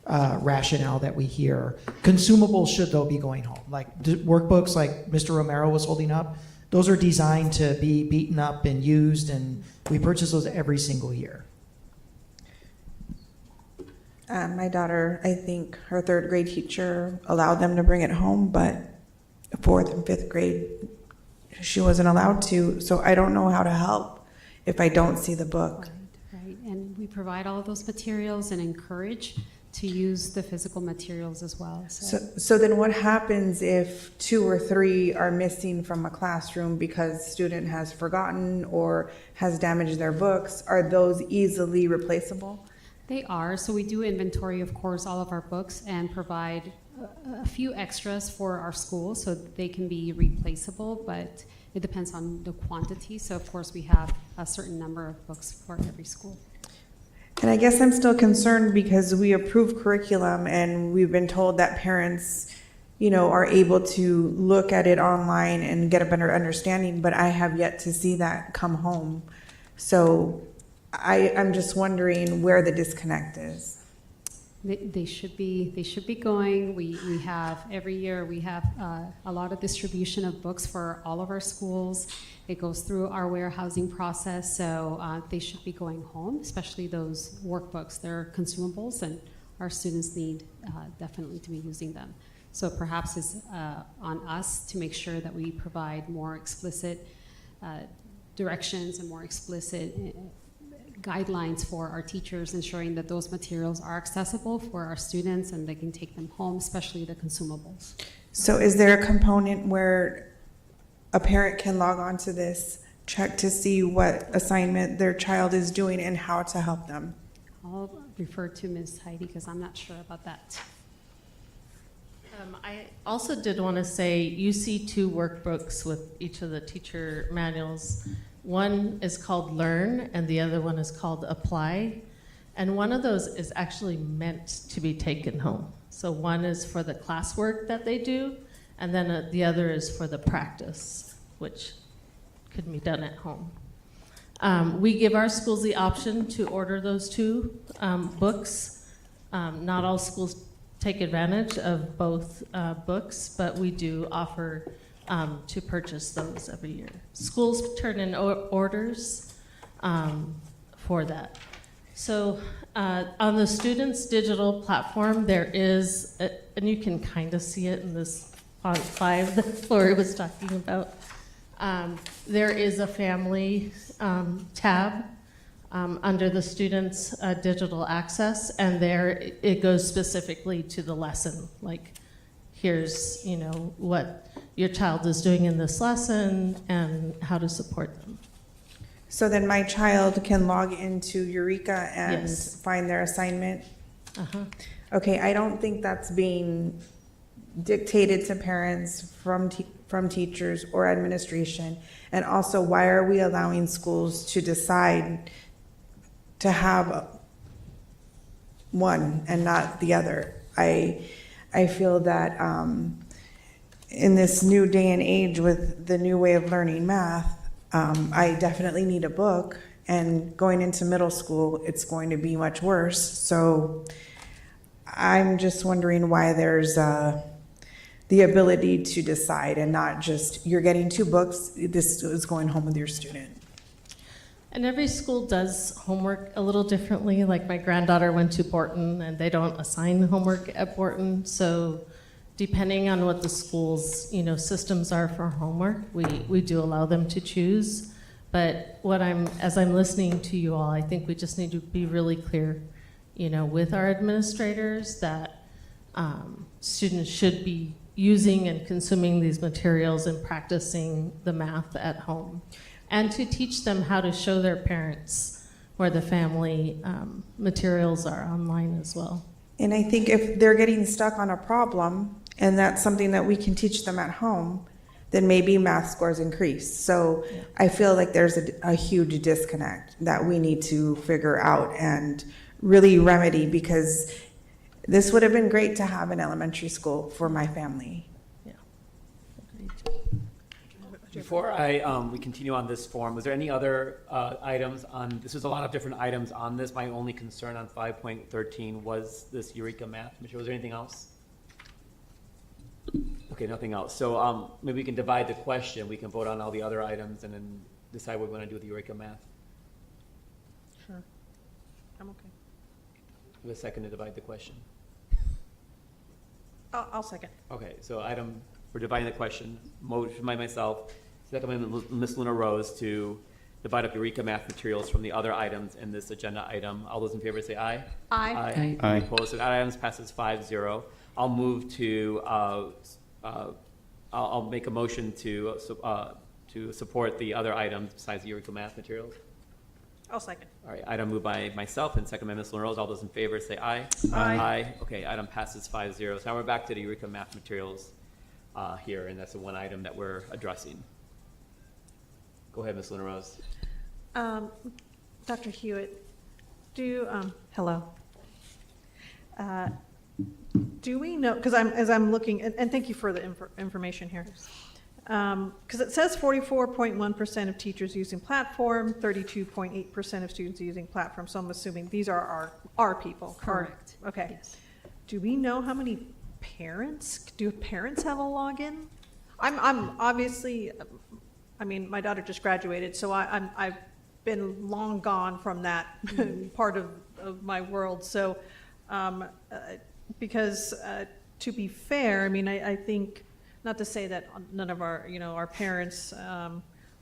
rationale that we hear. Consumables should, though, be going home. Like workbooks like Mr. Romero was holding up, those are designed to be beaten up and used, and we purchase those every single year. My daughter, I think her third grade teacher allowed them to bring it home, but fourth and fifth grade, she wasn't allowed to. So I don't know how to help if I don't see the book. Right, and we provide all of those materials and encourage to use the physical materials as well. So then what happens if 2 or 3 are missing from a classroom because student has forgotten or has damaged their books? Are those easily replaceable? They are. So we do inventory, of course, all of our books and provide a few extras for our school so they can be replaceable, but it depends on the quantity. So of course we have a certain number of books for every school. And I guess I'm still concerned because we approve curriculum and we've been told that parents, you know, are able to look at it online and get a better understanding, but I have yet to see that come home. So I'm just wondering where the disconnect is. They should be going. We have every year we have a lot of distribution of books for all of our schools. It goes through our warehousing process, so they should be going home, especially those workbooks. They're consumables, and our students need definitely to be using them. So perhaps it's on us to make sure that we provide more explicit directions and more explicit guidelines for our teachers, ensuring that those materials are accessible for our students and they can take them home, especially the consumables. So is there a component where a parent can log on to this, check to see what assignment their child is doing and how to help them? I'll refer to Ms. Heidi because I'm not sure about that. I also did want to say you see 2 workbooks with each of the teacher manuals. One is called Learn and the other one is called Apply. And one of those is actually meant to be taken home. So one is for the classwork that they do, and then the other is for the practice, which could be done at home. We give our schools the option to order those 2 books. Not all schools take advantage of both books, but we do offer to purchase those every year. Schools turn in orders for that. So on the students' digital platform, there is, and you can kind of see it in this font 5 that Lori was talking about, there is a family tab under the students' digital access, and there it goes specifically to the lesson, like here's, you know, what your child is doing in this lesson and how to support them. So then my child can log into Eureka and find their assignment? Uh-huh. Okay, I don't think that's being dictated to parents from teachers or administration. And also, why are we allowing schools to decide to have one and not the other? I feel that in this new day and age with the new way of learning math, I definitely need a book, and going into middle school, it's going to be much worse. So I'm just wondering why there's the ability to decide and not just, you're getting 2 books, this is going home with your student. And every school does homework a little differently. Like my granddaughter went to Borton and they don't assign homework at Borton. So depending on what the school's, you know, systems are for homework, we do allow them to choose. But as I'm listening to you all, I think we just need to be really clear, you know, with our administrators that students should be using and consuming these materials and practicing the math at home, and to teach them how to show their parents where the family materials are online as well. And I think if they're getting stuck on a problem and that's something that we can teach them at home, then maybe math scores increase. So I feel like there's a huge disconnect that we need to figure out and really remedy, because this would have been great to have in elementary school for my family. Before we continue on this form, was there any other items on, this was a lot of different items on this. My only concern on 5.13 was this Eureka math material. Was there anything else? Okay, nothing else. So maybe we can divide the question. We can vote on all the other items and then decide what we want to do with the Eureka math. Sure. I'm okay. With a second to divide the question. I'll second. Okay, so we're dividing the question. Motion by myself, second by Ms. Luna Rose to divide up Eureka math materials from the other items in this agenda item. All those in favor say aye. Aye. Aye. Opposed? So that item passes 5-0. I'll move to, I'll make a motion to support the other items besides the Eureka math materials. I'll second. All right, item moved by myself and second by Ms. Luna Rose. All those in favor say aye. Aye. Okay, item passes 5-0. So now we're back to the Eureka math materials here, and that's the one item that we're addressing. Go ahead, Ms. Luna Rose. Dr. Hewitt, hello. Do we know, because as I'm looking, and thank you for the information here, because it says 44.1% of teachers using platform, 32.8% of students using platform, so I'm assuming these are our people. Correct. Okay. Yes. Do we know how many do parents have a login? I'm obviously, I mean, my daughter just graduated, so I've been long gone from that part of my world. So, because to be fair, I mean, I think, not to say that none of our parents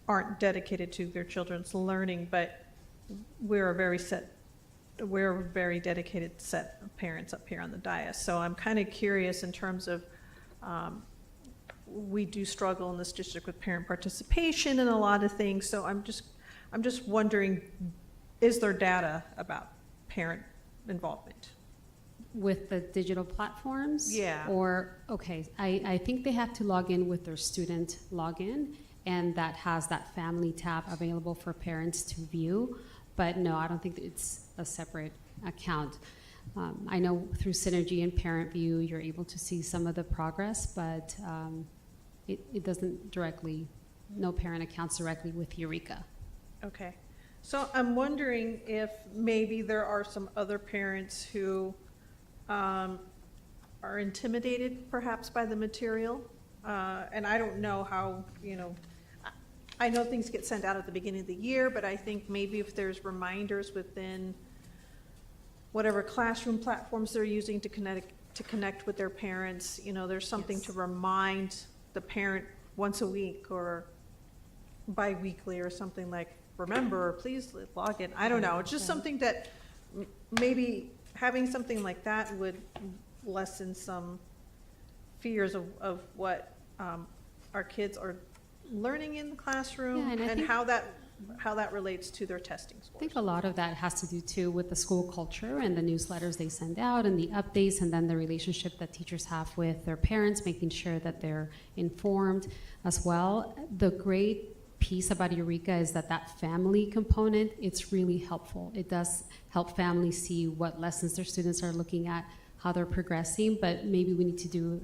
aren't dedicated to their children's learning, but we're a very dedicated set of parents up here on the dais. So I'm kind of curious in terms of, we do struggle in this district with parent participation and a lot of things. So I'm just wondering, is there data about parent involvement? With the digital platforms? Yeah. Or, okay, I think they have to log in with their student login, and that has that family tab available for parents to view. But no, I don't think it's a separate account. I know through Synergy and Parent View, you're able to see some of the progress, but it doesn't directly, no parent accounts directly with Eureka. Okay. So I'm wondering if maybe there are some other parents who are intimidated perhaps by the material. And I don't know how, I know things get sent out at the beginning of the year, but I think maybe if there's reminders within whatever classroom platforms they're using to connect with their parents, there's something to remind the parent once a week or bi-weekly or something like, remember, please log in. I don't know. It's just something that maybe having something like that would lessen some fears of what our kids are learning in the classroom, Yeah, and how that relates to their testing scores. I think a lot of that has to do too with the school culture and the newsletters they send out and the updates, and then the relationship that teachers have with their parents, making sure that they're informed as well. The great piece about Eureka is that family component, it's really helpful. It does help families see what lessons their students are looking at, how they're progressing, but maybe we need to do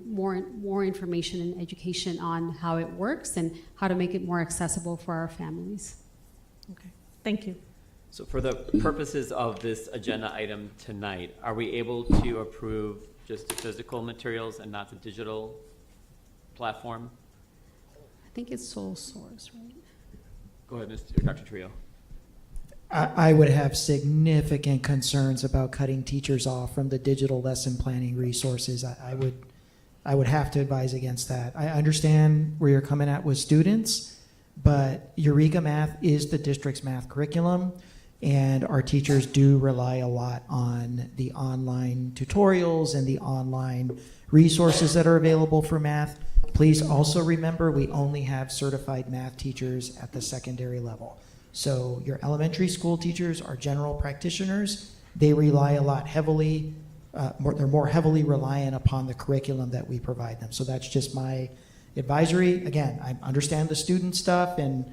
more information and education on how it works and how to make it more accessible for our families. Okay, thank you. So for the purposes of this agenda item tonight, are we able to approve just the physical materials and not the digital platform? I think it's sole source, right? Go ahead, Dr. Trio. I would have significant concerns about cutting teachers off from the digital lesson planning resources. I would have to advise against that. I understand where you're coming at with students, but Eureka Math is the district's math curriculum, and our teachers do rely a lot on the online tutorials and the online resources that are available for math. Please also remember, we only have certified math teachers at the secondary level. So your elementary school teachers are general practitioners. they rely a lot heavily, they're more heavily reliant upon the curriculum that we provide them. So that's just my advisory. Again, I understand the student stuff, and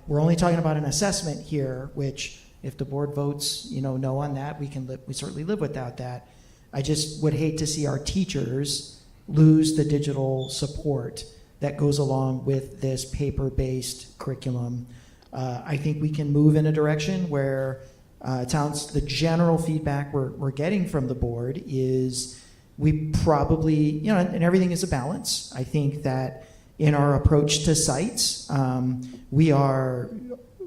we're only talking about an assessment here, which if the board votes, no on that, we certainly live without that. I just would hate to see our teachers lose the digital support that goes along with this paper-based curriculum. I think we can move in a direction where it sounds the general feedback we're getting from the board is we probably, and everything is a balance. I think that in our approach to sites, we are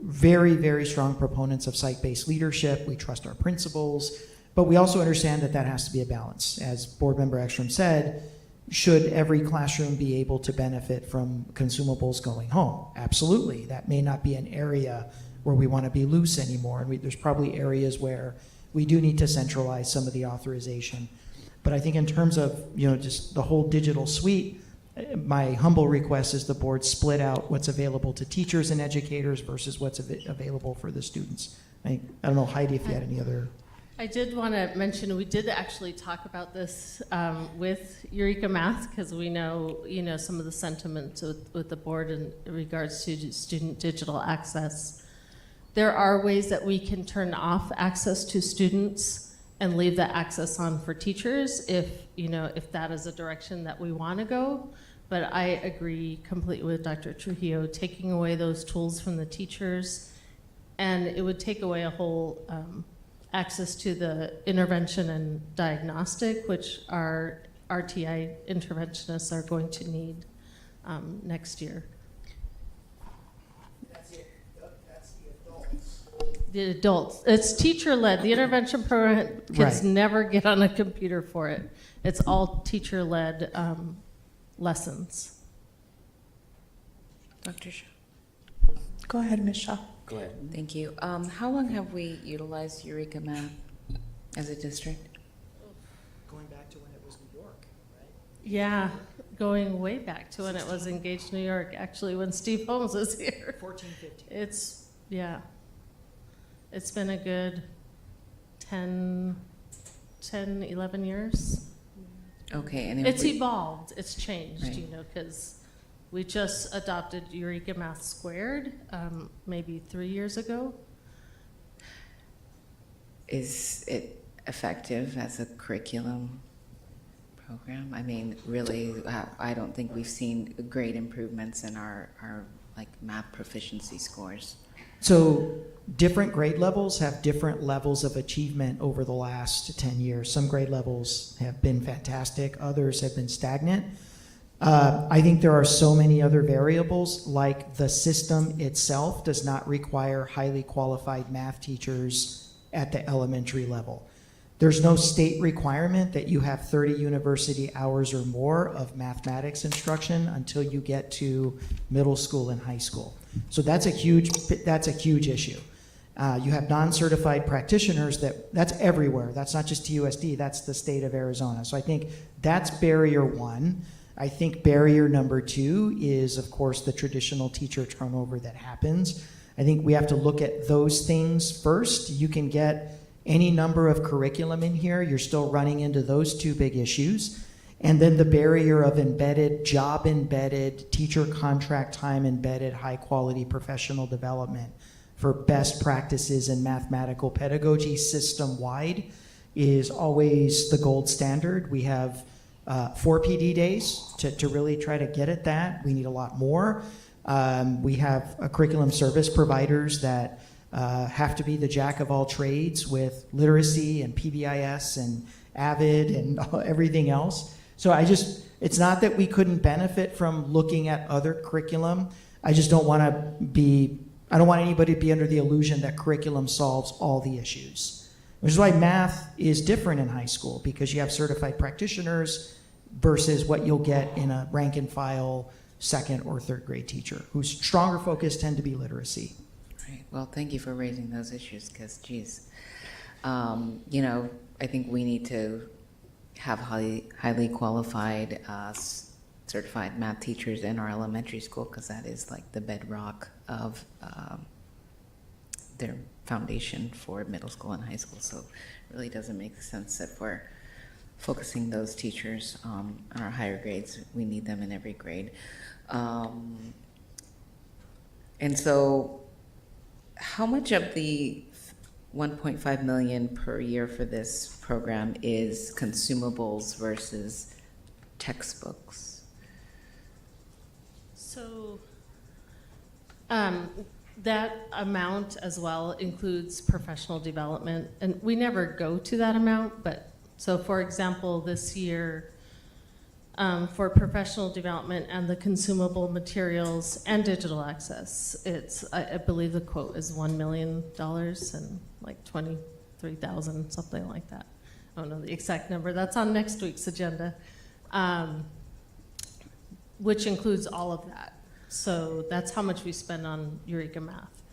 very, very strong proponents of site-based leadership. We trust our principals, but we also understand that that has to be a balance. As Board Member Ekstrom said, should every classroom be able to benefit from consumables going home? Absolutely. That may not be an area where we want to be loose anymore. And there's probably areas where we do need to centralize some of the authorization. But I think in terms of, just the whole digital suite, my humble request is the board split out what's available to teachers and educators versus what's available for the students. I don't know, Heidi, if you had any other. I did want to mention, we did actually talk about this with Eureka Math, because we know, some of the sentiments with the board in regards to student digital access. There are ways that we can turn off access to students and leave the access on for teachers if that is a direction that we want to go. But I agree completely with Dr. Trujillo, taking away those tools from the teachers, and it would take away a whole access to the intervention and diagnostic, which our RTI interventionists are going to need next year. That's the adults. The adults. It's teacher-led. The intervention program, kids never get on a computer for it. It's all teacher-led lessons. Dr. Shaw. Go ahead, Ms. Shaw. Go ahead. Thank you. How long have we utilized Eureka Math as a district? Going back to when it was New York, right? Yeah, going way back to when it was Engaged New York, actually, when Steve Holmes was here. 14, 15. It's been a good 10, 11 years. Okay, and it's evolved, it's changed, Right. because we just adopted Eureka Math Squared maybe 3 years ago. Is it effective as a curriculum program? I mean, really, I don't think we've seen great improvements in our math proficiency scores. So different grade levels have different levels of achievement over the last 10 years. Some grade levels have been fantastic, others have been stagnant. I think there are so many other variables, like the system itself does not require highly qualified math teachers at the elementary level. There's no state requirement that you have 30 university hours or more of mathematics instruction until you get to middle school and high school. So that's a huge issue. You have non-certified practitioners that's everywhere. That's not just TUSD, that's the state of Arizona. So I think that's barrier one. I think barrier number two is, of course, the traditional teacher turnover that happens. I think we have to look at those things first. You can get any number of curriculum in here, you're still running into those two big issues. And then the barrier of job embedded, teacher contract time embedded, high quality professional development for best practices in mathematical pedagogy system wide is always the gold standard. We have 4 PD days to really try to get at that. We need a lot more. We have curriculum service providers that have to be the jack of all trades with literacy and PBIS and AVID and everything else. So it's not that we couldn't benefit from looking at other curriculum. I just don't want I don't want anybody to be under the illusion that curriculum solves all the issues. Which is why math is different in high school, because you have certified practitioners versus what you'll get in a rank and file second or third grade teacher, whose stronger focus tend to be literacy. Right. Well, thank you for raising those issues, because, geez, I think we need to have highly qualified certified math teachers in our elementary school, because that is like the bedrock of their foundation for middle school and high school. So it really doesn't make sense that we're focusing those teachers on our higher grades. We need them in every grade. And so how much of the 1.5 million per year for this program is consumables versus textbooks? So that amount as well includes professional development, and we never go to that amount, but so for example, this year for professional development and the consumable materials and digital access, it's, I believe the quote is $1 million and like 23,000, something like that. I don't know the exact number. That's on next week's agenda, which includes all of that. So that's how much we spend on Eureka Math.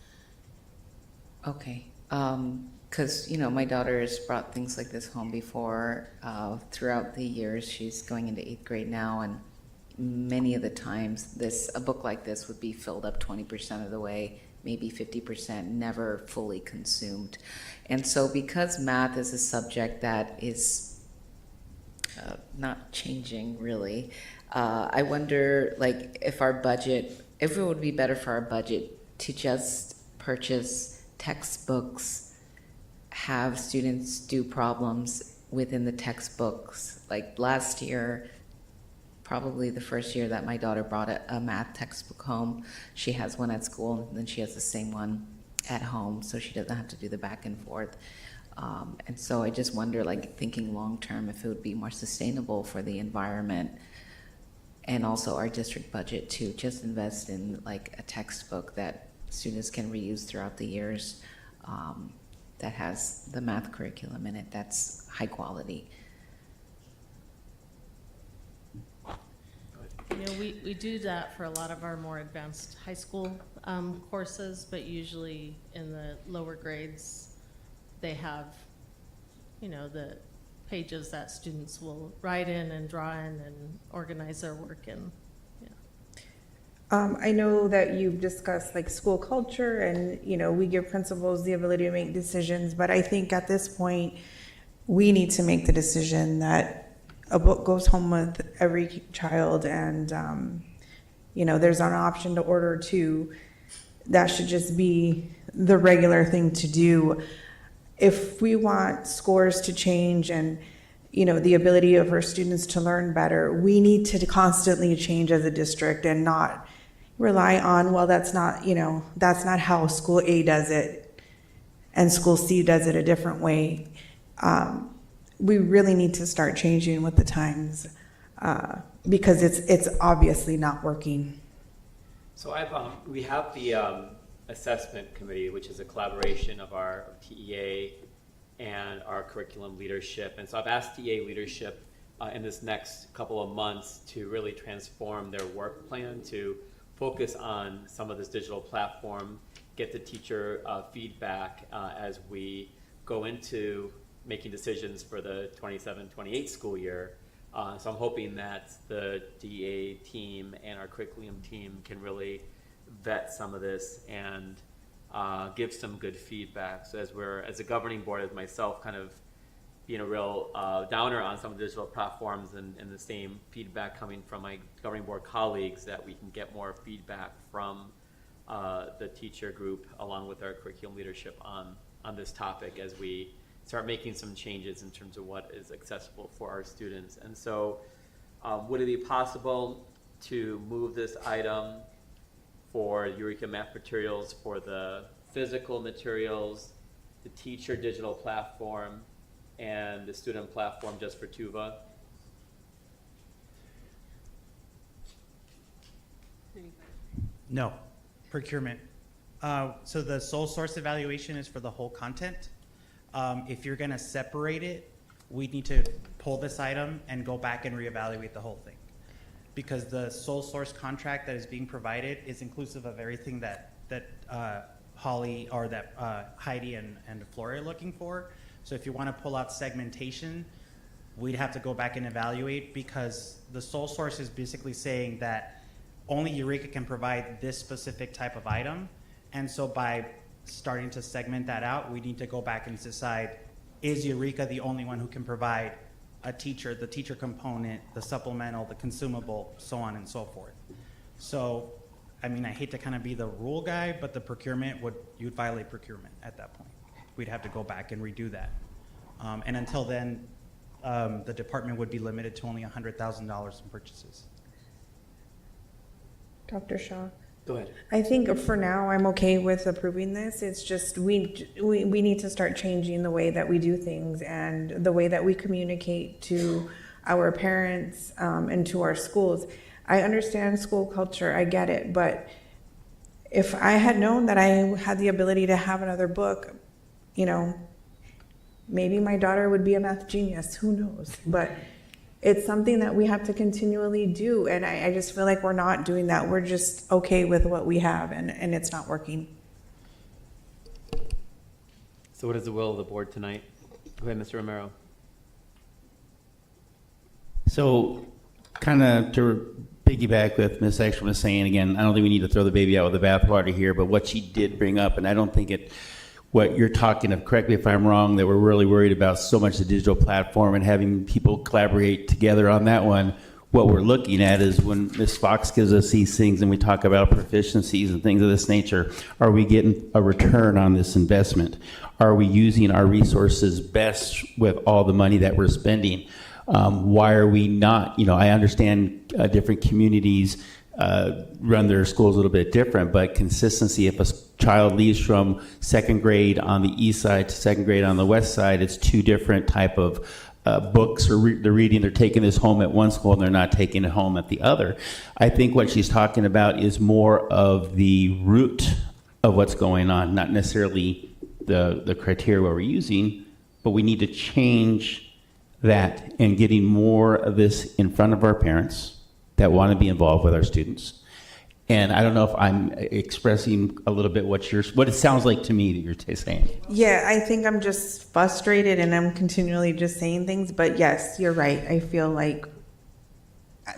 Okay, because my daughter has brought things like this home before. Throughout the years, she's going into 8th grade now, and many of the times a book like this would be filled up 20% of the way, maybe 50%, never fully consumed. And so because math is a subject that is not changing really, I wonder if it would be better for our budget to just purchase textbooks, have students do problems within the textbooks. Like last year, probably the first year that my daughter brought a math textbook home, she has one at school and then she has the same one at home, so she doesn't have to do the back and forth. And so I just wonder, thinking long term, if it would be more sustainable for the environment and also our district budget to just invest in a textbook that students can reuse throughout the years, that has the math curriculum in it, that's high quality. We do that for a lot of our more advanced high school courses, but usually in the lower grades, they have, the pages that students will write in and draw in and organize their work in. I know that you've discussed school culture and, we give principals the ability to make decisions, but I think at this point, we need to make the decision that a book goes home with every child and, there's an option to order 2. That should just be the regular thing to do. If we want scores to change and, the ability of our students to learn better, we need to constantly change as a district and not rely on, well, that's not how school A does it and school C does it a different way. We really need to start changing with the times because it's obviously not working. So we have the assessment committee, which is a collaboration of our TEA and our curriculum leadership. And so I've asked TEA leadership in this next couple of months to really transform their work plan to focus on some of this digital platform, get the teacher feedback as we go into making decisions for the 27-28 school year. So I'm hoping that the DA team and our curriculum team can really vet some of this and give some good feedback. So as a governing board, as myself, kind of being a real downer on some of the digital platforms and the same feedback coming from my governing board colleagues, that we can get more feedback from the teacher group along with our curriculum leadership on this topic as we start making some changes in terms of what is accessible for our students. And so would it be possible to move this item for Eureka Math materials for the physical materials, the teacher digital platform, and the student platform just for TUVA? No, procurement. So the sole source evaluation is for the whole content. If you're gonna separate it, we need to pull this item and go back and reevaluate the whole thing. Because the sole source contract that is being provided is inclusive of everything that Holly or that Heidi and Flora are looking for. So if you want to pull out segmentation, we'd have to go back and evaluate, because the sole source is basically saying that only Eureka can provide this specific type of item. And so by starting to segment that out, we need to go back and decide, is Eureka the only one who can provide a teacher, the teacher component, the supplemental, the consumable, so on and so forth. So, I mean, I hate to kind of be the rule guy, but the procurement you'd violate procurement at that point. We'd have to go back and redo that. And until then, the department would be limited to only $100,000 in purchases. Dr. Shaw? Go ahead. I think for now, I'm okay with approving this. It's just we need to start changing the way that we do things and the way that we communicate to our parents and to our schools. I understand school culture, I get it, but if I had known that I had the ability to have another book, you know, maybe my daughter would be a math genius, who knows? But it's something that we have to continually do, and I just feel like we're not doing that. We're just okay with what we have, and it's not working. So what is the will of the board tonight? Go ahead, Mr. Romero. So, kind of to piggyback with Ms. Ekstrom was saying, again, I don't think we need to throw the baby out with the bathwater here, but what she did bring up, and I don't think what you're talking of, correct me if I'm wrong, that we're really worried about so much the digital platform and having people collaborate together on that one. What we're looking at is when Ms. Fox gives us these things and we talk about proficiencies and things of this nature, are we getting a return on this investment? Are we using our resources best with all the money that we're spending? Why are we not, I understand different communities run their schools a little bit different, but consistency, if a child leaves from second grade on the east side to second grade on the west side, it's two different type of books or they're reading, they're taking this home at one school and they're not taking it home at the other. I think what she's talking about is more of the root of what's going on, not necessarily the criteria we're using, but we need to change that and getting more of this in front of our parents that want to be involved with our students. And I don't know if I'm expressing a little bit what it sounds like to me that you're saying. Yeah, I think I'm just frustrated and I'm continually just saying things, but yes, you're right. I feel like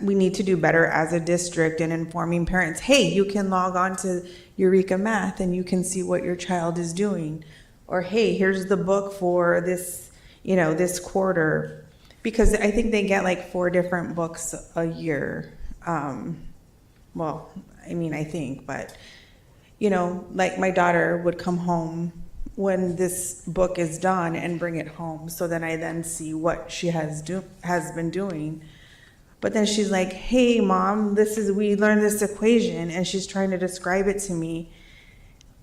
we need to do better as a district in informing parents, hey, you can log on to Eureka Math and you can see what your child is doing. Or, hey, here's the book for this, this quarter. Because I think they get like 4 different books a year. Well, I think, but, like my daughter would come home when this book is done and bring it home. So then I then see what she has been doing. But then she's like, hey, Mom, we learned this equation, and she's trying to describe it to me.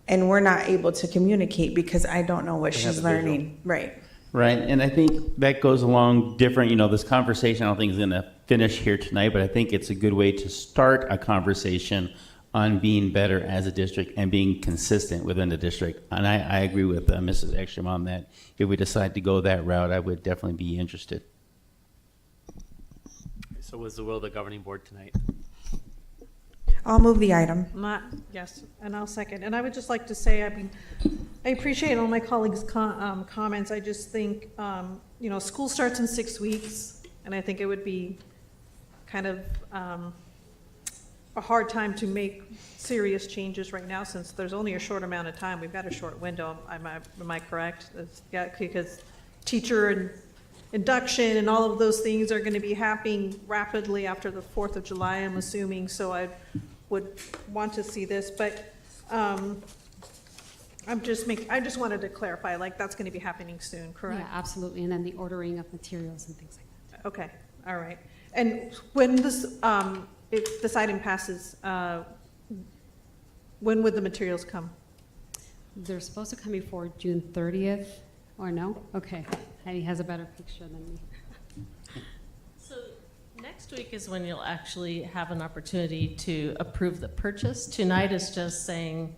And we're not able to communicate because I don't know what she's learning. Right. Right, and I think that goes along different, this conversation I don't think is going to finish here tonight, but I think it's a good way to start a conversation on being better as a district and being consistent within the district. And I agree with Mrs. Ekstrom on that. If we decide to go that route, I would definitely be interested. So what's the will of the governing board tonight? I'll move the item. Yes, and I'll second. And I would just like to say, I appreciate all my colleagues' comments. I just think, school starts in 6 weeks, and I think it would be kind of a hard time to make serious changes right now since there's only a short amount of time. We've got a short window. Am I correct? Because teacher and induction and all of those things are going to be happening rapidly after the 4th of July, I'm assuming, so I would want to see this, but I just wanted to clarify, like, that's going to be happening soon, correct? Yeah, absolutely, and then the ordering of materials and things like that. Okay, all right. And when if this item passes, when would the materials come? They're supposed to come before June 30th, or no? Okay, Heidi has a better picture than me. So next week is when you'll actually have an opportunity to approve the purchase. Tonight is just saying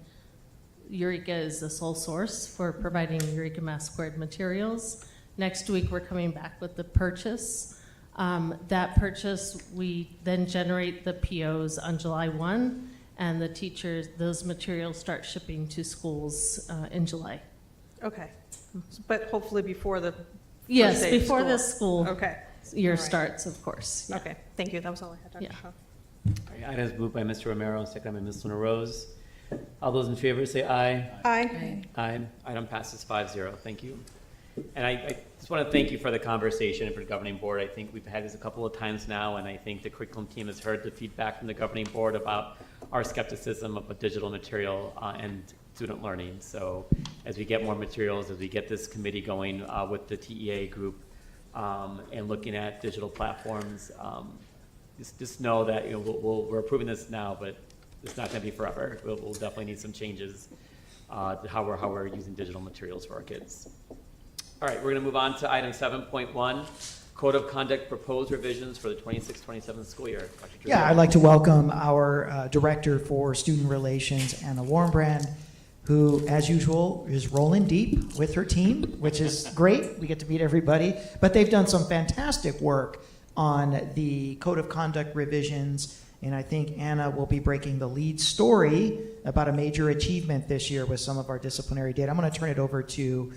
Eureka is the sole source for providing Eureka Math Squared materials. Next week, we're coming back with the purchase. That purchase, we then generate the POs on July 1, and the teachers, those materials start shipping to schools in July. Okay, but hopefully before the Yes, first day of before school. the school year All right. starts, of course. Yeah. Okay, thank you. That was all I had, Dr. Shaw. All right, items moved by Mr. Romero, second by Ms. Luna Rose. All those in favor say aye. Aye. Aye. Item passes 5-0. Thank you. And I just want to thank you for the conversation and for the governing board. I think we've had this a couple of times now, and I think the curriculum team has heard the feedback from the governing board about our skepticism of digital material and student learning. So as we get more materials, as we get this committee going with the TEA group and looking at digital platforms, just know that we're approving this now, but it's not going to be forever. We'll definitely need some changes to how we're using digital materials for our kids. All right, we're going to move on to item 7.1, Code of Conduct Proposed Revisions for the 26-27 school year. Dr. Yeah, Trujillo. I'd like to welcome our Director for Student Relations, Anna Warmbrand, who, as usual, is rolling deep with her team, which is great. We get to meet everybody. But they've done some fantastic work on the Code of Conduct revisions, and I think Anna will be breaking the lead story about a major achievement this year with some of our disciplinary data. I'm going to turn it over to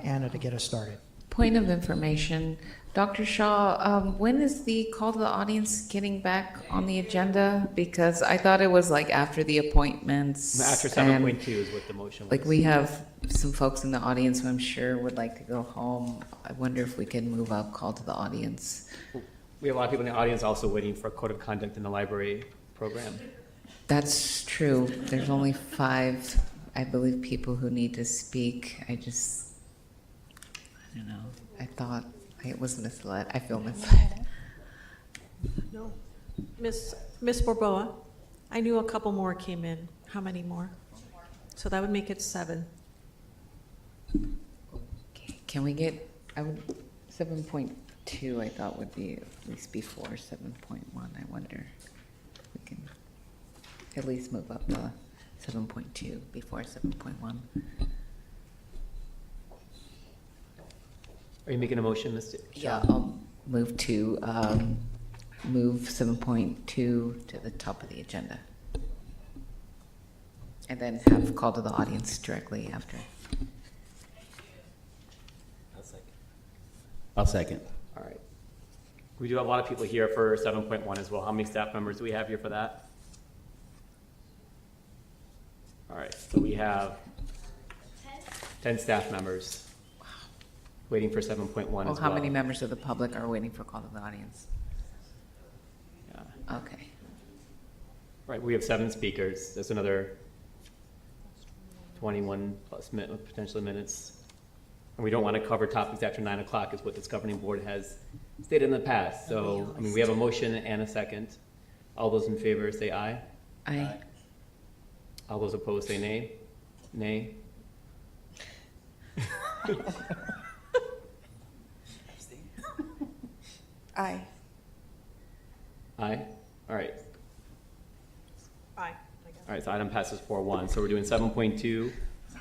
Anna to get us started. Point of information, Dr. Shaw, when is the call to the audience getting back on the agenda? Because I thought it was like after the appointments. After and, 7.2 is what the motion was. Like we have some folks in the audience who I'm sure would like to go home. I wonder if we can move up call to the audience. We have a lot of people in the audience also waiting for a code of conduct in the library program. That's true. There's only 5, I believe, people who need to speak. I don't know. I thought I was misled. I feel misled. No. Miss Borboa, I knew a couple more came in. How many more? So that would make it 7. Okay. Can we get 7.2 I thought would be at least before 7.1. I wonder if we can at least move up to 7.2 before 7.1. Are you making a motion, Mr. Yeah, I'll move to move 7.2 to the top of the agenda. And then have call to the audience directly after. I'll second. All right. We do have a lot of people here for 7.1 as well. How many staff members do we have here for that? All right, so we have 10 staff members waiting for 7.1 as well. How many members of the public are waiting for call to the audience? Yeah. Okay. Right, we have 7 speakers. That's another 21 plus potentially minutes. And we don't want to cover topics after 9 o'clock is what this governing board has stated in the past. So, I mean, we have a motion and a second. All those in favor say aye. Aye. All those opposed say nay. Nay. Aye. Aye? All right. Aye. All right, so item passes 4-1. So we're doing 7.2,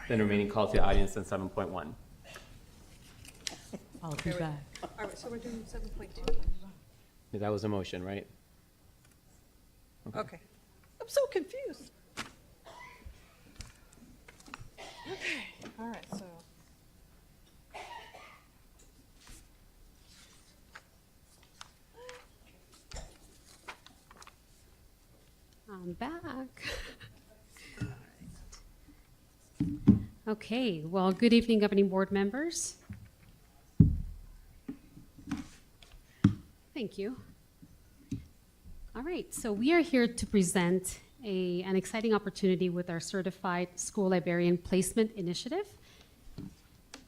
then remaining call to the audience, then 7.1. I'll be back. All right, so we're doing 7.2. Yeah, that was a motion, right? Okay. I'm so confused. Okay, all right, so. I'm back. Okay, well, good evening, governing board members. Thank you. All right, so we are here to present an exciting opportunity with our Certified School Librarian Placement Initiative.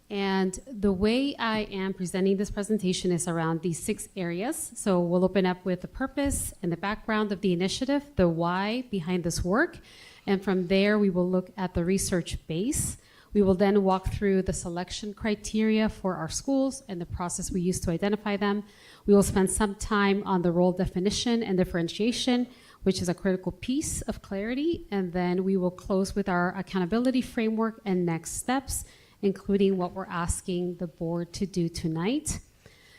And the way I am presenting this presentation is around these 6 areas. So we'll open up with the purpose and the background of the initiative, the why behind this work. And from there, we will look at the research base. We will then walk through the selection criteria for our schools and the process we use to identify them. We will spend some time on the role definition and differentiation, which is a critical piece of clarity. And then we will close with our accountability framework and next steps, including what we're asking the board to do tonight.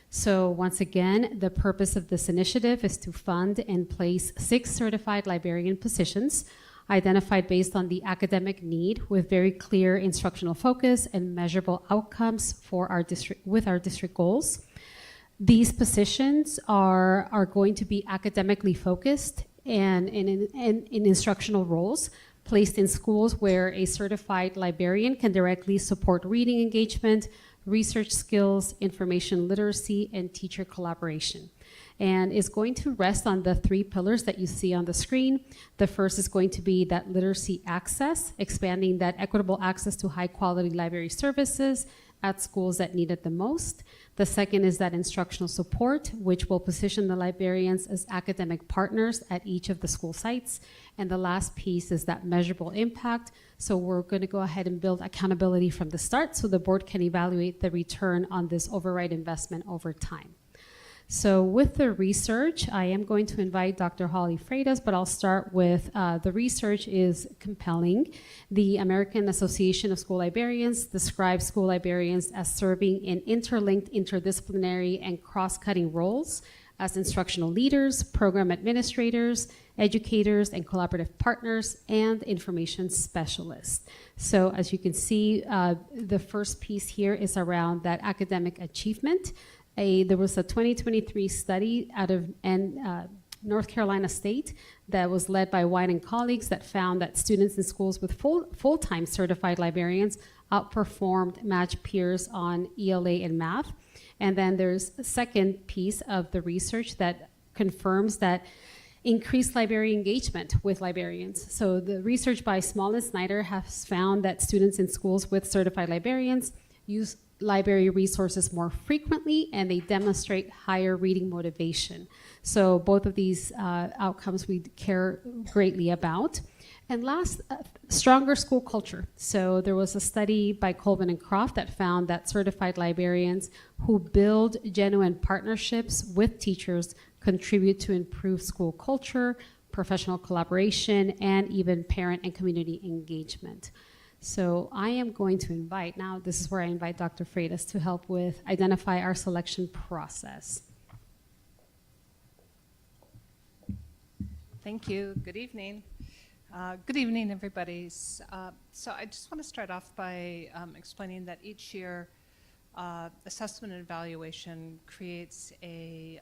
So once again, the purpose of this initiative is to fund and place 6 certified librarian positions identified based on the academic need with very clear instructional focus and measurable outcomes for our district with our district goals. These positions are going to be academically focused and in instructional roles, placed in schools where a certified librarian can directly support reading engagement, research skills, information literacy, and teacher collaboration. And is going to rest on the 3 pillars that you see on the screen. The first is going to be that literacy access, expanding that equitable access to high quality library services at schools that need it the most. The second is that instructional support, which will position the librarians as academic partners at each of the school sites. And the last piece is that measurable impact. So we're going to go ahead and build accountability from the start so the board can evaluate the return on this override investment over time. So with the research, I am going to invite Dr. Holly Freitas, but I'll start with the research is compelling. The American Association of School Librarians describes school librarians as serving in interlinked, interdisciplinary, and cross-cutting roles as instructional leaders, program administrators, educators, and collaborative partners, and information specialists. So as you can see, the first piece here is around that academic achievement. There was a 2023 study out of North Carolina State that was led by White and colleagues that found that students in schools with full-time certified librarians outperformed matched peers on ELA and math. And then there's a second piece of the research that confirms that increased library engagement with librarians. So the research by Small and Snyder has found that students in schools with certified librarians use library resources more frequently, and they demonstrate higher reading motivation. So both of these outcomes we care greatly about. And last, stronger school culture. So there was a study by Colvin and Croft that found that certified librarians who build genuine partnerships with teachers contribute to improved school culture, professional collaboration, and even parent and community engagement. So I am going to invite, now this is where I invite Dr. Freitas to help with identify our selection process. Thank you. Good evening. Good evening, everybody. So I just want to start off by explaining that each year assessment and evaluation creates a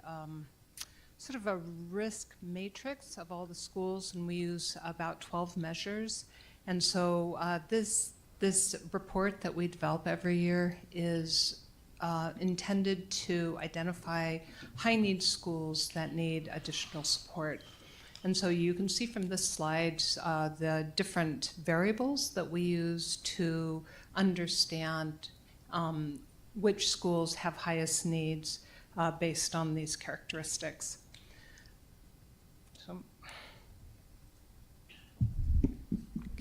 sort of a risk matrix of all the schools, and we use about 12 measures. And so this report that we develop every year is intended to identify high-need schools that need additional support. And so you can see from this slide the different variables that we use to understand which schools have highest needs based on these characteristics.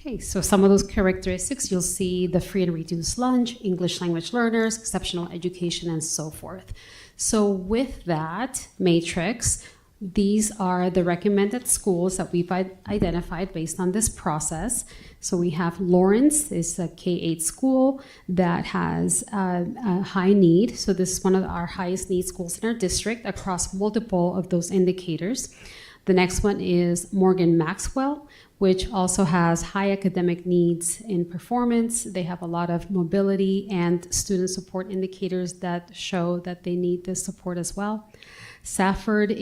Okay, so some of those characteristics, you'll see the free and reduced lunch, English language learners, exceptional education, and so forth. So with that matrix, these are the recommended schools that we've identified based on this process. So we have Lawrence, is a K-8 school that has a high need. So this is one of our highest need schools in our district across multiple of those indicators. The next one is Morgan Maxwell, which also has high academic needs in performance. They have a lot of mobility and student support indicators that show that they need this support as well. Safford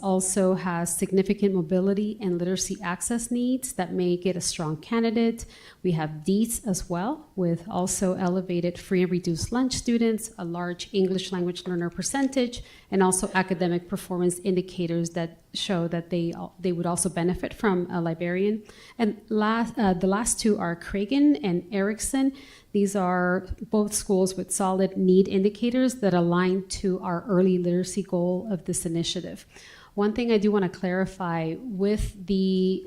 also has significant mobility and literacy access needs that make it a strong candidate. We have Dietz as well, with also elevated free and reduced lunch students, a large English language learner percentage, and also academic performance indicators that show that they would also benefit from a librarian. And the last two are Cragen and Erickson. These are both schools with solid need indicators that align to our early literacy goal of this initiative. One thing I do want to clarify with the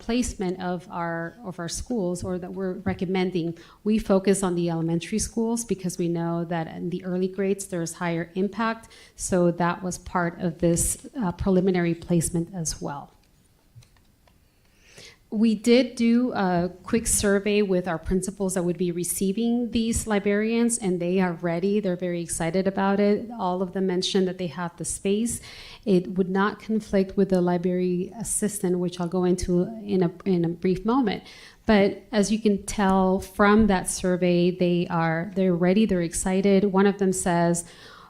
placement of our schools, or that we're recommending, we focus on the elementary schools because we know that in the early grades there's higher impact. So that was part of this preliminary placement as well. We did do a quick survey with our principals that would be receiving these librarians, and they are ready. They're very excited about it. All of them mentioned that they have the space. It would not conflict with the library assistant, which I'll go into in a brief moment. But as you can tell from that survey, they're ready, they're excited. One of them says,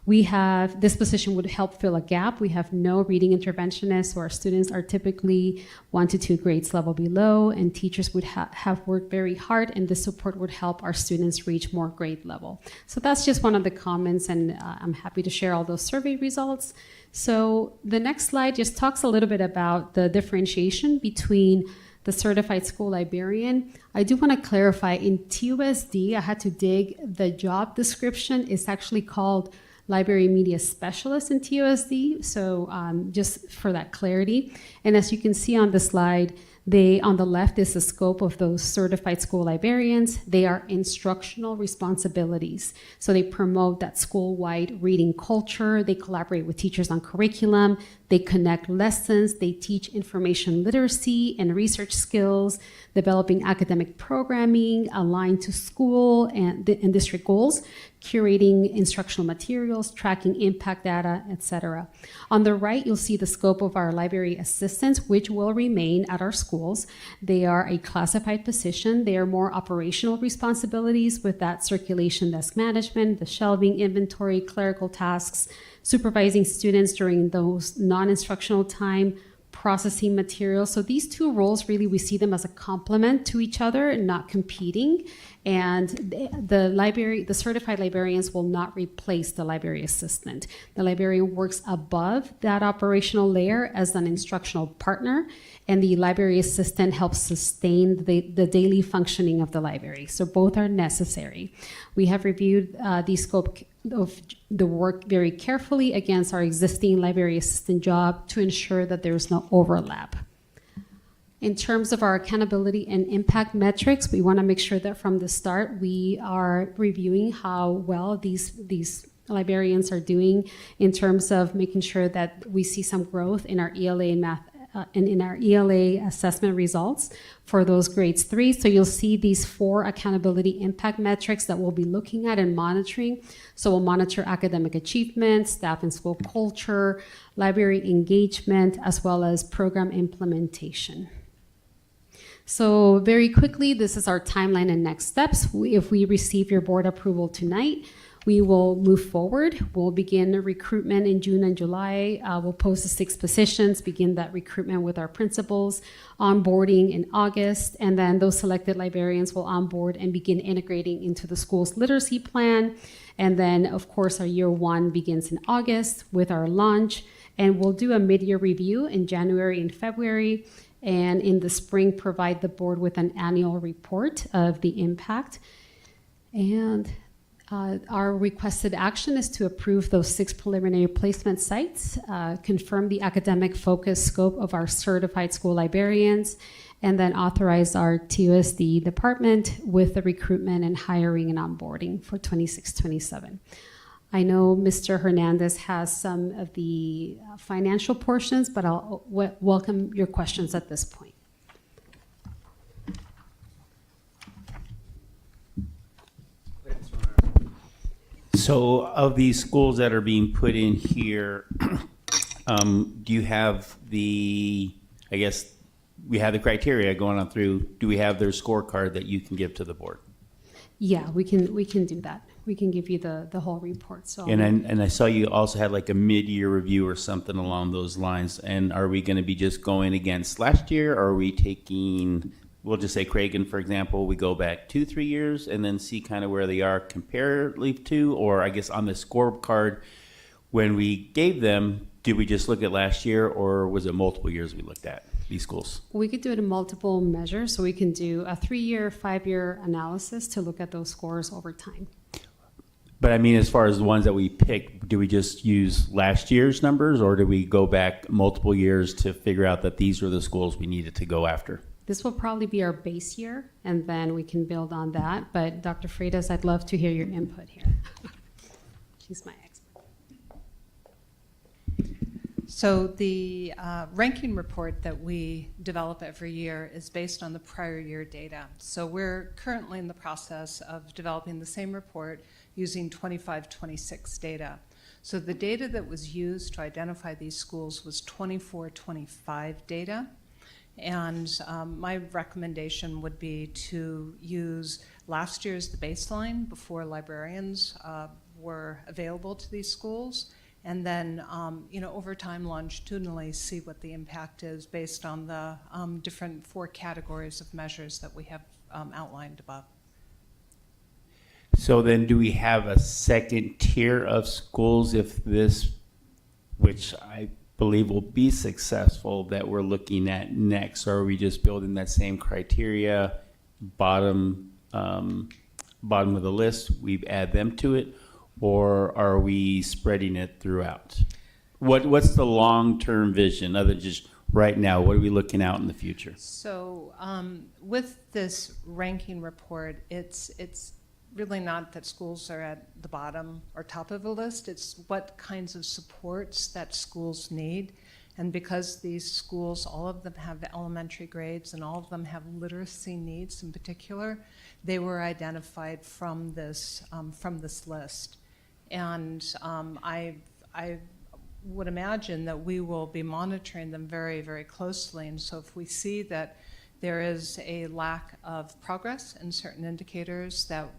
This position would help fill a gap. We have no reading interventionists, so our students are typically 1 to 2 grades level below, and teachers would have worked very hard, and this support would help our students reach more grade level. So that's just one of the comments, and I'm happy to share all those survey results. So the next slide just talks a little bit about the differentiation between the certified school librarian. I do want to clarify, in TUSD, I had to dig, the job description is actually called Library Media Specialist in TUSD, so just for that clarity. And as you can see on the slide, on the left is the scope of those certified school librarians. They are instructional responsibilities. So they promote that school-wide reading culture. They collaborate with teachers on curriculum. They connect lessons. They teach information literacy and research skills, developing academic programming aligned to school and district goals, curating instructional materials, tracking impact data, etc. On the right, you'll see the scope of our library assistants, which will remain at our schools. They are a classified position. They are more operational responsibilities with that circulation desk management, the shelving, inventory, clerical tasks, supervising students during those non-instructional time, processing materials. So these two roles, really, we see them as a complement to each other and not competing. And the certified librarians will not replace the library assistant. The librarian works above that operational layer as an instructional partner, and the library assistant helps sustain the daily functioning of the library. So both are necessary. We have reviewed the scope of the work very carefully against our existing library assistant job to ensure that there is no overlap. In terms of our accountability and impact metrics, we want to make sure that from the start we are reviewing how well these librarians are doing in terms of making sure that we see some growth in our ELA and math and in our ELA assessment results for those grades 3. So you'll see these 4 accountability impact metrics that we'll be looking at and monitoring. So we'll monitor academic achievement, staff and school culture, library engagement, as well as program implementation. So very quickly, this is our timeline and next steps. If we receive your board approval tonight, we will move forward. We'll begin recruitment in June and July. We'll post the 6 positions, begin that recruitment with our principals, onboarding in August, and then those selected librarians will onboard and begin integrating into the school's literacy plan. And then, of course, our year 1 begins in August with our launch, and we'll do a mid-year review in January and February, and in the spring provide the board with an annual report of the impact. And our requested action is to approve those 6 preliminary placement sites, confirm the academic focus scope of our certified school librarians, and then authorize our TUSD department with the recruitment and hiring and onboarding for 26-27. I know Mr. Hernandez has some of the financial portions, but I'll welcome your questions at this point. So of these schools that are being put in here, do you have the, I guess, we have the criteria going on through, do we have their scorecard that you can give to the board? Yeah, we can do that. We can give you the whole report. So And I saw you also had like a mid-year review or something along those lines. And are we going to be just going against last year, or are we taking, we'll just say Cragen, for example, we go back 2-3 years and then see kind of where they are comparatively to, or I guess on the scorecard, when we gave them, did we just look at last year, or was it multiple years we looked at these schools? we could do it in multiple measures. So we can do a 3-year, 5-year analysis to look at those scores over time. But I mean, as far as the ones that we picked, do we just use last year's numbers, or do we go back multiple years to figure out that these were the schools we needed to go after? This will probably be our base year, and then we can build on that. But Dr. Freitas, I'd love to hear your input here. She's my expert. So the ranking report that we develop every year is based on the prior year data. So we're currently in the process of developing the same report using 25-26 data. So the data that was used to identify these schools was 24-25 data. And my recommendation would be to use last year's the baseline before librarians were available to these schools, and then, over time, longitudinally see what the impact is based on the different 4 categories of measures that we have outlined above. So then do we have a second tier of schools if this, which I believe will be successful, that we're looking at next? Or are we just building that same criteria, bottom of the list, we add them to it? Or are we spreading it throughout? What's the long-term vision other than just right now? What are we looking out in the future? So with this ranking report, it's really not that schools are at the bottom or top of the list. It's what kinds of supports that schools need. And because these schools, all of them have elementary grades and all of them have literacy needs in particular, they were identified from this list. And I would imagine that we will be monitoring them very, very closely. And so if we see that there is a lack of progress in certain indicators, that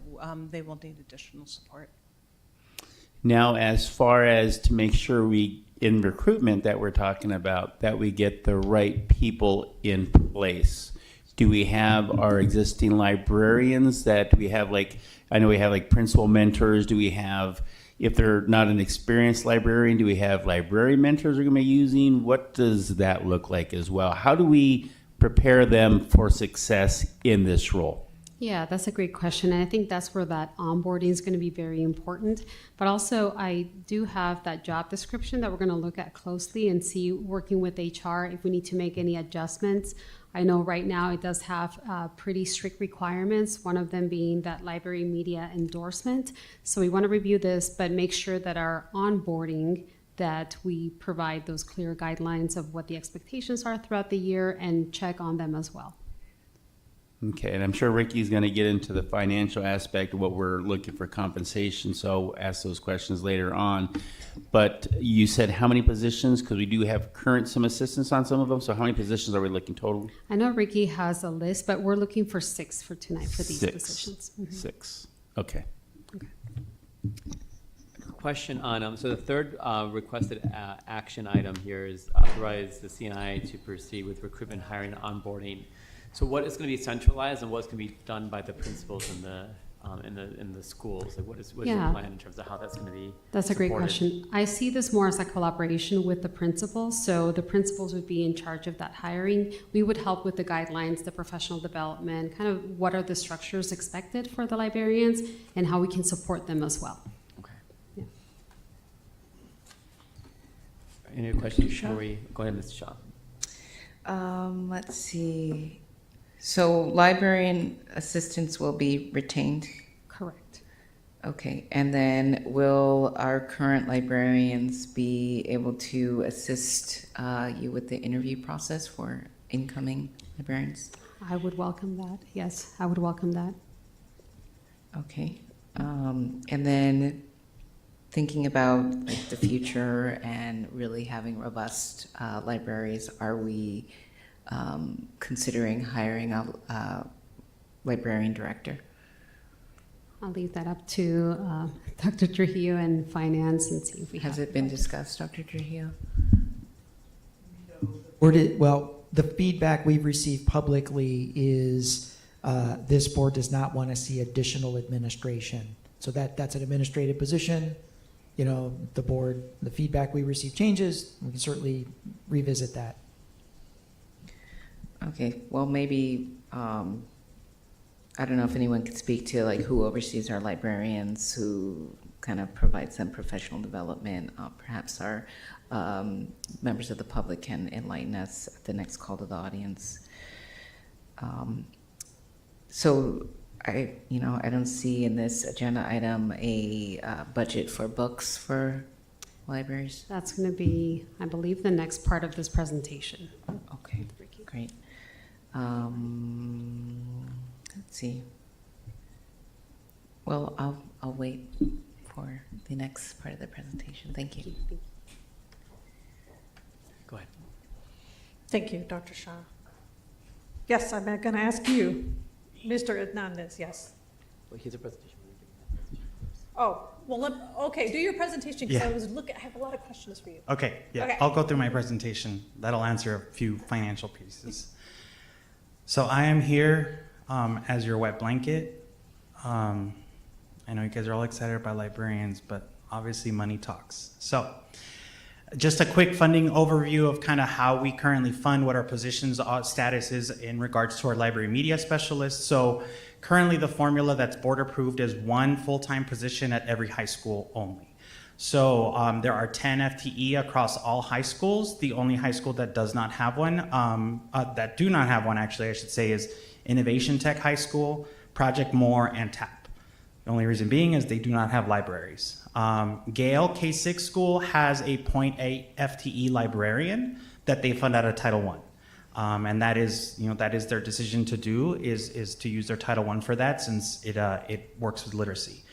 they will need additional support. Now, as far as to make sure we, in recruitment that we're talking about, that we get the right people in place, do we have our existing librarians that we have, like, I know we have like principal mentors, do we have, if they're not an experienced librarian, do we have library mentors we're going to be using? What does that look like as well? How do we prepare them for success in this role? Yeah, that's a great question. And I think that's where that onboarding is going to be very important. But also, I do have that job description that we're going to look at closely and see, working with HR, if we need to make any adjustments. I know right now it does have pretty strict requirements, one of them being that library media endorsement. So we want to review this, but make sure that our onboarding, that we provide those clear guidelines of what the expectations are throughout the year and check on them as well. Okay, and I'm sure Ricky's going to get into the financial aspect of what we're looking for compensation, so I'll ask those questions later on. But you said how many positions? Because we do have current some assistants on some of them, so how many positions are we looking total? I know Ricky has a list, but we're looking for 6 for tonight for these positions. 6, okay. Question on, so the third requested action item here is authorize the CNI to proceed with recruitment, hiring, and onboarding. So what is going to be centralized and what's going to be done by the principals in the schools? Like what is your plan in terms of how that's going to be That's a great supported? question. I see this more as a collaboration with the principals. So the principals would be in charge of that hiring. We would help with the guidelines, the professional development, kind of what are the structures expected for the librarians and how we can support them as well. Okay. Yeah. Any other questions before we go ahead, Mr. Shaw? Let's see. So librarian assistants will be retained? Correct. Okay, and then will our current librarians be able to assist you with the interview process for incoming librarians? I would welcome that. Yes, I would welcome that. Okay, and then thinking about like the future and really having robust libraries, are we considering hiring a librarian director? I'll leave that up to Dr. Trujillo and finance and see if we Has it been discussed, Dr. Trujillo? Well, the feedback we've received publicly is this board does not want to see additional administration. So that's an administrative position. You know, the feedback we receive changes, we can certainly revisit that. Okay, well, maybe, I don't know if anyone could speak to like who oversees our librarians, who kind of provides them professional development. Perhaps our members of the public can enlighten us at the next call to the audience. So I don't see in this agenda item a budget for books for libraries. That's going to be, I believe, the next part of this presentation. Okay, great. Let's see. Well, I'll wait for the next part of the presentation. Thank you. Go ahead. Thank you, Dr. Shah. Yes, I'm going to ask you, Mr. Hernandez, yes. Well, here's a presentation. Oh, well, okay, do your presentation, because Yeah. I have a lot of questions for you. Okay, yeah, Okay. I'll go through my presentation. That'll answer a few financial pieces. So I am here as your wet blanket. I know you guys are all excited about librarians, but obviously money talks. So just a quick funding overview of kind of how we currently fund, what our positions status is in regards to our library media specialists. So currently the formula that's board approved is 1 full-time position at every high school only. So there are 10 FTE across all high schools. The only high school that does not have one, that do not have one actually, I should say, is Innovation Tech High School, Project Moore, and TAP. The only reason being is they do not have libraries. Gale K6 school has a 0.8 FTE librarian that they fund out of Title I. And that is their decision to do, is to use their Title I for that, since it works with literacy.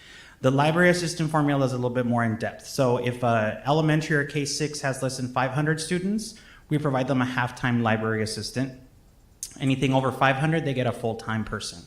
The library assistant formula is a little bit more in depth. So if elementary or K6 has less than 500 students, we provide them a half-time library assistant. Anything over 500, they get a full-time person.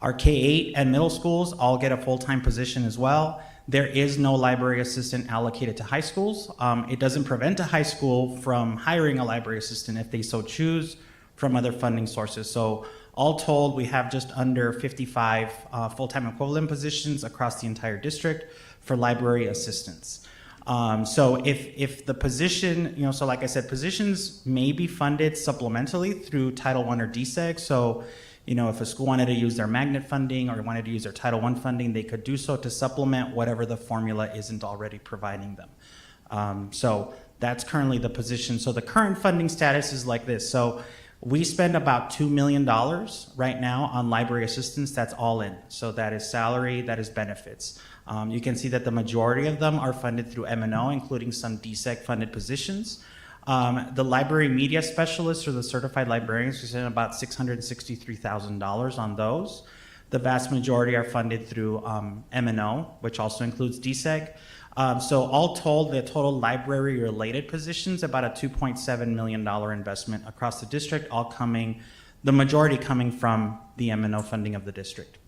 Our K8 and middle schools all get a full-time position as well. There is no library assistant allocated to high schools. It doesn't prevent a high school from hiring a library assistant if they so choose from other funding sources. So all told, we have just under 55 full-time equivalent positions across the entire district for library assistants. So if the position, so like I said, positions may be funded supplementally through Title I or DSEG. So if a school wanted to use their magnet funding or wanted to use their Title I funding, they could do so to supplement whatever the formula isn't already providing them. So that's currently the position. So the current funding status is like this. So we spend about $2 million right now on library assistants. That's all in. So that is salary, that is benefits. You can see that the majority of them are funded through M&O, including some DSEG funded positions. The library media specialists or the certified librarians, we spend about $663,000 on those. The vast majority are funded through M&O, which also includes DSEG. So all told, the total library related positions, about a $2.7 million investment across the district, the majority coming from the M&O funding of the district.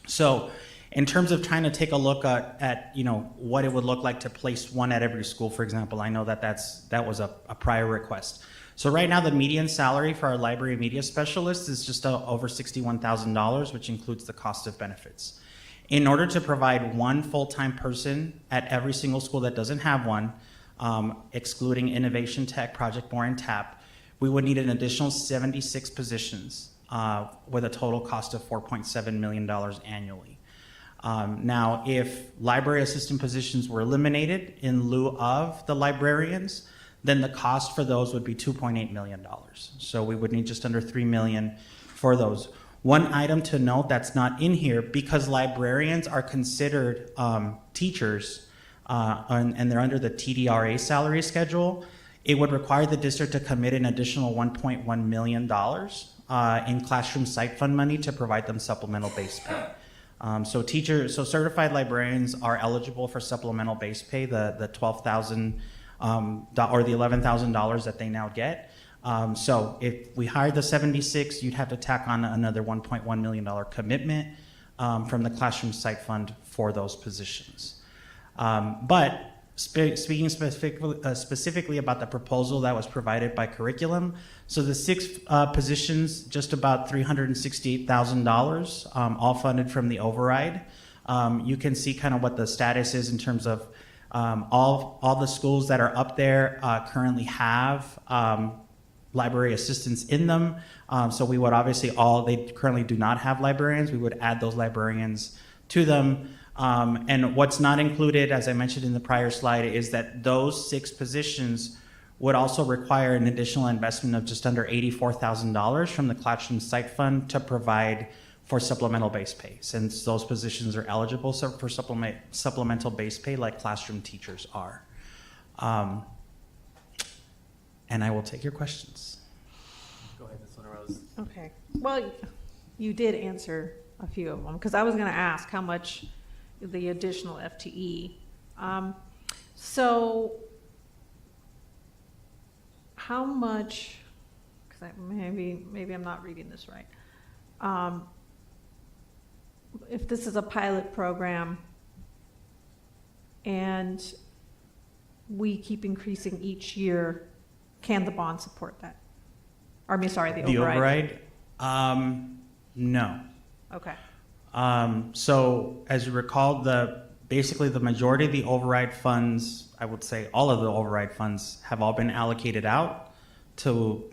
So in terms of trying to take a look at what it would look like to place one at every school, for example, I know that was a prior request. So right now the median salary for our library media specialist is just over $61,000, which includes the cost of benefits. In order to provide one full-time person at every single school that doesn't have one, excluding Innovation Tech, Project Moore, and TAP, we would need an additional 76 positions with a total cost of $4.7 million annually. Now, if library assistant positions were eliminated in lieu of the librarians, then the cost for those would be $2.8 million. So we would need just under $3 million for those. One item to note that's not in here, because librarians are considered teachers and they're under the TDRA salary schedule, it would require the district to commit an additional $1.1 million in classroom site fund money to provide them supplemental base pay. So certified librarians are eligible for supplemental base pay, the $12,000 or the $11,000 that they now get. So if we hired the 76, you'd have to tack on another $1.1 million commitment from the classroom site fund for those positions. But speaking specifically about the proposal that was provided by curriculum, so the 6 positions, just about $368,000, all funded from the override. You can see kind of what the status is in terms of all the schools that are up there currently have library assistants in them. So we would obviously they currently do not have librarians. We would add those librarians to them. And what's not included, as I mentioned in the prior slide, is that those 6 positions would also require an additional investment of just under $84,000 from the classroom site fund to provide for supplemental base pay, since those positions are eligible for supplemental base pay like classroom teachers are. And I will take your questions. Go ahead, Ms. Rose. Okay. Well, you did answer a few of them, because I was going to ask how much the additional FTE. So how much, because maybe I'm not reading this right. If this is a pilot program, and we keep increasing each year, can the bond support that? Or, I mean, sorry, the override. No. Okay. So as you recall, basically the majority of the override funds, I would say all of the override funds, have all been allocated out to,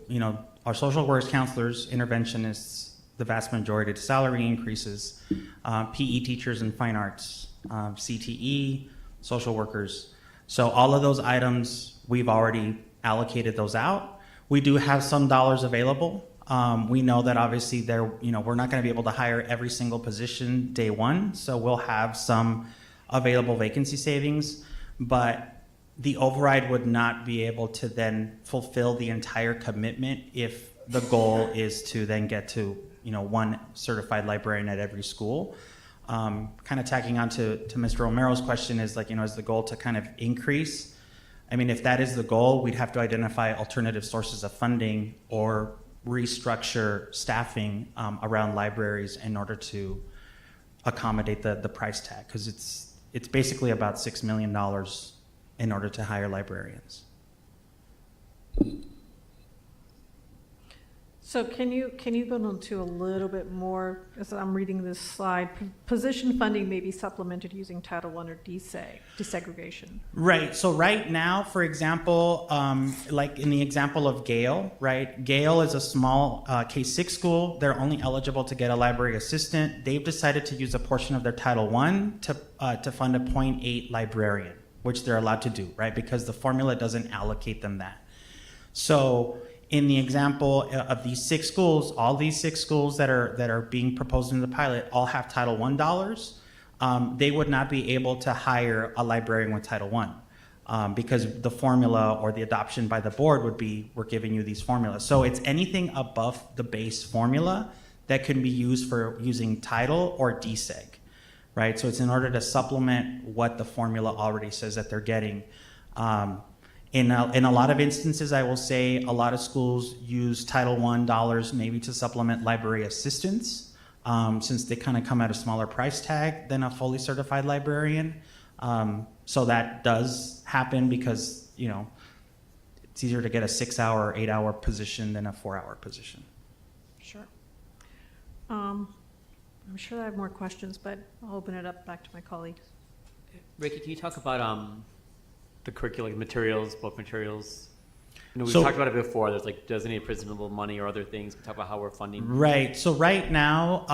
our social workers, counselors, interventionists, the vast majority to salary increases, PE teachers and fine arts, CTE, social workers. So all of those items, we've already allocated those out. We do have some dollars available. We know that obviously we're not going to be able to hire every single position day one, so we'll have some available vacancy savings, but the override would not be able to then fulfill the entire commitment if the goal is to then get to one certified librarian at every school. Kind of tacking on to Mr. Romero's question is is the goal to kind of increase? I mean, if that is the goal, we'd have to identify alternative sources of funding or restructure staffing around libraries in order to accommodate the price tag, because it's basically about $6 million in order to hire librarians. So can you go into a little bit more, as I'm reading this slide, position funding may be supplemented using Title I or desegregation. Right, so right now, for example, like in the example of Gale, right? Gale is a small K-6 school. They're only eligible to get a library assistant. They've decided to use a portion of their Title I to fund a 0.8 librarian, which they're allowed to do, right? Because the formula doesn't allocate them that. So in the example of these 6 schools, all these 6 schools that are being proposed in the pilot all have Title I dollars. They would not be able to hire a librarian with Title I because the formula or the adoption by the board would be, we're giving you these formulas. So it's anything above the base formula that can be used for using Title or DSEG, right? So it's in order to supplement what the formula already says that they're getting. In a lot of instances, I will say a lot of schools use Title I dollars maybe to supplement library assistants, since they kind of come at a smaller price tag than a fully certified librarian. So that does happen because, it's easier to get a 6-hour or 8-hour position than a 4-hour position. Sure. I'm sure I have more questions, but I'll open it up back to my colleagues. Ricky, can you talk about the curriculum materials, book materials? We've So- talked about it before. There's designated prisonable money or other things. We talk about how we're funding. Right. So right now,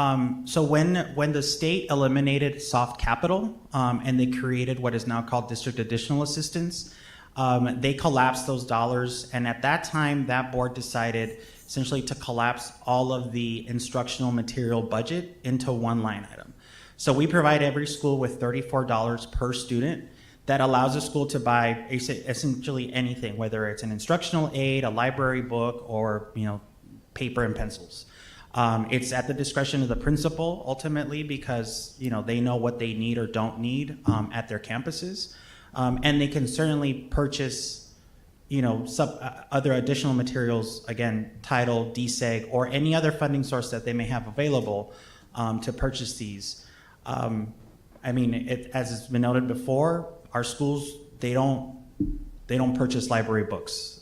so when the state eliminated soft capital and they created what is now called district additional assistance, they collapsed those dollars. And at that time, that board decided essentially to collapse all of the instructional material budget into one line item. So we provide every school with $34 per student. That allows a school to buy essentially anything, whether it's an instructional aid, a library book, or paper and pencils. It's at the discretion of the principal ultimately because they know what they need or don't need at their campuses, and they can certainly purchase other additional materials, again, Title, DSEG, or any other funding source that they may have available to purchase these. I mean, as has been noted before, our schools, they don't purchase library books.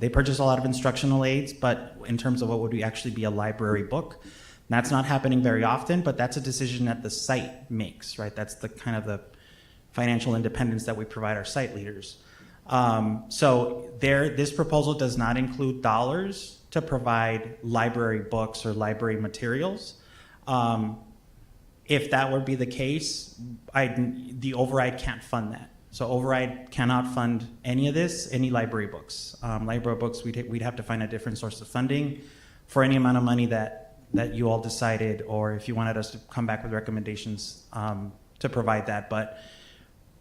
They purchase a lot of instructional aids, but in terms of what would actually be a library book, that's not happening very often, but that's a decision that the site makes, right? That's the kind of the financial independence that we provide our site leaders. So this proposal does not include dollars to provide library books or library materials. If that would be the case, the override can't fund that. So override cannot fund any of this, any library books. Library books, we'd have to find a different source of funding for any amount of money that you all decided, or if you wanted us to come back with recommendations to provide that. But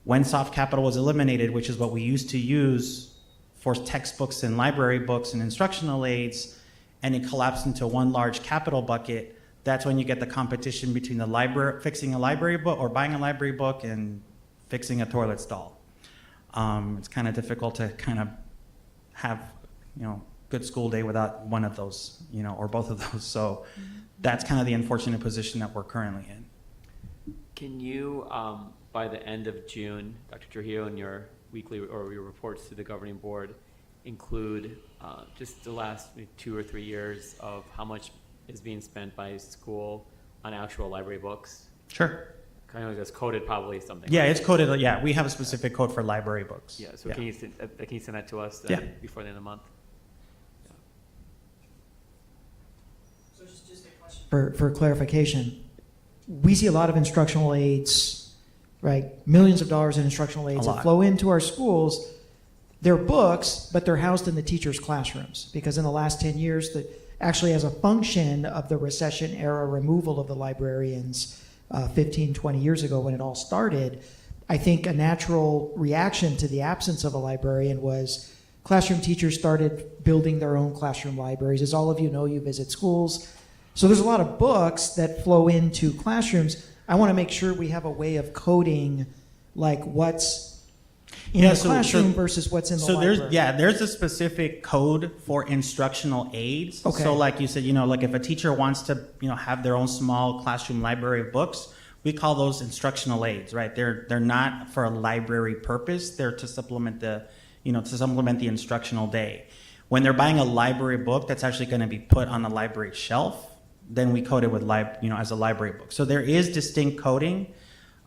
when soft capital was eliminated, which is what we used to use for textbooks and library books and instructional aids, and it collapsed into one large capital bucket, that's when you get the competition between fixing a library book or buying a library book and fixing a toilet stall. It's kind of difficult to kind of have, good school day without one of those, or both of those. So that's kind of the unfortunate position that we're currently in. Can you, by the end of June, Dr. Trujillo, in your weekly or your reports to the governing board, include just the last 2 or 3 years of how much is being spent by school on actual library books? Sure. Kind of that's coded probably something. Yeah, right? it's coded. Yeah, we have a specific code for library books. Yeah, so can you send that to us before the end of the month? For clarification, we see a lot of instructional aids, right? Millions of dollars in instructional aids that flow into our schools. They're books, but they're housed in the teachers' classrooms because in the last 10 years, actually as a function of the recession era removal of the librarians 15, 20 years ago when it all started, I think a natural reaction to the absence of a librarian was classroom teachers started building their own classroom libraries. As all of you know, you visit schools. So there's a lot of books that flow into classrooms. I want to make sure we have a way of coding like what's in the classroom versus what's in the library. There's a specific code for instructional aids. Okay. So like you said, like if a teacher wants to, have their own small classroom library of books, we call those instructional aids, right? They're not for a library purpose. They're to supplement the instructional day. When they're buying a library book that's actually going to be put on the library shelf, then we code it with as a library book. So there is distinct coding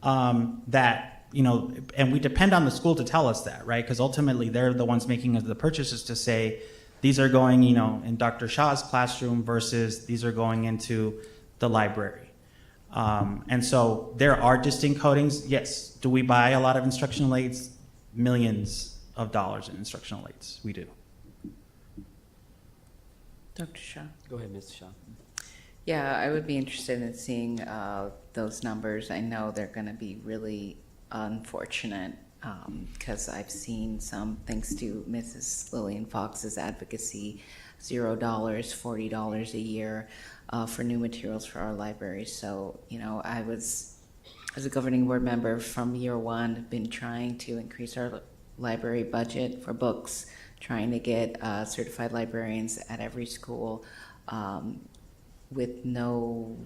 that, and we depend on the school to tell us that, right? Because ultimately they're the ones making the purchases to say, these are going, in Dr. Shah's classroom versus these are going into the library. And so there are distinct codings. Yes. Do we buy a lot of instructional aids? Millions of dollars in instructional aids. We do. Dr. Shah. Go ahead, Ms. Shah. Yeah, I would be interested in seeing those numbers. I know they're going to be really unfortunate because I've seen some, thanks to Mrs. Lillian Fox's advocacy, $0, $40 a year for new materials for our libraries. So, I was, as a governing board member from year one, been trying to increase our library budget for books, trying to get certified librarians at every school. With no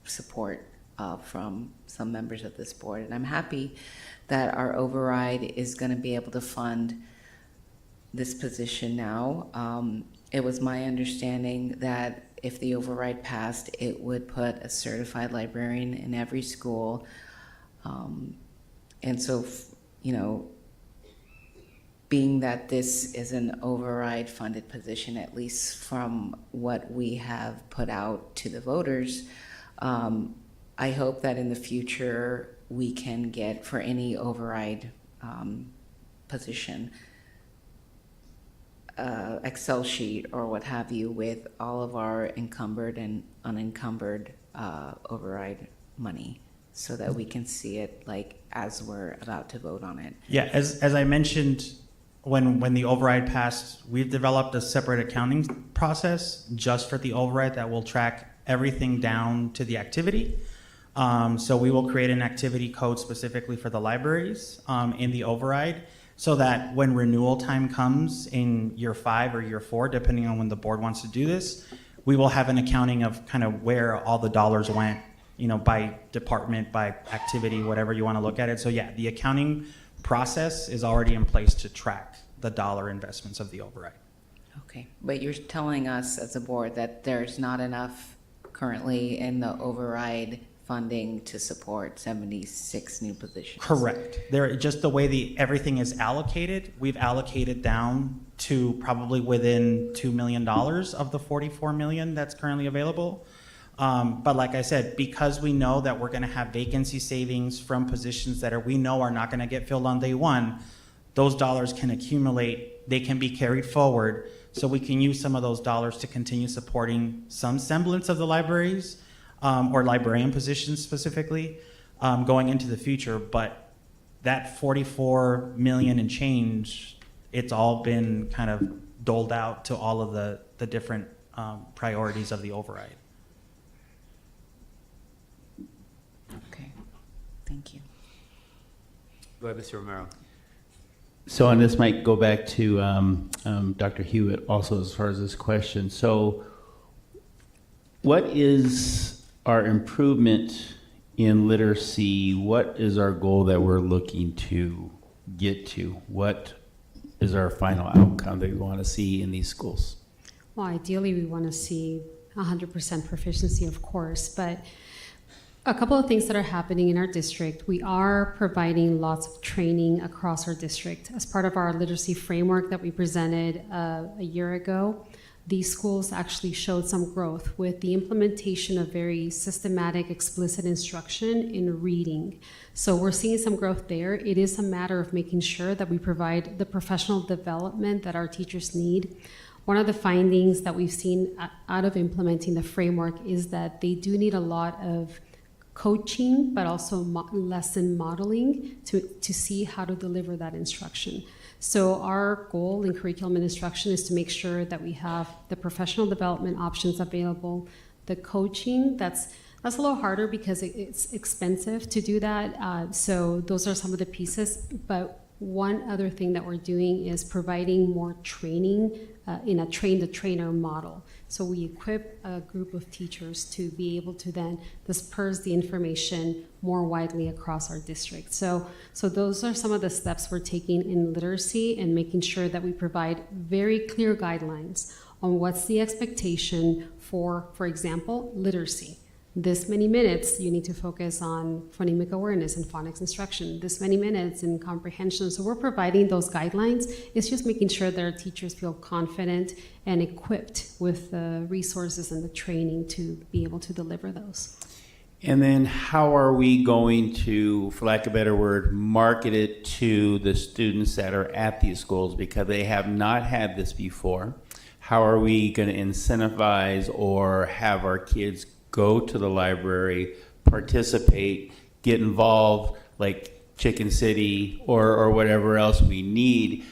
support from some members of this board. And I'm happy that our override is going to be able to fund this position now. It was my understanding that if the override passed, it would put a certified librarian in every school. And so, being that this is an override funded position, at least from what we have put out to the voters, I hope that in the future we can get for any override position Excel sheet or what have you with all of our encumbered and unencumbered override money so that we can see it like as we're about to vote on it. Yeah, as I mentioned, when the override passed, we've developed a separate accounting process just for the override that will track everything down to the activity. So we will create an activity code specifically for the libraries in the override so that when renewal time comes in year 5 or year 4, depending on when the board wants to do this, we will have an accounting of kind of where all the dollars went, by department, by activity, whatever you want to look at it. So yeah, the accounting process is already in place to track the dollar investments of the override. Okay, but you're telling us as a board that there's not enough currently in the override funding to support 76 new positions? Correct. Just the way everything is allocated, we've allocated down to probably within $2 million of the $44 million that's currently available. But like I said, because we know that we're going to have vacancy savings from positions that we know are not going to get filled on day one, those dollars can accumulate, they can be carried forward, so we can use some of those dollars to continue supporting some semblance of the libraries or librarian positions specifically going into the future. But that $44 million and change, it's all been kind of doled out to all of the different priorities of the override. Okay, thank you. Go ahead, Mr. Romero. So, and this might go back to Dr. Hewitt also as far as this question. So, what is our improvement in literacy, what is our goal that we're looking to get to? What is our final outcome that we want to see in these schools? Well, ideally, we want to see 100% proficiency, of course, but a couple of things that are happening in our district. We are providing lots of training across our district. As part of our literacy framework that we presented a year ago, these schools actually showed some growth with the implementation of very systematic, explicit instruction in reading. So we're seeing some growth there. It is a matter of making sure that we provide the professional development that our teachers need. One of the findings that we've seen out of implementing the framework is that they do need a lot of coaching, but also lesson modeling to see how to deliver that instruction. So our goal in curriculum and instruction is to make sure that we have the professional development options available, the coaching, that's a little harder because it's expensive to do that. So those are some of the pieces, but one other thing that we're doing is providing more training in a train-the-trainer model. So we equip a group of teachers to be able to then disperse the information more widely across our district. So those are some of the steps we're taking in literacy and making sure that we provide very clear guidelines on what's the expectation for example, literacy. This many minutes, you need to focus on phonemic awareness and phonics instruction. This many minutes in comprehension. So we're providing those guidelines. It's just making sure that our teachers feel confident and equipped with the resources and the training to be able to deliver those. And then how are we going to, for lack of a better word, market it to the students that are at these schools because they have not had this before? How are we going to incentivize or have our kids go to the library, participate, get involved, like Chicken City or whatever else we need?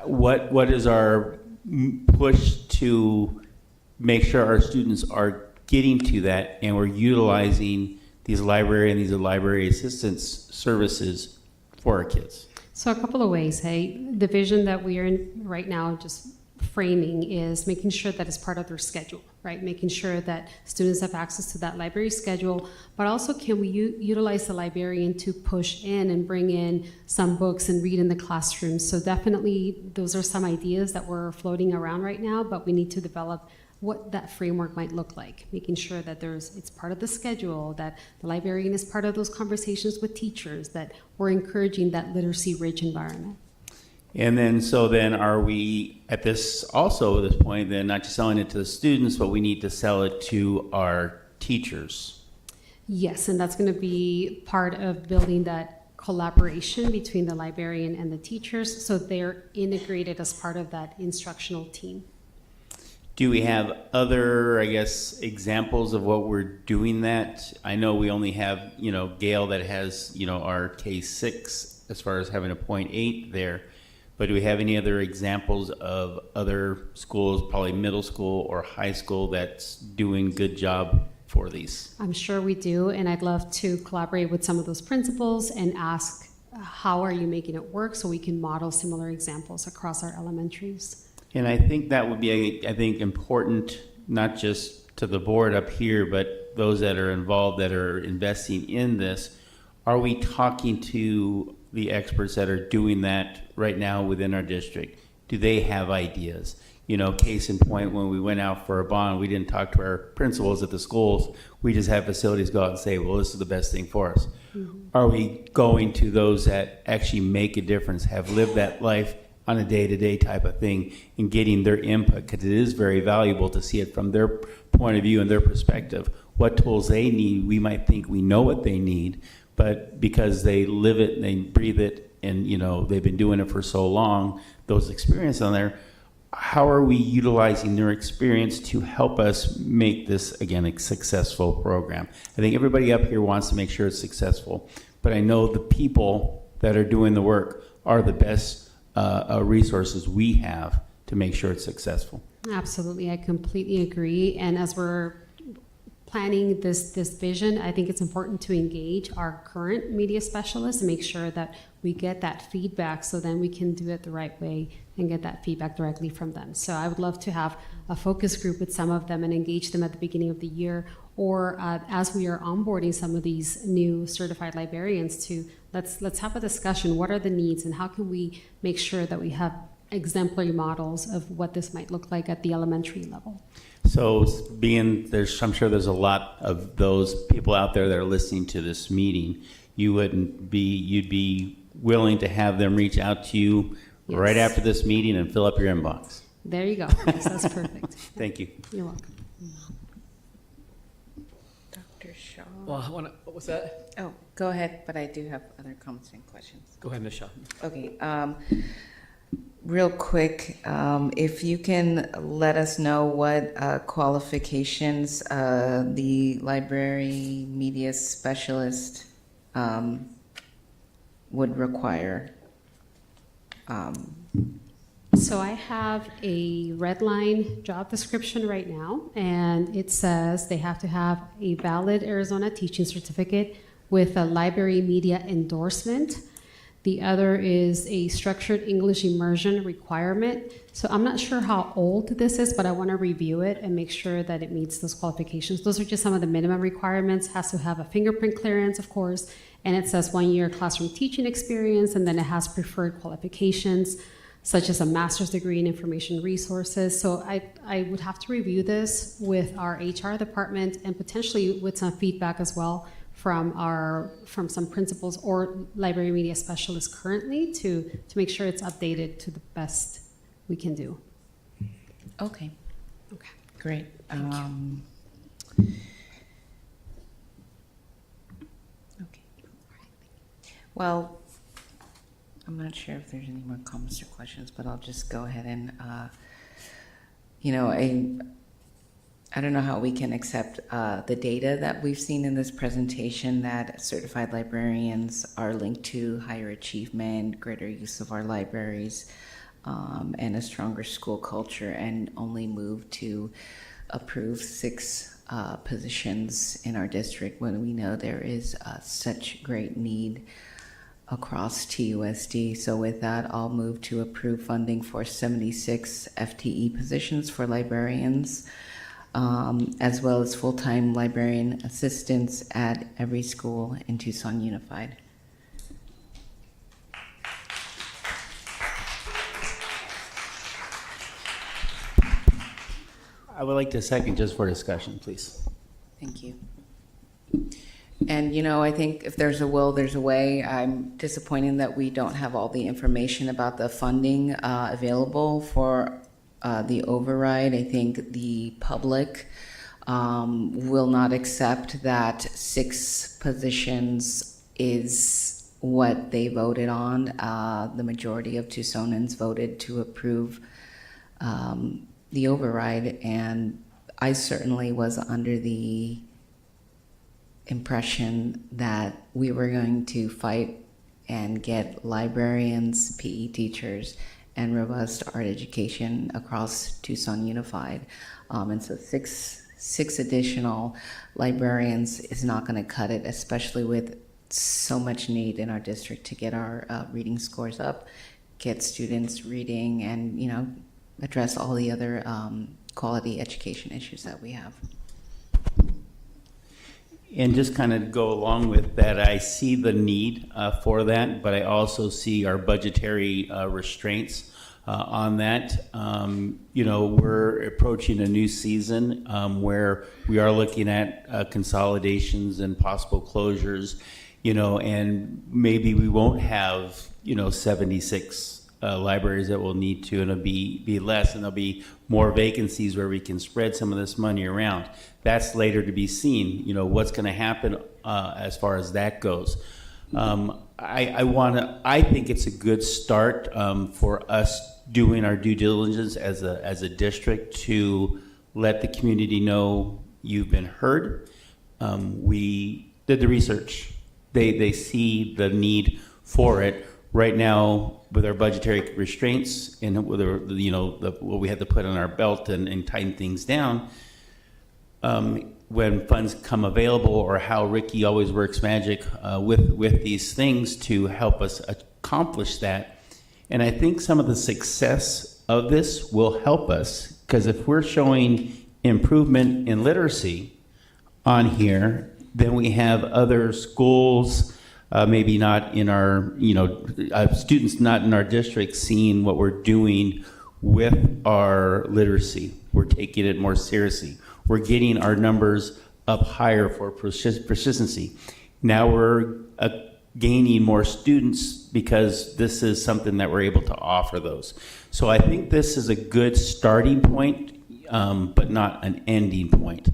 What is our push to make sure our students are getting to that and we're utilizing these library and these library assistance services for our kids? So a couple of ways, hey. The vision that we are in right now, just framing, is making sure that it's part of their schedule, right? Making sure that students have access to that library schedule, but also can we utilize the librarian to push in and bring in some books and read in the classroom. So definitely those are some ideas that we're floating around right now, but we need to develop what that framework might look like, making sure that it's part of the schedule, that the librarian is part of those conversations with teachers, that we're encouraging that literacy-rich environment. And then, are we at this point, then not just selling it to the students, but we need to sell it to our teachers? Yes, and that's going to be part of building that collaboration between the librarian and the teachers, so they're integrated as part of that instructional team. Do we have other, examples of what we're doing that? I know we only have, Gale that has, our K6 as far as having a 0.8 there. But do we have any other examples of other schools, probably middle school or high school, that's doing good job for these? I'm sure we do, and I'd love to collaborate with some of those principals and ask how are you making it work so we can model similar examples across our elementaries. And I think that would be, important, not just to the board up here, but those that are involved that are investing in this. Are we talking to the experts that are doing that right now within our district? Do they have ideas? Case in point, when we went out for a bond, we didn't talk to our principals at the schools. We just had facilities go out and say, well, this is the best thing for us. Mm-hmm. Are we going to those that actually make a difference, have lived that life on a day-to-day type of thing, and getting their input? Because it is very valuable to see it from their point of view and their perspective. What tools they need, we might think we know what they need, but because they live it and they breathe it and they've been doing it for so long, those experiences on there, how are we utilizing their experience to help us make this, again, a successful program? I think everybody up here wants to make sure it's successful, but I know the people that are doing the work are the best resources we have to make sure it's successful. Absolutely, I completely agree. And as we're planning this vision, I think it's important to engage our current media specialists and make sure that we get that feedback so then we can do it the right way and get that feedback directly from them. So I would love to have a focus group with some of them and engage them at the beginning of the year, or as we are onboarding some of these new certified librarians, to let's have a discussion. What are the needs and how can we make sure that we have exemplary models of what this might look like at the elementary level? So I'm sure there's a lot of those people out there that are listening to this meeting. You'd be willing to have them reach out to you right after this meeting and fill up your inbox. There you go. Yes, that's perfect. Thank you. You're welcome. Dr. Shaw. Well, what was that? Oh, go ahead, but I do have other comments and questions. Go ahead, Ms. Shaw. Okay. Real quick, if you can let us know what qualifications the library media specialist would require. So I have a red line job description right now, and it says they have to have a valid Arizona teaching certificate with a library media endorsement. The other is a structured English immersion requirement. So I'm not sure how old this is, but I want to review it and make sure that it meets those qualifications. Those are just some of the minimum requirements. Has to have a fingerprint clearance, of course, and it says 1 year classroom teaching experience, and then it has preferred qualifications, such as a master's degree in information resources. So I would have to review this with our HR department and potentially with some feedback as well from some principals or library media specialists currently to make sure it's updated to the best we can do. Okay. Okay. Great. Okay. Well, I'm not sure if there's any more comments or questions, but I'll just go ahead and, I don't know how we can accept the data that we've seen in this presentation, that certified librarians are linked to higher achievement, greater use of our libraries, and a stronger school culture, and only move to approve 6 positions in our district when we know there is such great need across TUSD. So with that, I'll move to approve funding for 76 FTE positions for librarians, as well as full-time librarian assistants at every school in Tucson Unified. I would like to second just for discussion, please. Thank you. And, I think if there's a will, there's a way. I'm disappointed that we don't have all the information about the funding available for the override. I think the public will not accept that 6 positions is what they voted on. The majority of Tucsonans voted to approve the override, and I certainly was under the impression that we were going to fight and get librarians, PE teachers, and robust art education across Tucson Unified. And so six additional librarians is not going to cut it, especially with so much need in our district to get our reading scores up, get students reading, and address all the other quality education issues that we have. And just kind of go along with that, I see the need for that, but I also see our budgetary restraints on that. We're approaching a new season where we are looking at consolidations and possible closures, and maybe we won't have, 76 libraries that will need to, and it'll be less, and there'll be more vacancies where we can spread some of this money around. That's later to be seen, what's going to happen as far as that goes. I think it's a good start for us doing our due diligence as a district to let the community know you've been heard. We did the research. They see the need for it. Right now, with our budgetary restraints and with what we had to put on our belt and tighten things down, when funds come available, or how Ricky always works magic with these things to help us accomplish that. And I think some of the success of this will help us, because if we're showing improvement in literacy on here, then we have other schools, maybe not in our, students not in our district seeing what we're doing with our literacy. We're taking it more seriously. We're getting our numbers up higher for persistency. Now we're gaining more students because this is something that we're able to offer those. So I think this is a good starting point, but not an ending point.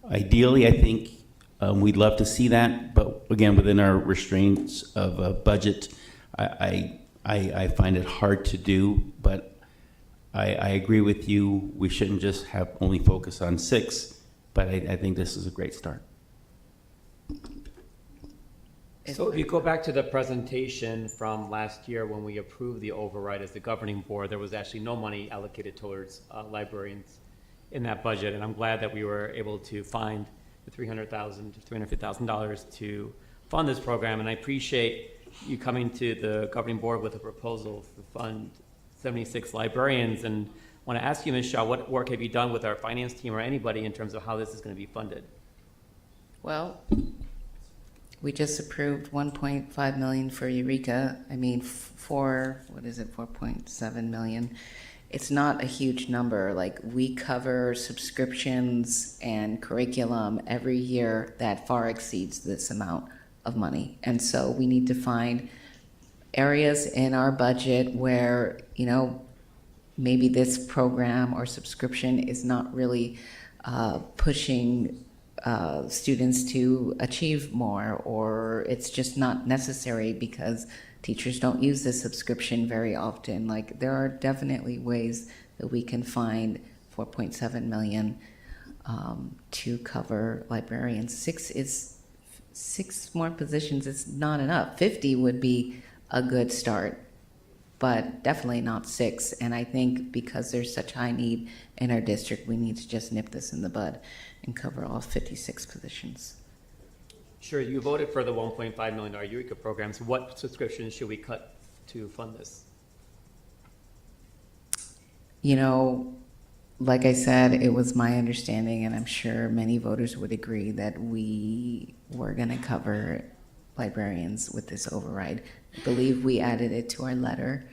Ideally, I think we'd love to see that, but again, within our restraints of a budget, I find it hard to do, but I agree with you. We shouldn't just have only focus on 6, but I think this is a great start. So if you go back to the presentation from last year when we approved the override as the governing board, there was actually no money allocated towards librarians in that budget. And I'm glad that we were able to find the $300,000 to $350,000 to fund this program. And I appreciate you coming to the governing board with a proposal to fund 76 librarians. And I want to ask you, Ms. Shaw, what work have you done with our finance team or anybody in terms of how this is going to be funded? Well, we just approved 1.5 million for Eureka. I mean, for, what is it, 4.7 million. It's not a huge number. Like, we cover subscriptions and curriculum every year that far exceeds this amount of money. And so we need to find areas in our budget where, maybe this program or subscription is not really pushing students to achieve more, or it's just not necessary because teachers don't use this subscription very often. Like, there are definitely ways that we can find 4.7 million to cover librarians. 6 more positions is not enough. 50 would be a good start, but definitely not 6. And I think because there's such high need in our district, we need to just nip this in the bud and cover all 56 positions. Sure, you voted for the $1.5 million Eureka programs. What subscriptions should we cut to fund this? Like I said, it was my understanding, and I'm sure many voters would agree, that we were going to cover librarians with this override. I believe we added it to our letter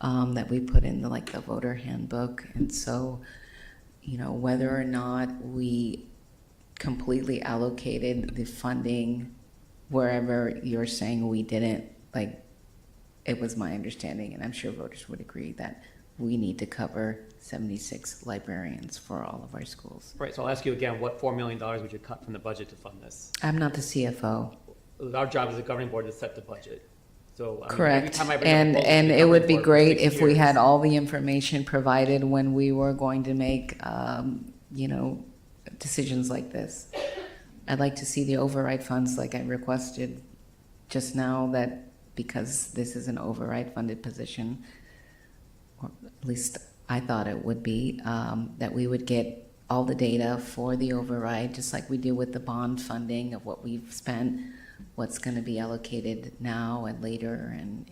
that we put in the voter handbook. And so, whether or not we completely allocated the funding wherever you're saying we didn't, it was my understanding, and I'm sure voters would agree, that we need to cover 76 librarians for all of our schools. Right, so I'll ask you again, what $4 million would you cut from the budget to fund this? I'm not the CFO. Our job as a governing board is to set the budget. So, Correct. Every time I bring up a proposal to And the it would governing be board for great 6 if we had years. all the information provided when we were going to make, decisions like this. I'd like to see the override funds like I requested just now, that because this is an override funded position, or at least I thought it would be, that we would get all the data for the override, just like we do with the bond funding of what we've spent, what's going to be allocated now and later, and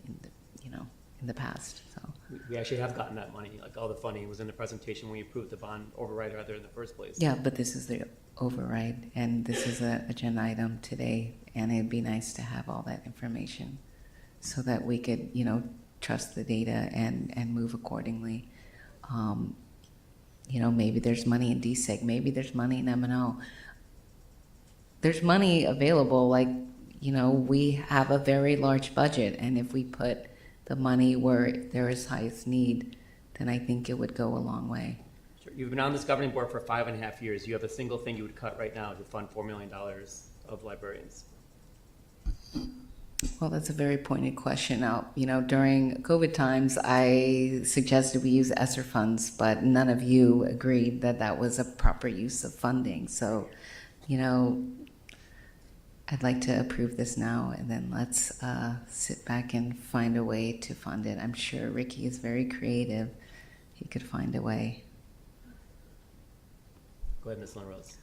in the past. So We actually have gotten that money, all the funding was in the presentation when we approved the bond override rather in the first place. yeah, but this is the override, and this is an agenda item today, and it'd be nice to have all that information so that we could, trust the data and move accordingly. Maybe there's money in DSEG, maybe there's money in M&O. There's money available, we have a very large budget, and if we put the money where there is highest need, then I think it would go a long way. Sure. You've been on this governing board for 5.5 years. You have a single thing you would cut right now to fund $4 million of librarians. Well, that's a very pointed question. Now, during COVID times, I suggested we use ESSER funds, but none of you agreed that that was a proper use of funding. So, I'd like to approve this now, and then let's sit back and find a way to fund it. I'm sure Ricky is very creative. He could find a way. Go ahead, Ms. Lynn Rose.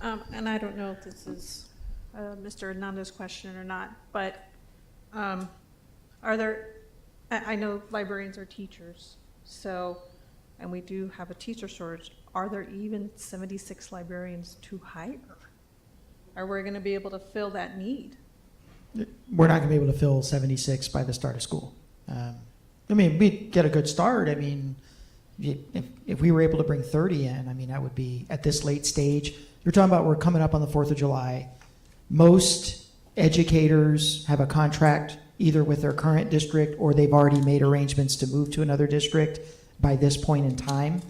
And I don't know if this is Mr. Hernandez's question or not, but are there, I know librarians are teachers, so, and we do have a teacher shortage. Are there even 76 librarians to hire? Are we going to be able to fill that need? We're not going to be able to fill 76 by the start of school. I mean, we'd get a good start. I mean, if we were able to bring 30 in, I mean, that would be at this late stage. You're talking about we're coming up on the 4th of July. Most educators have a contract either with their current district or they've already made arrangements to move to another district by this point in time.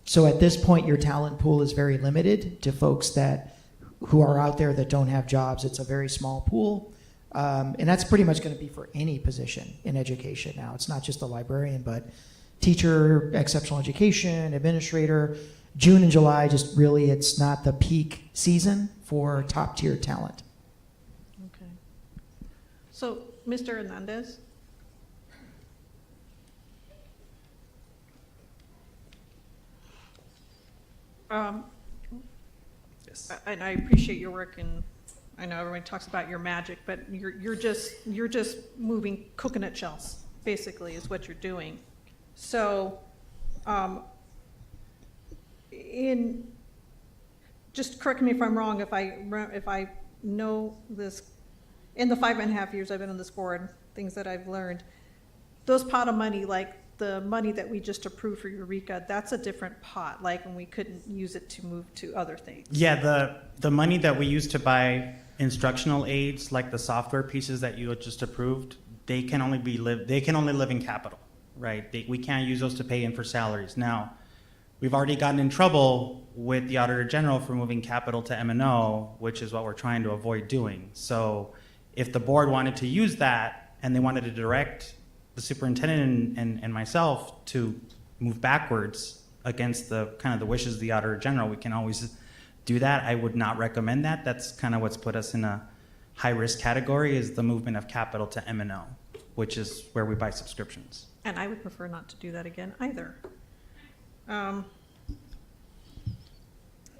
So at this point, your talent pool is very limited to folks who are out there that don't have jobs. It's a very small pool. And that's pretty much going to be for any position in education now. It's not just a librarian, but teacher, exceptional education, administrator. June and July, just really, it's not the peak season for top tier talent. Okay. So, Mr. Hernandez? Yes. And I appreciate your work, and I know everyone talks about your magic, but you're just moving coconut shells, basically, is what you're doing. So, just correct me if I'm wrong, if I know this, in the 5.5 years I've been on this board, things that I've learned, those pot of money, like the money that we just approved for Eureka, that's a different pot, like when we couldn't use it to move to other things. Yeah, the money that we use to buy instructional aids, like the software pieces that you just approved, they can only live in capital, right? We can't use those to pay in for salaries. Now, we've already gotten in trouble with the Auditor General for moving capital to M&O, which is what we're trying to avoid doing. So if the board wanted to use that and they wanted to direct the superintendent and myself to move backwards against the kind of the wishes of the Auditor General, we can always do that. I would not recommend that. That's kind of what's put us in a high-risk category, is the movement of capital to M&O, which is where we buy subscriptions. And I would prefer not to do that again either.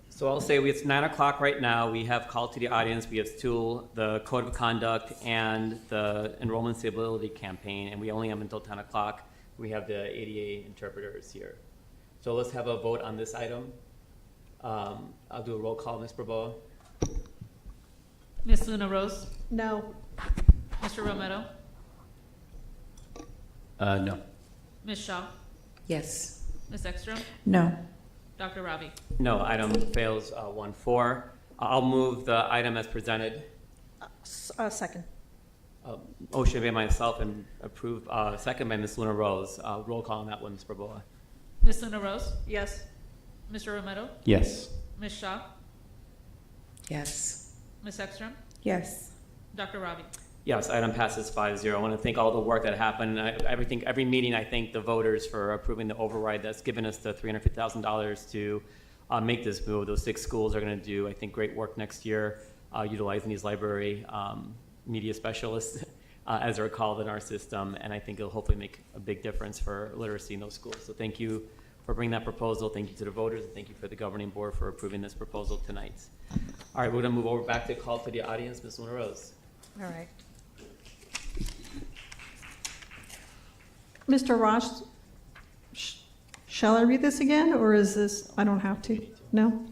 So I'll say it's 9 o'clock right now. We have call to the audience. We have still the code of conduct and the enrollment stability campaign, and we only have until 10 o'clock. We have the ADA interpreters here. So let's have a vote on this item. I'll do a roll call. Ms. Barboa? Ms. Luna Rose? No. Mr. Romero? No. Ms. Shaw? Yes. Ms. Ekstrom? No. Dr. Ravi? No, item fails 1-4. I'll move the item as presented. Second. Motion by myself and approved, second by Ms. Luna Rose. Roll call on that one, Ms. Barboa. Ms. Luna Rose? Yes. Mr. Romero? Yes. Ms. Shaw? Yes. Ms. Ekstrom? Yes. Dr. Ravi? Yes, item passes 5-0. I want to thank all the work that happened. Every meeting, I thank the voters for approving the override that's given us the $350,000 to make this move. Those 6 schools are going to do, I think, great work next year, utilizing these library media specialists, as they're called in our system, and I think it'll hopefully make a big difference for literacy in those schools. So thank you for bringing that proposal. Thank you to the voters, and thank you for the governing board for approving this proposal tonight. All right, we're going to move over back to call to the audience. Ms. Luna Rose. All right. Mr. Ross, shall I read this again, or is this, I don't have to? No?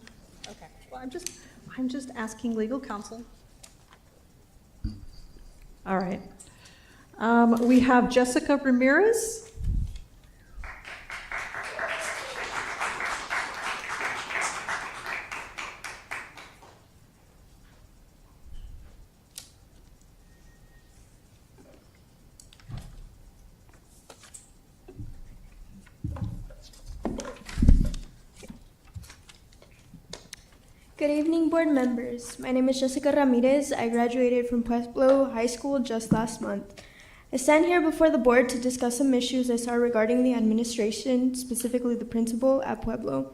Okay. Well, I'm just asking legal counsel. All right. We have Jessica Ramirez. Good evening, board members. My name is Jessica Ramirez. I graduated from Pueblo High School just last month. I stand here before the board to discuss some issues I saw regarding the administration, specifically the principal at Pueblo.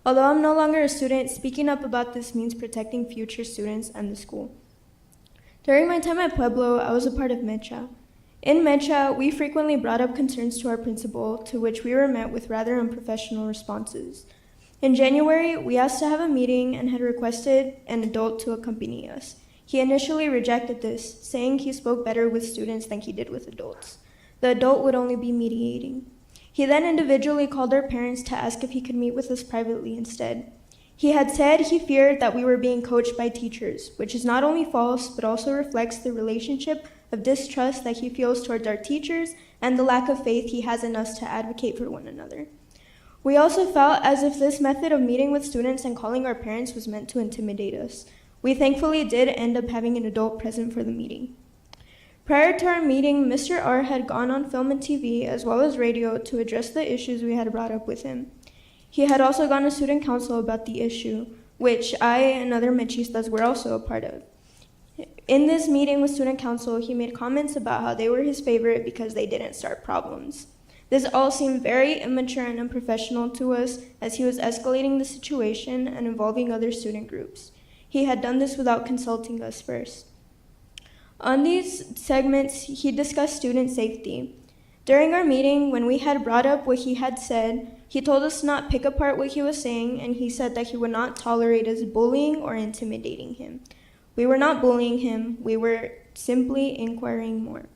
Although I'm no longer a student, speaking up about this means protecting future students and the school. During my time at Pueblo, I was a part of MECHA. In MECHA, we frequently brought up concerns to our principal, to which we were met with rather unprofessional responses. In January, we asked to have a meeting and had requested an adult to accompany us. He initially rejected this, saying he spoke better with students than he did with adults. The adult would only be mediating. He then individually called our parents to ask if he could meet with us privately instead. He had said he feared that we were being coached by teachers, which is not only false, but also reflects the relationship of distrust that he feels towards our teachers and the lack of faith he has in us to advocate for one another. We also felt as if this method of meeting with students and calling our parents was meant to intimidate us. We thankfully did end up having an adult present for the meeting. Prior to our meeting, Mr. R had gone on film and TV as well as radio to address the issues we had brought up with him. He had also gone to student council about the issue, which I and other machistas were also a part of. In this meeting with student council, he made comments about how they were his favorite because they didn't start problems. This all seemed very immature and unprofessional to us, as he was escalating the situation and involving other student groups. He had done this without consulting us first. On these segments, he discussed student safety. During our meeting, when we had brought up what he had said, he told us to not pick apart what he was saying, and he said that he would not tolerate us bullying or intimidating him. We were not bullying him, we were simply inquiring more.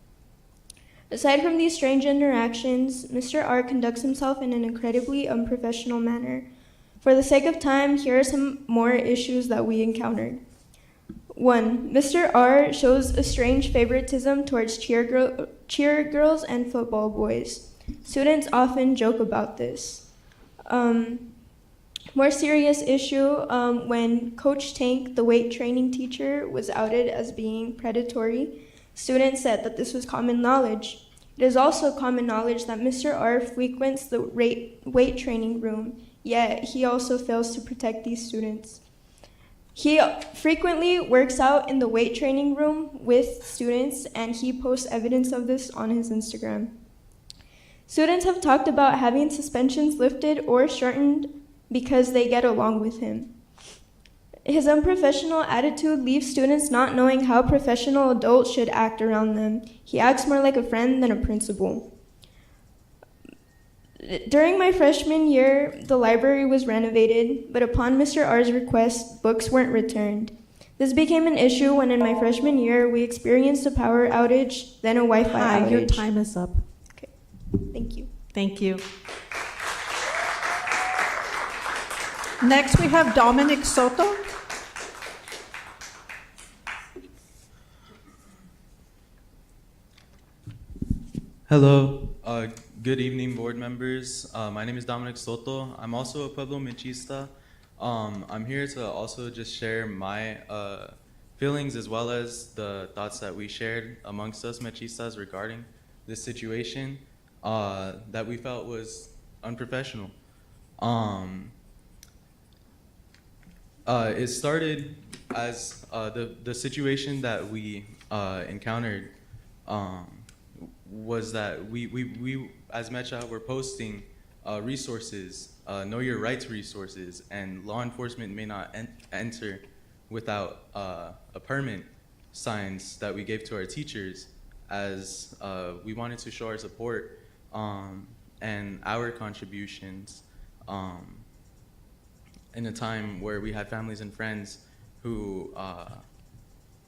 Aside from these strange interactions, Mr. R conducts himself in an incredibly unprofessional manner. For the sake of time, here are some more issues that we encountered. 1. Mr. R shows a strange favoritism towards cheer girls and football boys. Students often joke about this. More serious issue, when Coach Tank, the weight training teacher, was outed as being predatory, students said that this was common knowledge. It is also common knowledge that Mr. R frequents the weight training room, yet he also fails to protect these students. He frequently works out in the weight training room with students, and he posts evidence of this on his Instagram. Students have talked about having suspensions lifted or shortened because they get along with him. His unprofessional attitude leaves students not knowing how professional adults should act around them. He acts more like a friend than a principal. During my freshman year, the library was renovated, but upon Mr. R's request, books weren't returned. This became an issue when in my freshman year, we experienced a power outage, then a Wi-Fi outage. Your time is up. Okay, thank you. Thank you. Next, we have Dominic Soto. Hello. Good evening, board members. My name is Dominic Soto. I'm also a Pueblo Machista. I'm here to also just share my feelings as well as the thoughts that we shared amongst us Machistas regarding this situation that we felt was unprofessional. It started as the situation that we encountered was that we as Mecha were posting resources, know your rights resources, and law enforcement may not enter without a permit signs that we gave to our teachers, as we wanted to show our support and our contributions in a time where we had families and friends who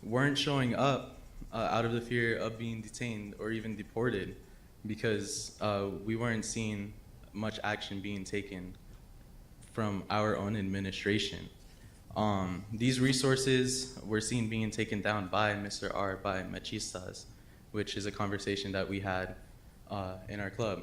weren't showing up out of the fear of being detained or even deported, because we weren't seeing much action being taken from our own administration. These resources were seen being taken down by Mr. R, by Machistas, which is a conversation that we had in our club.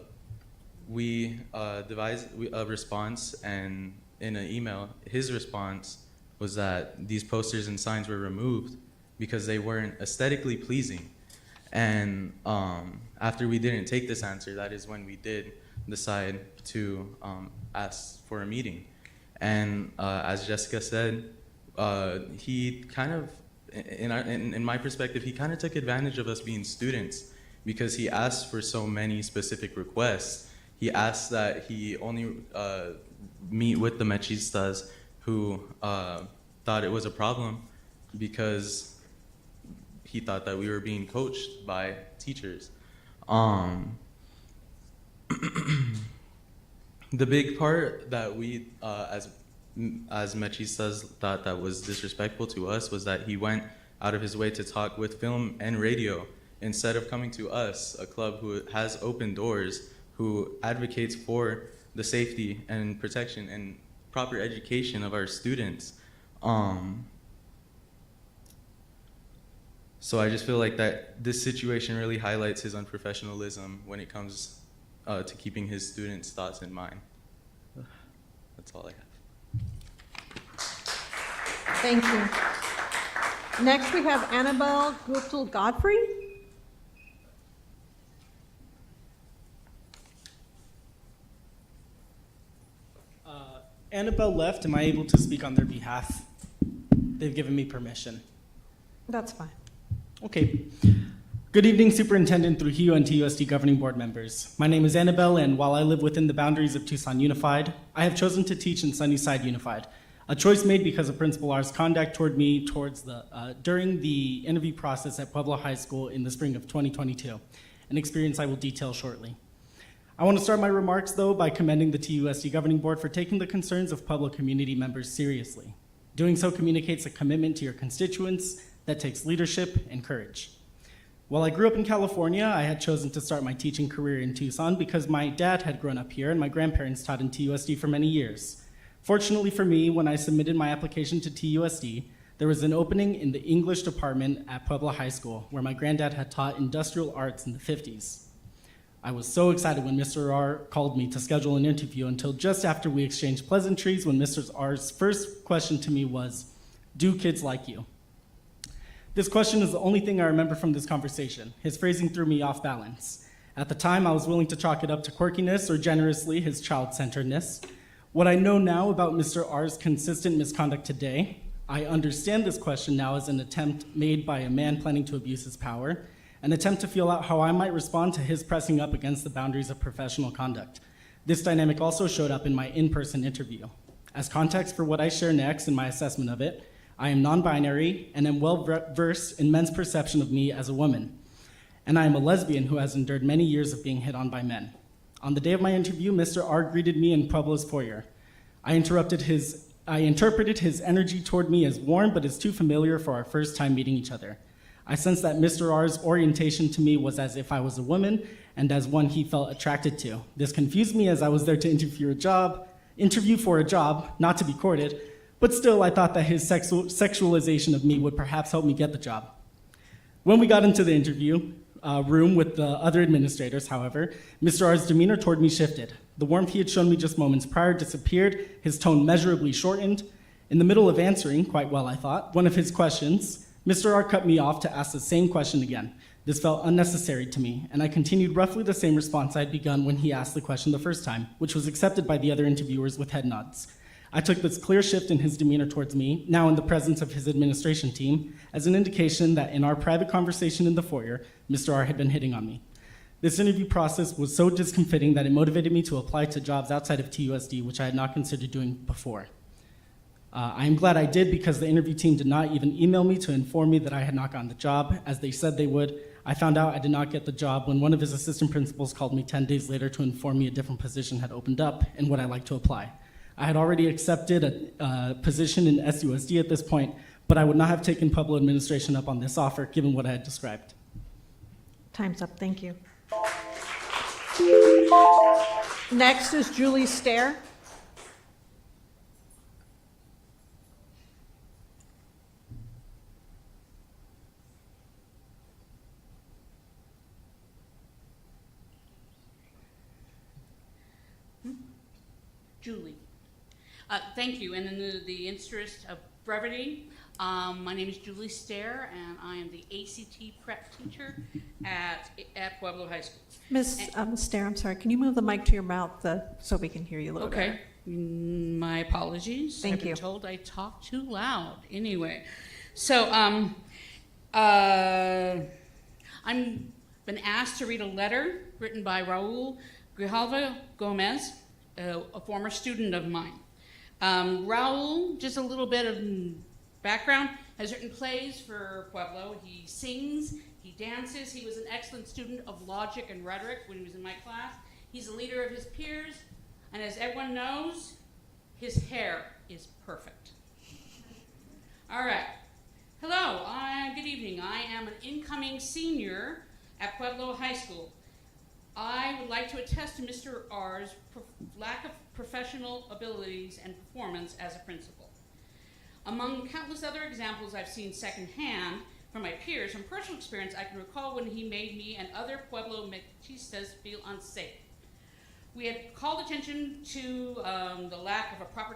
We devised a response, and in an email, his response was that these posters and signs were removed because they weren't aesthetically pleasing. And after we didn't take this answer, that is when we did decide to ask for a meeting. And as Jessica said, he kind of, in my perspective, he kind of took advantage of us being students, because he asked for so many specific requests. He asked that he only meet with the Machistas who thought it was a problem, because he thought that we were being coached by teachers. The big part that we, as Mechi says, thought that was disrespectful to us was that he went out of his way to talk with film and radio instead of coming to us, a club who has open doors, who advocates for the safety and protection and proper education of our students. So I just feel like that this situation really highlights his unprofessionalism when it comes to keeping his students' thoughts in mind. That's all I have. Thank you. Next, we have Annabelle Guptal Godfrey. Annabelle left. Am I able to speak on their behalf? They've given me permission. That's fine. Okay. Good evening, Superintendent Trujillo and TUSD Governing Board members. My name is Annabelle, and while I live within the boundaries of Tucson Unified, I have chosen to teach in Sunnyside Unified, a choice made because of Principal R's conduct toward me during the interview process at Pueblo High School in the spring of 2022, an experience I will detail shortly. I want to start my remarks, though, by commending the TUSD Governing Board for taking the concerns of Pueblo community members seriously. Doing so communicates a commitment to your constituents that takes leadership and courage. While I grew up in California, I had chosen to start my teaching career in Tucson because my dad had grown up here and my grandparents taught in TUSD for many years. Fortunately for me, when I submitted my application to TUSD, there was an opening in the English department at Pueblo High School, where my granddad had taught industrial arts in the 50s. I was so excited when Mr. R called me to schedule an interview until just after we exchanged pleasantries when Mr. R's first question to me was, "Do kids like you?" This question is the only thing I remember from this conversation. His phrasing threw me off balance. At the time, I was willing to chalk it up to quirkiness or generously his child-centeredness. What I know now about Mr. R's consistent misconduct today, I understand this question now as an attempt made by a man planning to abuse his power, an attempt to feel out how I might respond to his pressing up against the boundaries of professional conduct. This dynamic also showed up in my in-person interview. As context for what I share next in my assessment of it, I am non-binary and am well-versed in men's perception of me as a woman. And I am a lesbian who has endured many years of being hit on by men. On the day of my interview, Mr. R greeted me in Pueblo's foyer. I interpreted his energy toward me as warm, but as too familiar for our first time meeting each other. I sensed that Mr. R's orientation to me was as if I was a woman and as one he felt attracted to. This confused me as I was there to interview for a job, not to be courted, but still I thought that his sexualization of me would perhaps help me get the job. When we got into the interview room with the other administrators, however, Mr. R's demeanor toward me shifted. The warmth he had shown me just moments prior disappeared, his tone measurably shortened. In the middle of answering, quite well I thought, one of his questions, Mr. R cut me off to ask the same question again. This felt unnecessary to me, and I continued roughly the same response I had begun when he asked the question the first time, which was accepted by the other interviewers with head nods. I took this clear shift in his demeanor towards me, now in the presence of his administration team, as an indication that in our private conversation in the foyer, Mr. R had been hitting on me. This interview process was so discomfiting that it motivated me to apply to jobs outside of TUSD, which I had not considered doing before. I am glad I did because the interview team did not even email me to inform me that I had not gotten the job, as they said they would. I found out I did not get the job when one of his assistant principals called me 10 days later to inform me a different position had opened up and would I like to apply. I had already accepted a position in SUSD at this point, but I would not have taken Pueblo administration up on this offer given what I had described. Time's up. Thank you. Next is Julie Stair. Julie. Thank you. And in the interest of brevity, my name is Julie Stair, and I am the ACT prep teacher at Pueblo High School. Ms. Stair, I'm sorry, can you move the mic to your mouth so we can hear you a little better? Okay. My apologies. Thank I've been you. told I talk too loud. Anyway, so I'm been asked to read a letter written by Raul Grijalva Gomez, a former student of mine. Raul, just a little bit of background, has written plays for Pueblo. He sings, he dances. He was an excellent student of logic and rhetoric when he was in my class. He's a leader of his peers. And as everyone knows, his hair is perfect. All right. Hello, good evening. I am an incoming senior at Pueblo High School. I would like to attest to Mr. R's lack of professional abilities and performance as a principal. Among countless other examples I've seen secondhand from my peers, from personal experience, I can recall when he made me and other Pueblo Mechistas feel unsafe. We had called attention to the lack of a proper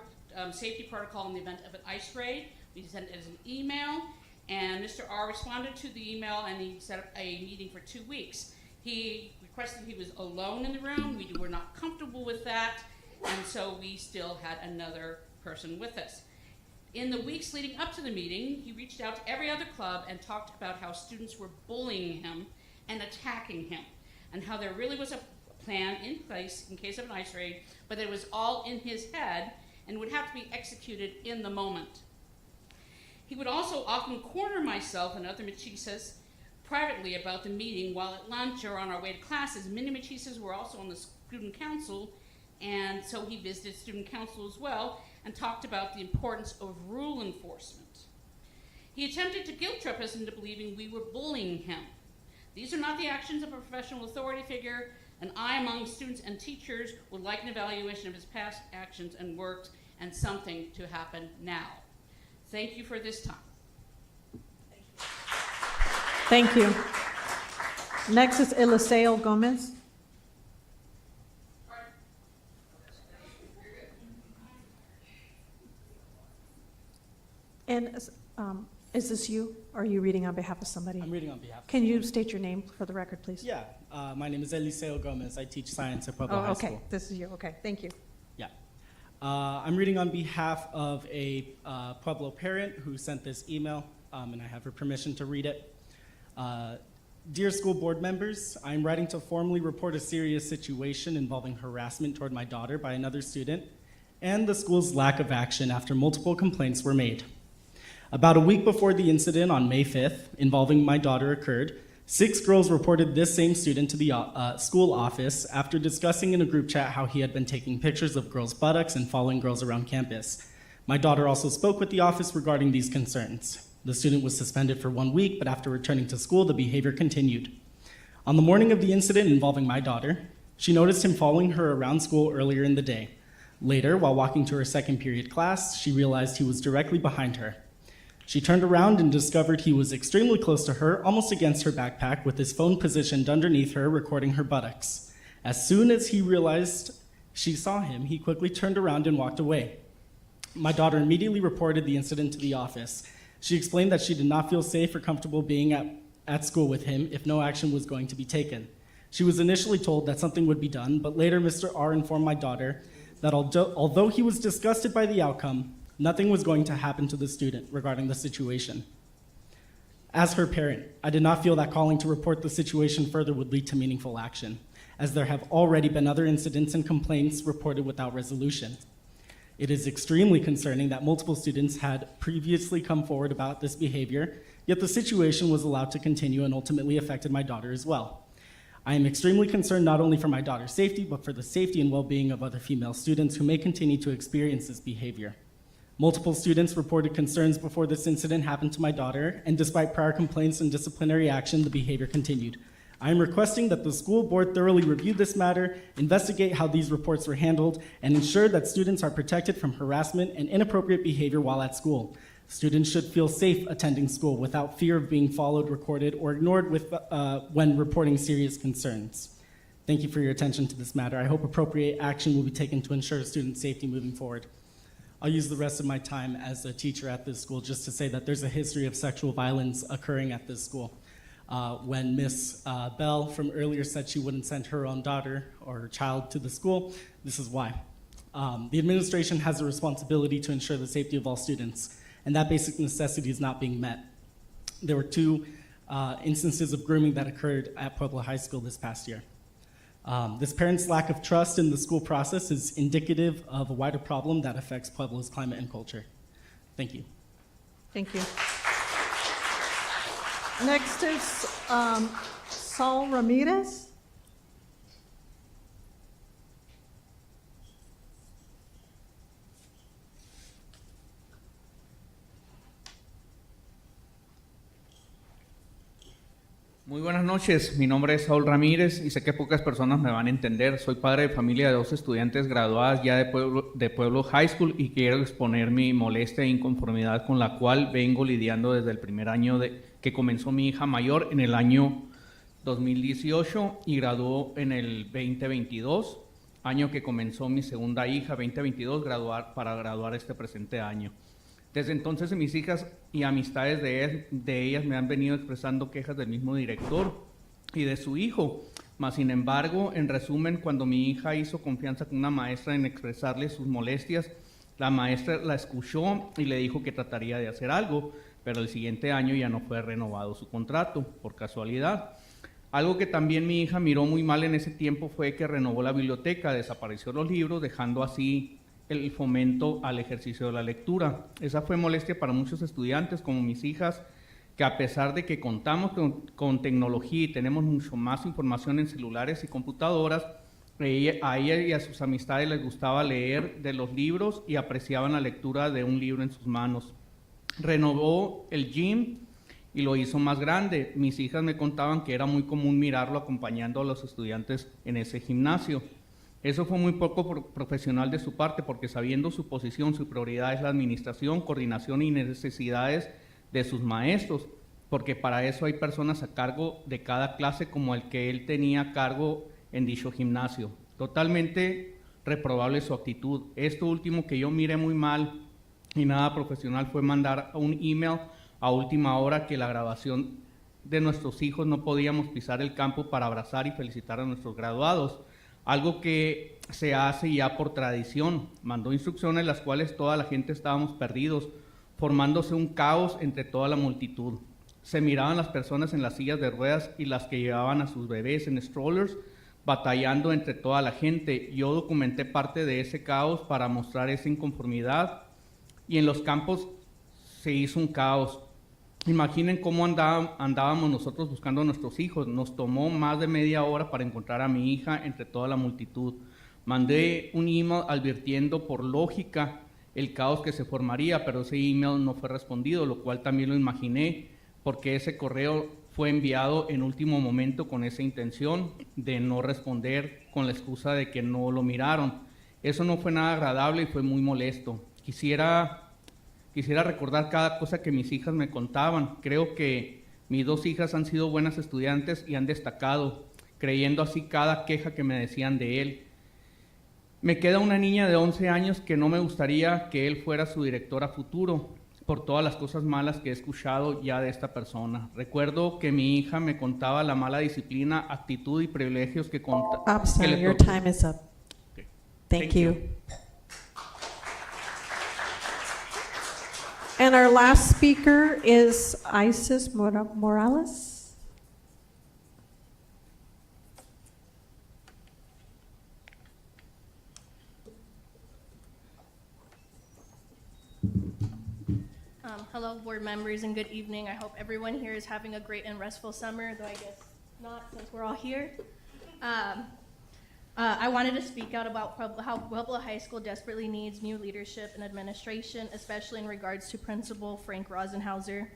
safety protocol in the event of an ice raid. We sent it as an email, and Mr. R responded to the email, and he set up a meeting for 2 weeks. He requested he was alone in the room. We were not comfortable with that, and so we still had another person with us. In the weeks leading up to the meeting, he reached out to every other club and talked about how students were bullying him and attacking him, and how there really was a plan in place in case of an ice raid, but it was all in his head and would have to be executed in the moment. He would also often corner myself and other Mechisas privately about the meeting while at lunch or on our way to classes. Many Mechisas were also on the student council, and so he visited student council as well and talked about the importance of rule enforcement. He attempted to guilt trip us into believing we were bullying him. These are not the actions of a professional authority figure, and I, among students and teachers, would like an evaluation of his past actions and works and something to happen now. Thank you for this time. Thank you. Next is Eliseo Gomez. And is this you? Or are you reading on behalf of somebody? I'm reading on behalf. Can you state your name for the record, please? Yeah, my name is Eliseo Gomez. I teach science at Pueblo High okay. School. This is you. Okay, thank you. Yeah. I'm reading on behalf of a Pueblo parent who sent this email, and I have her permission to read it. Dear school board members, I'm writing to formally report a serious situation involving harassment toward my daughter by another student and the school's lack of action after multiple complaints were made. About a week before the incident on May 5th involving my daughter occurred, 6 girls reported this same student to the school office after discussing in a group chat how he had been taking pictures of girls' buttocks and following girls around campus. My daughter also spoke with the office regarding these concerns. The student was suspended for 1 week, but after returning to school, the behavior continued. On the morning of the incident involving my daughter, she noticed him following her around school earlier in the day. Later, while walking to her second period class, she realized he was directly behind her. She turned around and discovered he was extremely close to her, almost against her backpack, with his phone positioned underneath her, recording her buttocks. As soon as he realized she saw him, he quickly turned around and walked away. My daughter immediately reported the incident to the office. She explained that she did not feel safe or comfortable being at school with him if no action was going to be taken. She was initially told that something would be done, but later Mr. R informed my daughter that although he was disgusted by the outcome, nothing was going to happen to the student regarding the situation. As her parent, I did not feel that calling to report the situation further would lead to meaningful action, as there have already been other incidents and complaints reported without resolution. It is extremely concerning that multiple students had previously come forward about this behavior, yet the situation was allowed to continue and ultimately affected my daughter as well. I am extremely concerned not only for my daughter's safety, but for the safety and well-being of other female students who may continue to experience this behavior. Multiple students reported concerns before this incident happened to my daughter, and despite prior complaints and disciplinary action, the behavior continued. I am requesting that the school board thoroughly review this matter, investigate how these reports were handled, and ensure that students are protected from harassment and inappropriate behavior while at school. Students should feel safe attending school without fear of being followed, recorded, or ignored when reporting serious concerns. Thank you for your attention to this matter. I hope appropriate action will be taken to ensure student safety moving forward. I'll use the rest of my time as a teacher at this school just to say that there's a history of sexual violence occurring at this school. When Miss Bell from earlier said she wouldn't send her own daughter or her child to the school, this is why. The administration has a responsibility to ensure the safety of all students, and that basic necessity is not being met. There were 2 instances of grooming that occurred at Pueblo High School this past year. This parent's lack of trust in the school process is indicative of a wider problem that affects Pueblo's climate and culture. Thank you. Thank you. Next is Saul Ramirez. Muy buenas noches, mi nombre es Saúl Ramírez y sé que pocas personas me van a entender. Soy padre de familia de 2 estudiantes graduadas ya de Pueblo High School y quiero exponer mi molestia e inconformidad con la cual vengo lidiando desde el primer año que comenzó mi hija mayor en el año 2018 y graduó en el 2022, año que comenzó mi segunda hija, 2022, para graduar este presente año. Desde entonces mis hijas y amistades de ellas me han venido expresando quejas del mismo director y de su hijo. Mas, sin embargo, en resumen, cuando mi hija hizo confianza con una maestra en expresarle sus molestias, la maestra la escuchó y le dijo que trataría de hacer algo, pero el siguiente año ya no fue renovado su contrato, por casualidad. Algo que también mi hija miró muy mal en ese tiempo fue que renovó la biblioteca, desapareció los libros, dejando así el fomento al ejercicio de la lectura. Esa fue molestia para muchos estudiantes como mis hijas, que a pesar de que contamos con tecnología y tenemos mucho más información en celulares y computadoras, a ella y a sus amistades les gustaba leer de los libros y apreciaban la lectura de un libro en sus manos. Renovó el gym y lo hizo más grande. Mis hijas me contaban que era muy común mirarlo acompañando a los estudiantes en ese gimnasio. Eso fue muy poco profesional de su parte, porque sabiendo su posición, su prioridad es la administración, coordinación y necesidades de sus maestros, porque para eso hay personas a cargo de cada clase como el que él tenía a cargo en dicho gimnasio. Totalmente reprobable su actitud. Esto último que yo miré muy mal y nada profesional fue mandar un email a última hora que la graduación de nuestros hijos no podíamos pisar el campo para abrazar y felicitar a nuestros graduados. Algo que se hace ya por tradición. Mandó instrucciones las cuales toda la gente estábamos perdidos, formándose un caos entre toda la multitud. Se miraban las personas en las sillas de ruedas y las que llevaban a sus bebés en strollers, batallando entre toda la gente. Yo documenté parte de ese caos para mostrar esa inconformidad y en los campos se hizo un caos. Imaginen cómo andábamos nosotros buscando a nuestros hijos. Nos tomó más de media hora para encontrar a mi hija entre toda la multitud. Mandé un email advirtiendo por lógica el caos que se formaría, pero ese email no fue respondido, lo cual también lo imaginé, porque ese correo fue enviado en último momento con esa intención de no responder con la excusa de que no lo miraron. Eso no fue nada agradable y fue muy molesto. Quisiera recordar cada cosa que mis hijas me contaban. Creo que mis 2 hijas han sido buenas estudiantes y han destacado, creyendo así cada queja que me decían de él. Me queda una niña de 11 años que no me gustaría que él fuera su director a futuro, por todas las cosas malas que he escuchado ya de esta persona. Recuerdo que mi hija me contaba la mala disciplina, actitud y privilegios que Your time is up. Okay. Thank you. And our last speaker is Isis Morales. Hello, board members, and good evening. I hope everyone here is having a great and restful summer, though I guess not since we're all here. I wanted to speak out about how Pueblo High School desperately needs new leadership and administration, especially in regards to Principal Frank Rosenhauser.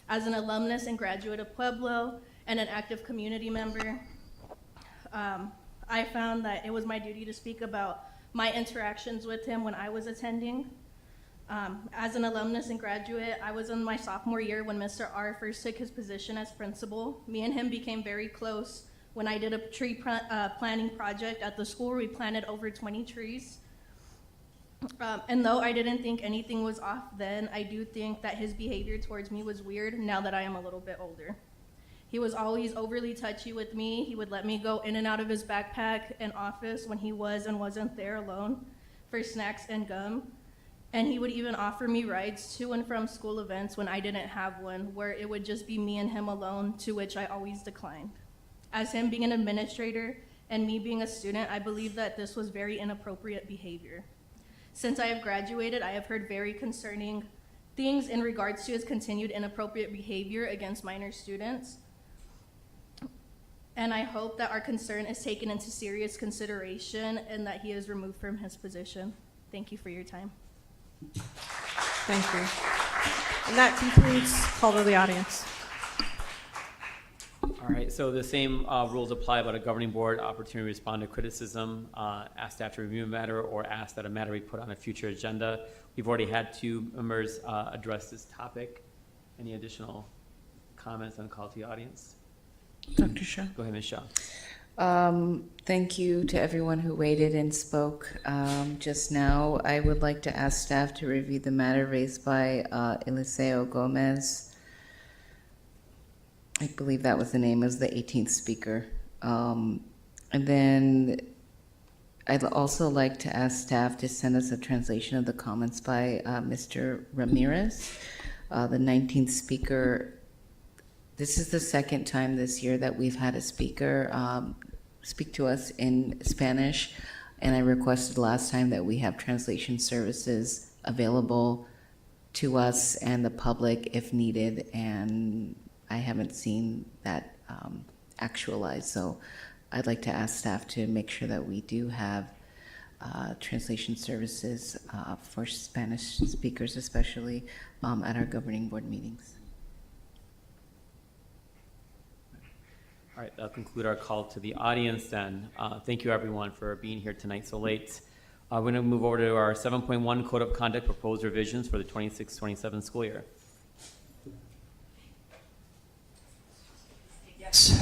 As an alumnus and graduate of Pueblo and an active community member, I found that it was my duty to speak about my interactions with him when I was attending. As an alumnus and graduate, I was in my sophomore year when Mr. R first took his position as principal. Me and him became very close when I did a tree planting project at the school. We planted over 20 trees. And though I didn't think anything was off then, I do think that his behavior towards me was weird now that I am a little bit older. He was always overly touchy with me. He would let me go in and out of his backpack and office when he was and wasn't there alone for snacks and gum. And he would even offer me rides to and from school events when I didn't have one, where it would just be me and him alone, to which I always declined. As him being an administrator and me being a student, I believe that this was very inappropriate behavior. Since I have graduated, I have heard very concerning things in regards to his continued inappropriate behavior against minor students. And I hope that our concern is taken into serious consideration and that he is removed from his position. Thank you for your time. Thank you. And that concludes Call to the Audience. All right, so the same rules apply about a governing board opportunity to respond to criticism, ask staff to review a matter, or ask that a matter be put on a future agenda. We've already had 2 members address this topic. Any additional comments on call to the audience? Dr. Shaw? Go ahead, Ms. Shaw. Thank you to everyone who waited and spoke just now. I would like to ask staff to review the matter raised by Eliseo Gomez. I believe that was the name, was the 18th speaker. And then I'd also like to ask staff to send us a translation of the comments by Mr. Ramirez, the 19th speaker. This is the second time this year that we've had a speaker speak to us in Spanish, and I requested last time that we have translation services available to us and the public if needed, and I haven't seen that actualized. So I'd like to ask staff to make sure that we do have translation services for Spanish speakers, especially at our governing board meetings. All right, that'll conclude our call to the audience then. Thank you everyone for being here tonight so late. We're going to move over to our 7.1 Code of Conduct proposed revisions for the 26-27 school year.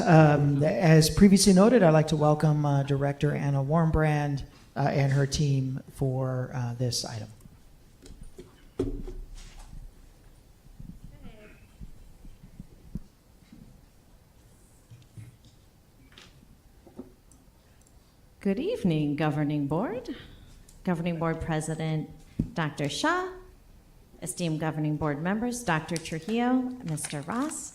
As previously noted, I'd like to welcome Director Anna Warmbrand and her team for this item. Good evening, Governing Board. Governing Board President Dr. Shah, esteemed Governing Board members, Dr. Trujillo, Mr. Ross,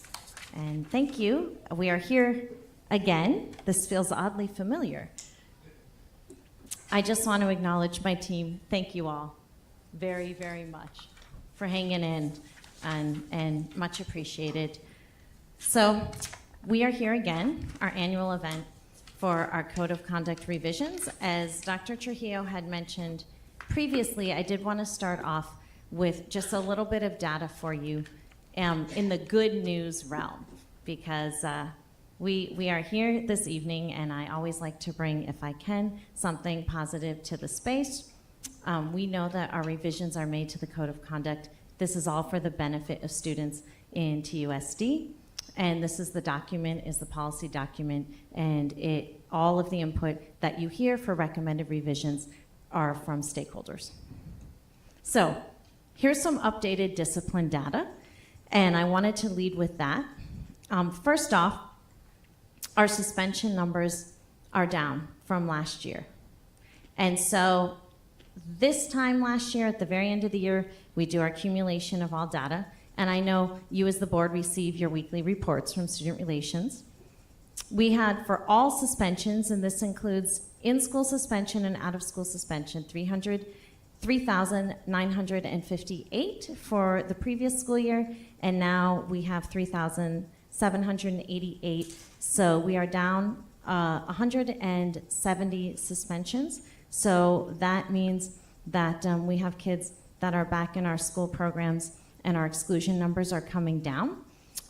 and thank you. We are here again. This feels oddly familiar. I just want to acknowledge my team. Thank you all very, very much for hanging in and much appreciated. So we are here again, our annual event for our Code of Conduct revisions. As Dr. Trujillo had mentioned previously, I did want to start off with just a little bit of data for you in the good news realm, because we are here this evening, and I always like to bring, if I can, something positive to the space. We know that our revisions are made to the Code of Conduct. This is all for the benefit of students in TUSD. And this is the document, is the policy document, and all of the input that you hear for recommended revisions are from stakeholders. So here's some updated discipline data, and I wanted to lead with that. First off, our suspension numbers are down from last year. And so this time last year, at the very end of the year, we do our accumulation of all data. And I know you as the board receive your weekly reports from Student Relations. We had, for all suspensions, and this includes in-school suspension and out-of-school suspension, 3,958 for the previous school year, and now we have 3,788. So we are down 170 suspensions. So that means that we have kids that are back in our school programs, and our exclusion numbers are coming down.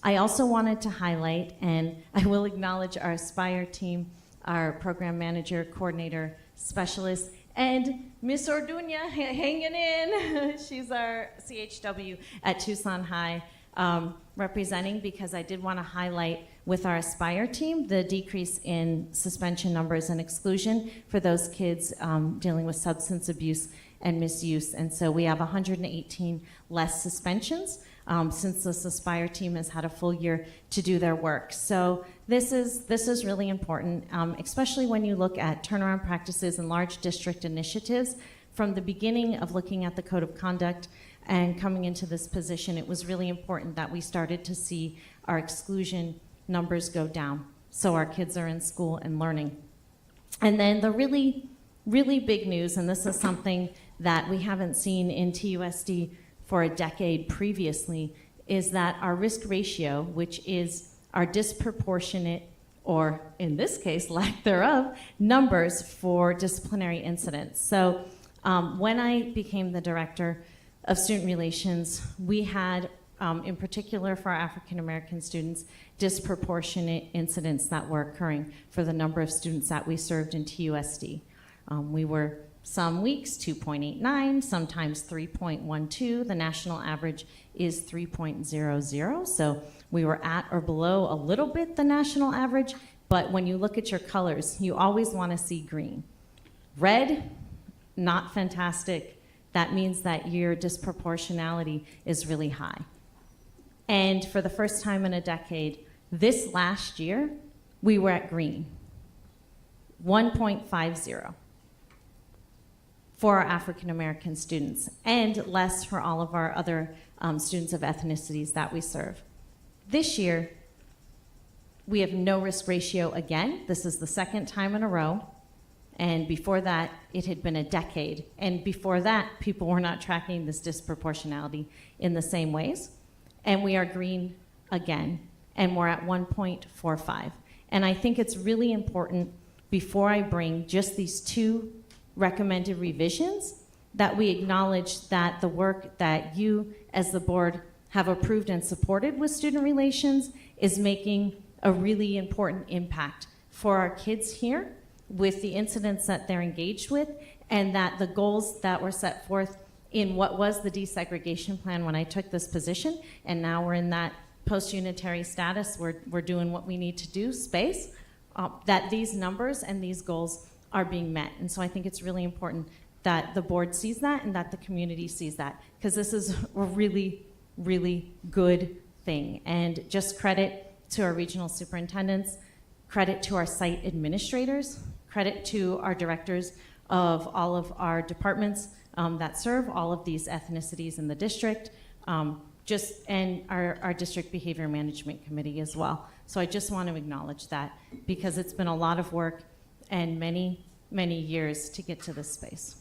I also wanted to highlight, and I will acknowledge our Aspire team, our program manager, coordinator, specialist, and Miss Orduña hanging in. She's our CHW at Tucson High, representing, because I did want to highlight with our Aspire team the decrease in suspension numbers and exclusion for those kids dealing with substance abuse and misuse. And so we have 118 less suspensions since this Aspire team has had a full year to do their work. So this is really important, especially when you look at turnaround practices and large district initiatives. From the beginning of looking at the Code of Conduct and coming into this position, it was really important that we started to see our exclusion numbers go down so our kids are in school and learning. And then the really, really big news, and this is something that we haven't seen in TUSD for a decade previously, is that our risk ratio, which is our disproportionate, or in this case, lack thereof, numbers for disciplinary incidents. So when I became the director of student relations, we had in particular for our African American students, disproportionate incidents that were occurring for the number of students that we served in TUSD. We were some weeks 2.89, sometimes 3.12. The national average is 3.00. So we were at or below a little bit the national average, but when you look at your colors, you always want to see green. Red, not fantastic. That means that your disproportionality is really high. And for the first time in a decade, this last year, we were at green, 1.50 for our African American students, and less for all of our other students of ethnicities that we serve. This year, we have no risk ratio again. This is the second time in a row. And before that, it had been a decade. And before that, people were not tracking this disproportionality in the same ways. And we are green again, and we're at 1.45. And I think it's really important, before I bring just these two recommended revisions, that we acknowledge that the work that you, as the board, have approved and supported with student relations is making a really important impact for our kids here with the incidents that they're engaged with, and that the goals that were set forth in what was the desegregation plan when I took this position, and now we're in that post-unitary status, we're doing what we need to do, space, that these numbers and these goals are being met. And so I think it's really important that the board sees that and that the community sees that, because this is a really, really good thing. And just credit to our regional superintendents, credit to our site administrators, credit to our directors of all of our departments that serve all of these ethnicities in the district, and our district behavior management committee as well. So I just want to acknowledge that, because it's been a lot of work and many, many years to get to this space.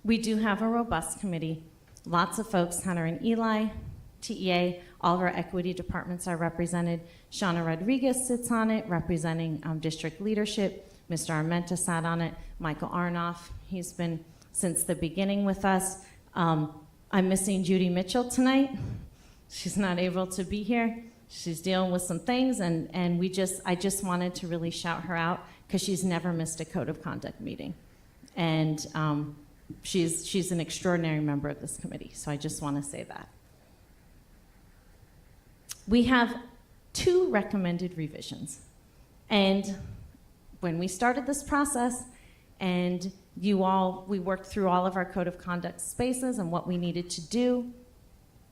We do have a robust committee. Lots of folks, Hunter and Eli, TEA, all of our equity departments are represented. Shauna Rodriguez sits on it, representing district leadership. Mr. Armenta sat on it. Michael Arnoff, he's been since the beginning with us. I'm missing Judy Mitchell tonight. She's not able to be here. She's dealing with some things, and I just wanted to really shout her out, because she's never missed a code of conduct meeting. And she's an extraordinary member of this committee, so I just want to say that. We have 2 recommended revisions. And when we started this process, and we worked through all of our code of conduct spaces and what we needed to do,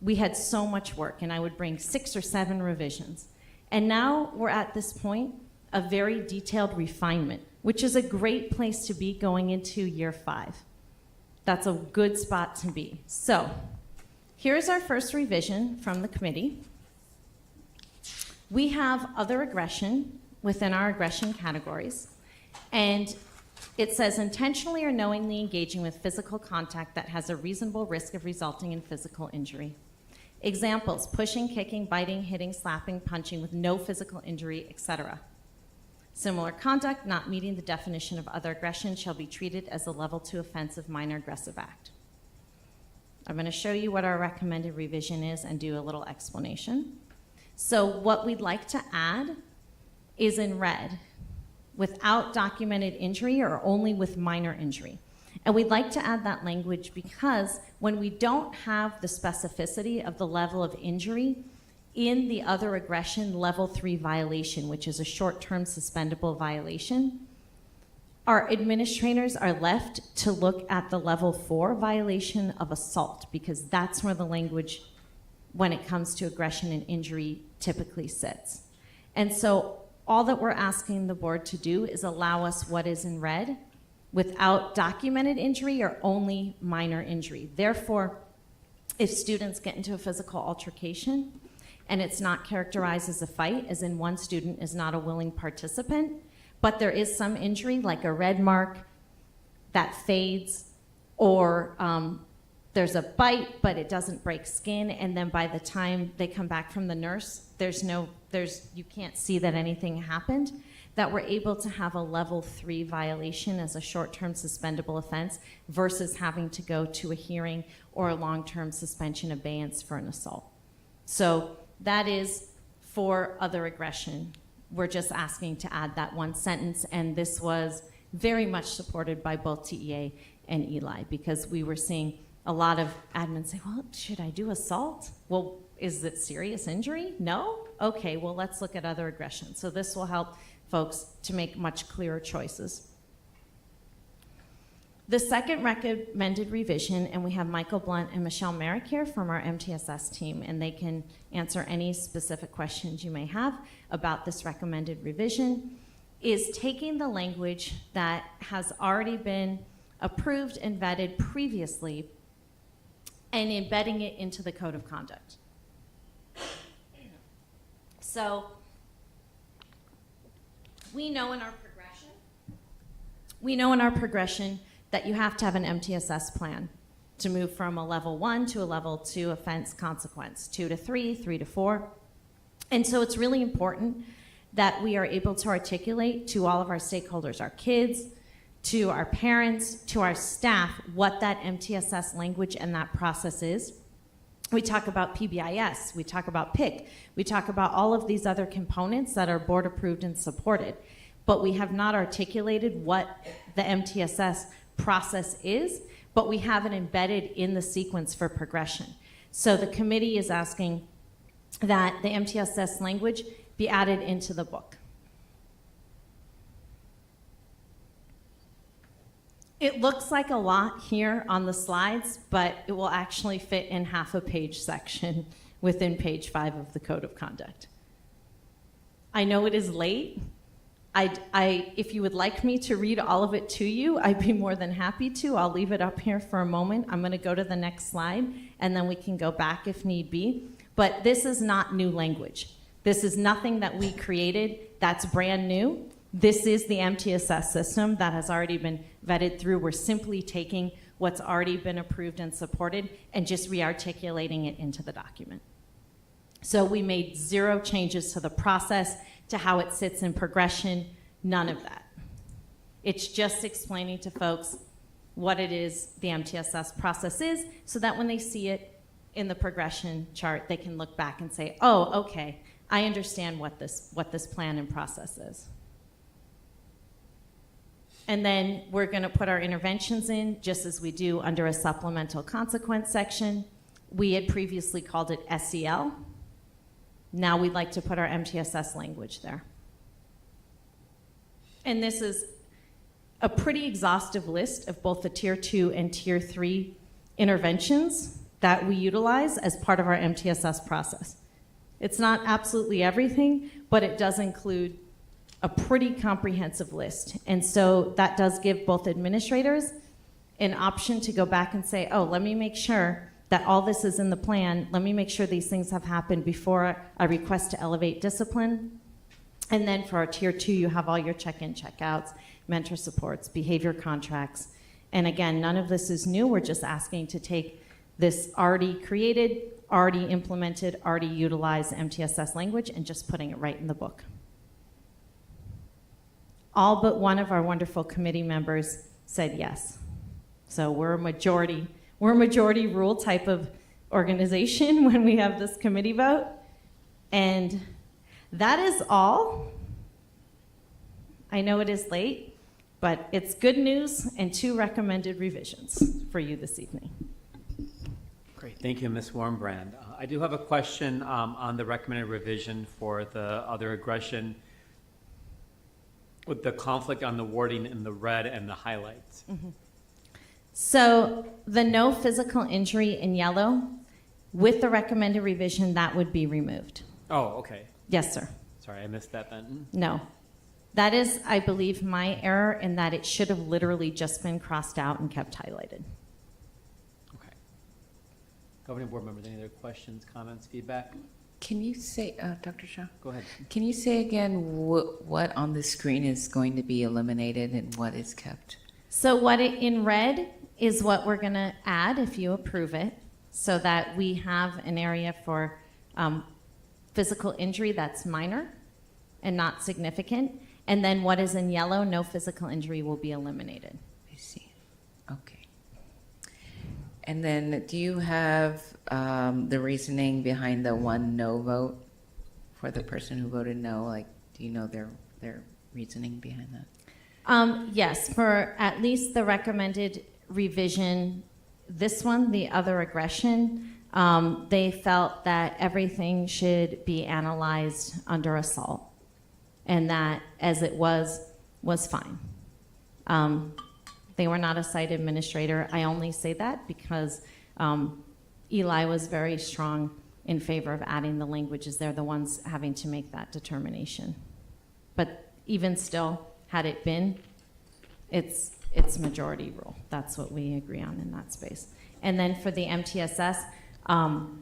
we had so much work, and I would bring 6 or 7 revisions. And now we're at this point of very detailed refinement, which is a great place to be going into year 5. That's a good spot to be. So here's our first revision from the committee. We have other aggression within our aggression categories, and it says intentionally or knowingly engaging with physical contact that has a reasonable risk of resulting in physical injury. Examples: pushing, kicking, biting, hitting, slapping, punching with no physical injury, etc. Similar conduct not meeting the definition of other aggression shall be treated as a level 2 offensive minor aggressive act. I'm going to show you what our recommended revision is and do a little explanation. So what we'd like to add is in red, without documented injury or only with minor injury. And we'd like to add that language because when we don't have the specificity of the level of injury in the other aggression level 3 violation, which is a short-term suspendable violation, our administrators are left to look at the level 4 violation of assault, because that's where the language when it comes to aggression and injury typically sits. And so all that we're asking the board to do is allow us what is in red without documented injury or only minor injury. Therefore, if students get into a physical altercation and it's not characterized as a fight, as in one student is not a willing participant, but there is some injury like a red mark that fades, or there's a bite but it doesn't break skin, and then by the time they come back from the nurse, you can't see that anything happened, that we're able to have a level 3 violation as a short-term suspendable offense versus having to go to a hearing or a long-term suspension abeyance for an assault. So that is for other aggression. We're just asking to add that one sentence, and this was very much supported by both TEA and Eli, because we were seeing a lot of admins say, well, should I do assault? Well, is it serious injury? No? Okay, well, let's look at other aggression. So this will help folks to make much clearer choices. The second recommended revision, and we have Michael Blunt and Michelle Merrick here from our MTSS team, and they can answer any specific questions you may have about this recommended revision, is taking the language that has already been approved and vetted previously and embedding it into the code of conduct. So we know in our progression that you have to have an MTSS plan to move from a level 1 to a level 2 offense consequence, 2 to 3, 3 to 4. And so it's really important that we are able to articulate to all of our stakeholders, our kids, to our parents, to our staff, what that MTSS language and that process is. We talk about PBIS, we talk about PIC, we talk about all of these other components that are board approved and supported, but we have not articulated what the MTSS process is, but we have it embedded in the sequence for progression. So the committee is asking that the MTSS language be added into the book. It looks like a lot here on the slides, but it will actually fit in half a page section within page 5 of the Code of Conduct. I know it is late. If you would like me to read all of it to you, I'd be more than happy to. I'll leave it up here for a moment. I'm going to go to the next slide, and then we can go back if need be. But this is not new language. This is nothing that we created that's brand new. This is the MTSS system that has already been vetted through. We're simply taking what's already been approved and supported and just re-articulating it into the document. So we made 0 changes to the process, to how it sits in progression, none of that. It's just explaining to folks what it is the MTSS process is, so that when they see it in the progression chart, they can look back and say, oh, okay, I understand what this plan and process is. And then we're going to put our interventions in, just as we do under a supplemental consequence section. We had previously called it SEL. Now we'd like to put our MTSS language there. And this is a pretty exhaustive list of both the Tier 2 and Tier 3 interventions that we utilize as part of our MTSS process. It's not absolutely everything, but it does include a pretty comprehensive list. And so that does give both administrators an option to go back and say, oh, let me make sure that all this is in the plan. Let me make sure these things have happened before I request to elevate discipline. And then for our Tier 2, you have all your check-in, check-outs, mentor supports, behavior contracts. And again, none of this is new. We're just asking to take this already created, already implemented, already utilized MTSS language and just putting it right in the book. All but one of our wonderful committee members said yes. So we're a majority rule type of organization when we have this committee vote. And that is all. I know it is late, but it's good news and 2 recommended revisions for you this evening. Great, thank you, Ms. Warmbrand. I do have a question on the recommended revision for the other aggression with the conflict on the wording in the red and the highlights. Mm-hmm. So the no physical injury in yellow, with the recommended revision, that would be removed. Oh, okay. Yes, sir. Sorry, I missed that then. No. That is, I believe, my error in that it should have literally just been crossed out and kept highlighted. Okay. Governing board members, any other questions, comments, feedback? Can you say, Dr. Shah? Go ahead. Can you say again what on the screen is going to be eliminated and what is kept? So what in red is what we're going to add if you approve it, so that we have an area for physical injury that's minor and not significant. And then what is in yellow, no physical injury, will be eliminated. I see. Okay. And then do you have the reasoning behind the one no vote for the person who voted no? Like, do you know their reasoning behind that? Yes, for at least the recommended revision, this one, the other aggression, they felt that everything should be analyzed under assault, and that as it was fine. They were not a site administrator. I only say that because Eli was very strong in favor of adding the languages. They're the ones having to make that determination. But even still, had it been, it's majority rule. That's what we agree on in that space. And then for the MTSS,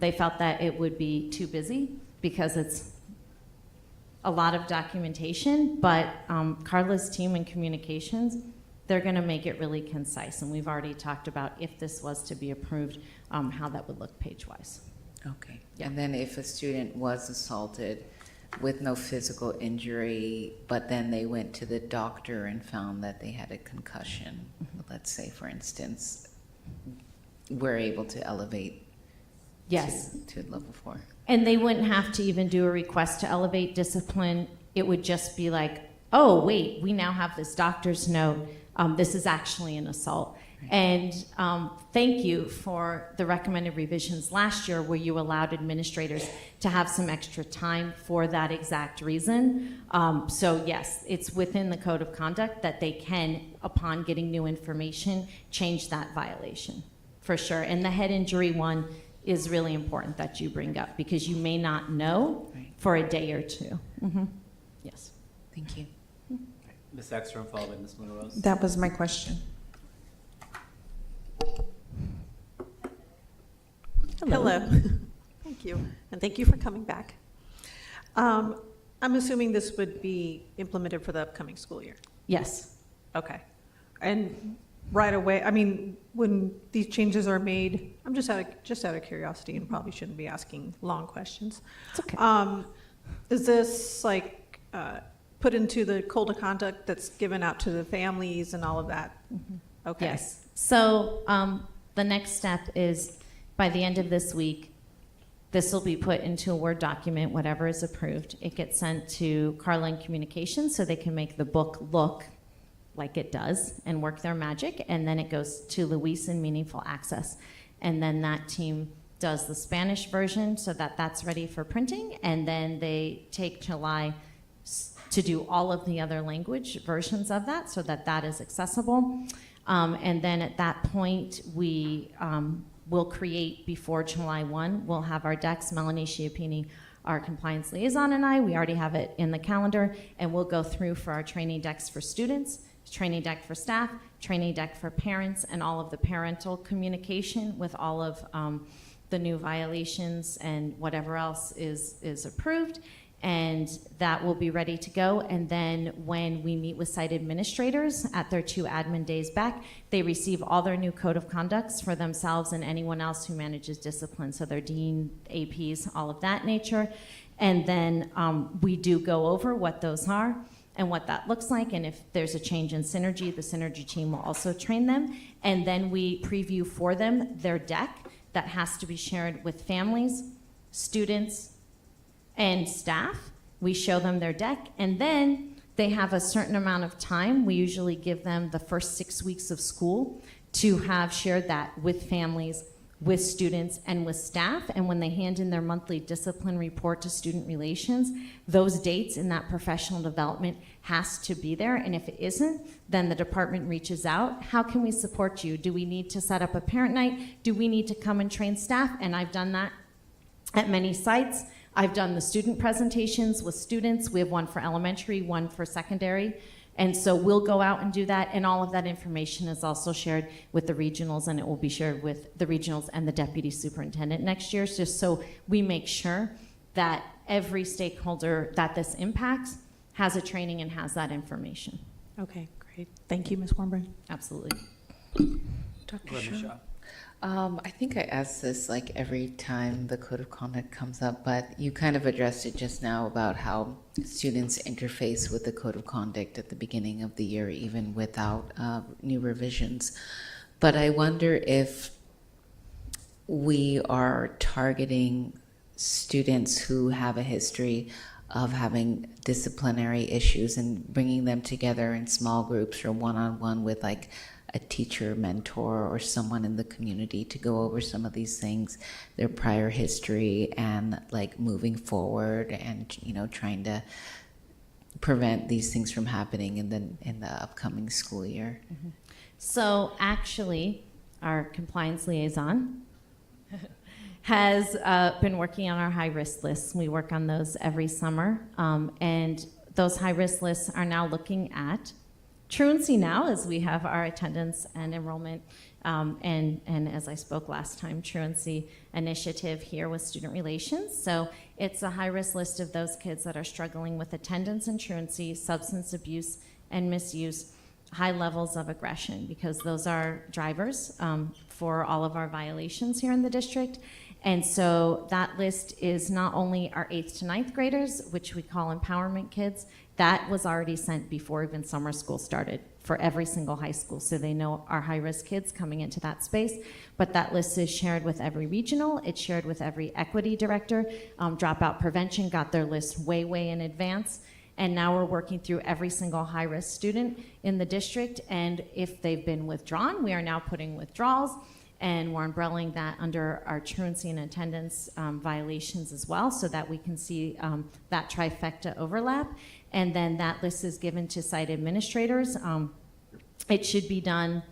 they felt that it would be too busy because it's a lot of documentation, but Carla's team in communications, they're going to make it really concise. And we've already talked about, if this was to be approved, how that would look page-wise. Okay. And then if a student was assaulted with no physical injury, but then they went to the doctor and found that they had a concussion, let's say, for instance, we're able to elevate Yes. to level 4. And they wouldn't have to even do a request to elevate discipline. It would just be like, oh, wait, we now have this doctor's note. This is actually an assault. Right. And thank you for the recommended revisions last year where you allowed administrators to have some extra time for that exact reason. So yes, it's within the code of conduct that they can, upon getting new information, change that violation, for sure. And the head injury one is really important that you bring up because you may not know for a day or two. Yes. Thank you. Ms. Ekstrom, followed by Ms. Luna-Rose. That was my question. Hello. Thank you. And thank you for coming back. I'm assuming this would be implemented for the upcoming school year. Yes. Okay. And right away, I mean, when these changes are made, I'm just out of curiosity and probably shouldn't be asking long questions. It's okay. Is this like put into the code of conduct that's given out to the families and all of that? Okay. Yes. So the next step is by the end of this week, this will be put into a Word document, whatever is approved. It gets sent to Carla in Communications so they can make the book look like it does and work their magic. And then it goes to Luis in Meaningful Access. And then that team does the Spanish version so that that's ready for printing. And then they take July to do all of the other language versions of that so that that is accessible. And then at that point, we will create before July 1, we'll have our decks, Melanie Schiappini, our compliance liaison, and we already have it in the calendar, and we'll go through for our training decks for students, training deck for staff, training deck for parents, and all of the parental communication with all of the new violations and whatever else is approved. And that will be ready to go. And then when we meet with site administrators at their 2 admin days back, they receive all their new code of conducts for themselves and anyone else who manages discipline. So their dean, APs, all of that nature. And then we do go over what those are and what that looks like. And if there's a change in synergy, the synergy team will also train them. And then we preview for them their deck that has to be shared with families, students, and staff. We show them their deck, and then they have a certain amount of time. We usually give them the first 6 weeks of school to have shared that with families, with students, and with staff. And when they hand in their monthly discipline report to student relations, those dates in that professional development has to be there. And if it isn't, then the department reaches out. How can we support you? Do we need to set up a parent night? Do we need to come and train staff? And I've done that at many sites. I've done the student presentations with students. We have one for elementary, one for secondary. And so we'll go out and do that. And all of that information is also shared with the regionals, and it will be shared with the regionals and the deputy superintendent next year, just so we make sure that every stakeholder that this impacts has a training and has that information. Okay, great. Thank you, Ms. Warmburg. Absolutely. Dr. Go ahead, Ms. Shaw. I think I ask this like every time the code of conduct comes up, but you kind of addressed it just now about how students interface with the code of conduct at the beginning of the year, even without new revisions. But I wonder if we are targeting students who have a history of having disciplinary issues and bringing them together in small groups or one-on-one with like a teacher, mentor, or someone in the community to go over some of these things, their prior history, and like moving forward, and trying to prevent these things from happening in the upcoming school year. Mm-hmm. So actually, our compliance liaison has been working on our high-risk lists. We work on those every summer, and those high-risk lists are now looking at truancy now, as we have our attendance and enrollment, and as I spoke last time, truancy initiative here with student relations. So it's a high-risk list of those kids that are struggling with attendance and truancy, substance abuse and misuse, high levels of aggression, because those are drivers for all of our violations here in the district. And so that list is not only our 8th to 9th graders, which we call empowerment kids. That was already sent before even summer school started for every single high school, so they know our high-risk kids coming into that space. But that list is shared with every regional. It's shared with every equity director. Dropout Prevention got their list way, way in advance. And now we're working through every single high-risk student in the district. And if they've been withdrawn, we are now putting withdrawals. And we're umbrelling that under our truancy and attendance violations as well, so that we can see that trifecta overlap. And then that list is given to site administrators. It should be done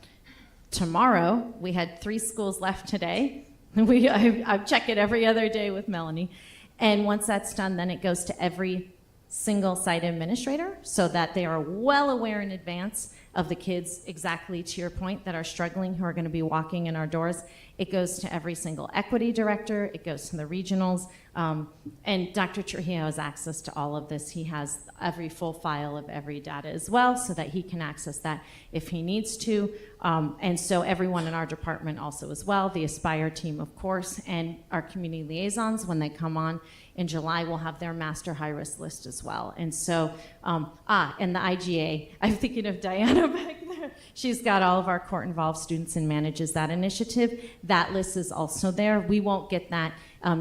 tomorrow. We had 3 schools left today. I check it every other day with Melanie. And once that's done, then it goes to every single site administrator, so that they are well aware in advance of the kids, exactly to your point, that are struggling, who are going to be walking in our doors. It goes to every single equity director. It goes to the regionals. And Dr. Trujillo has access to all of this. He has every full file of every data as well, so that he can access that if he needs to. And so everyone in our department also as well, the Aspire team, of course, and our community liaisons, when they come on in July, will have their master high-risk list as well. And so, and the IGA, I'm thinking of Diana back there. She's got all of our court-involved students and manages that initiative. That list is also there. We won't get that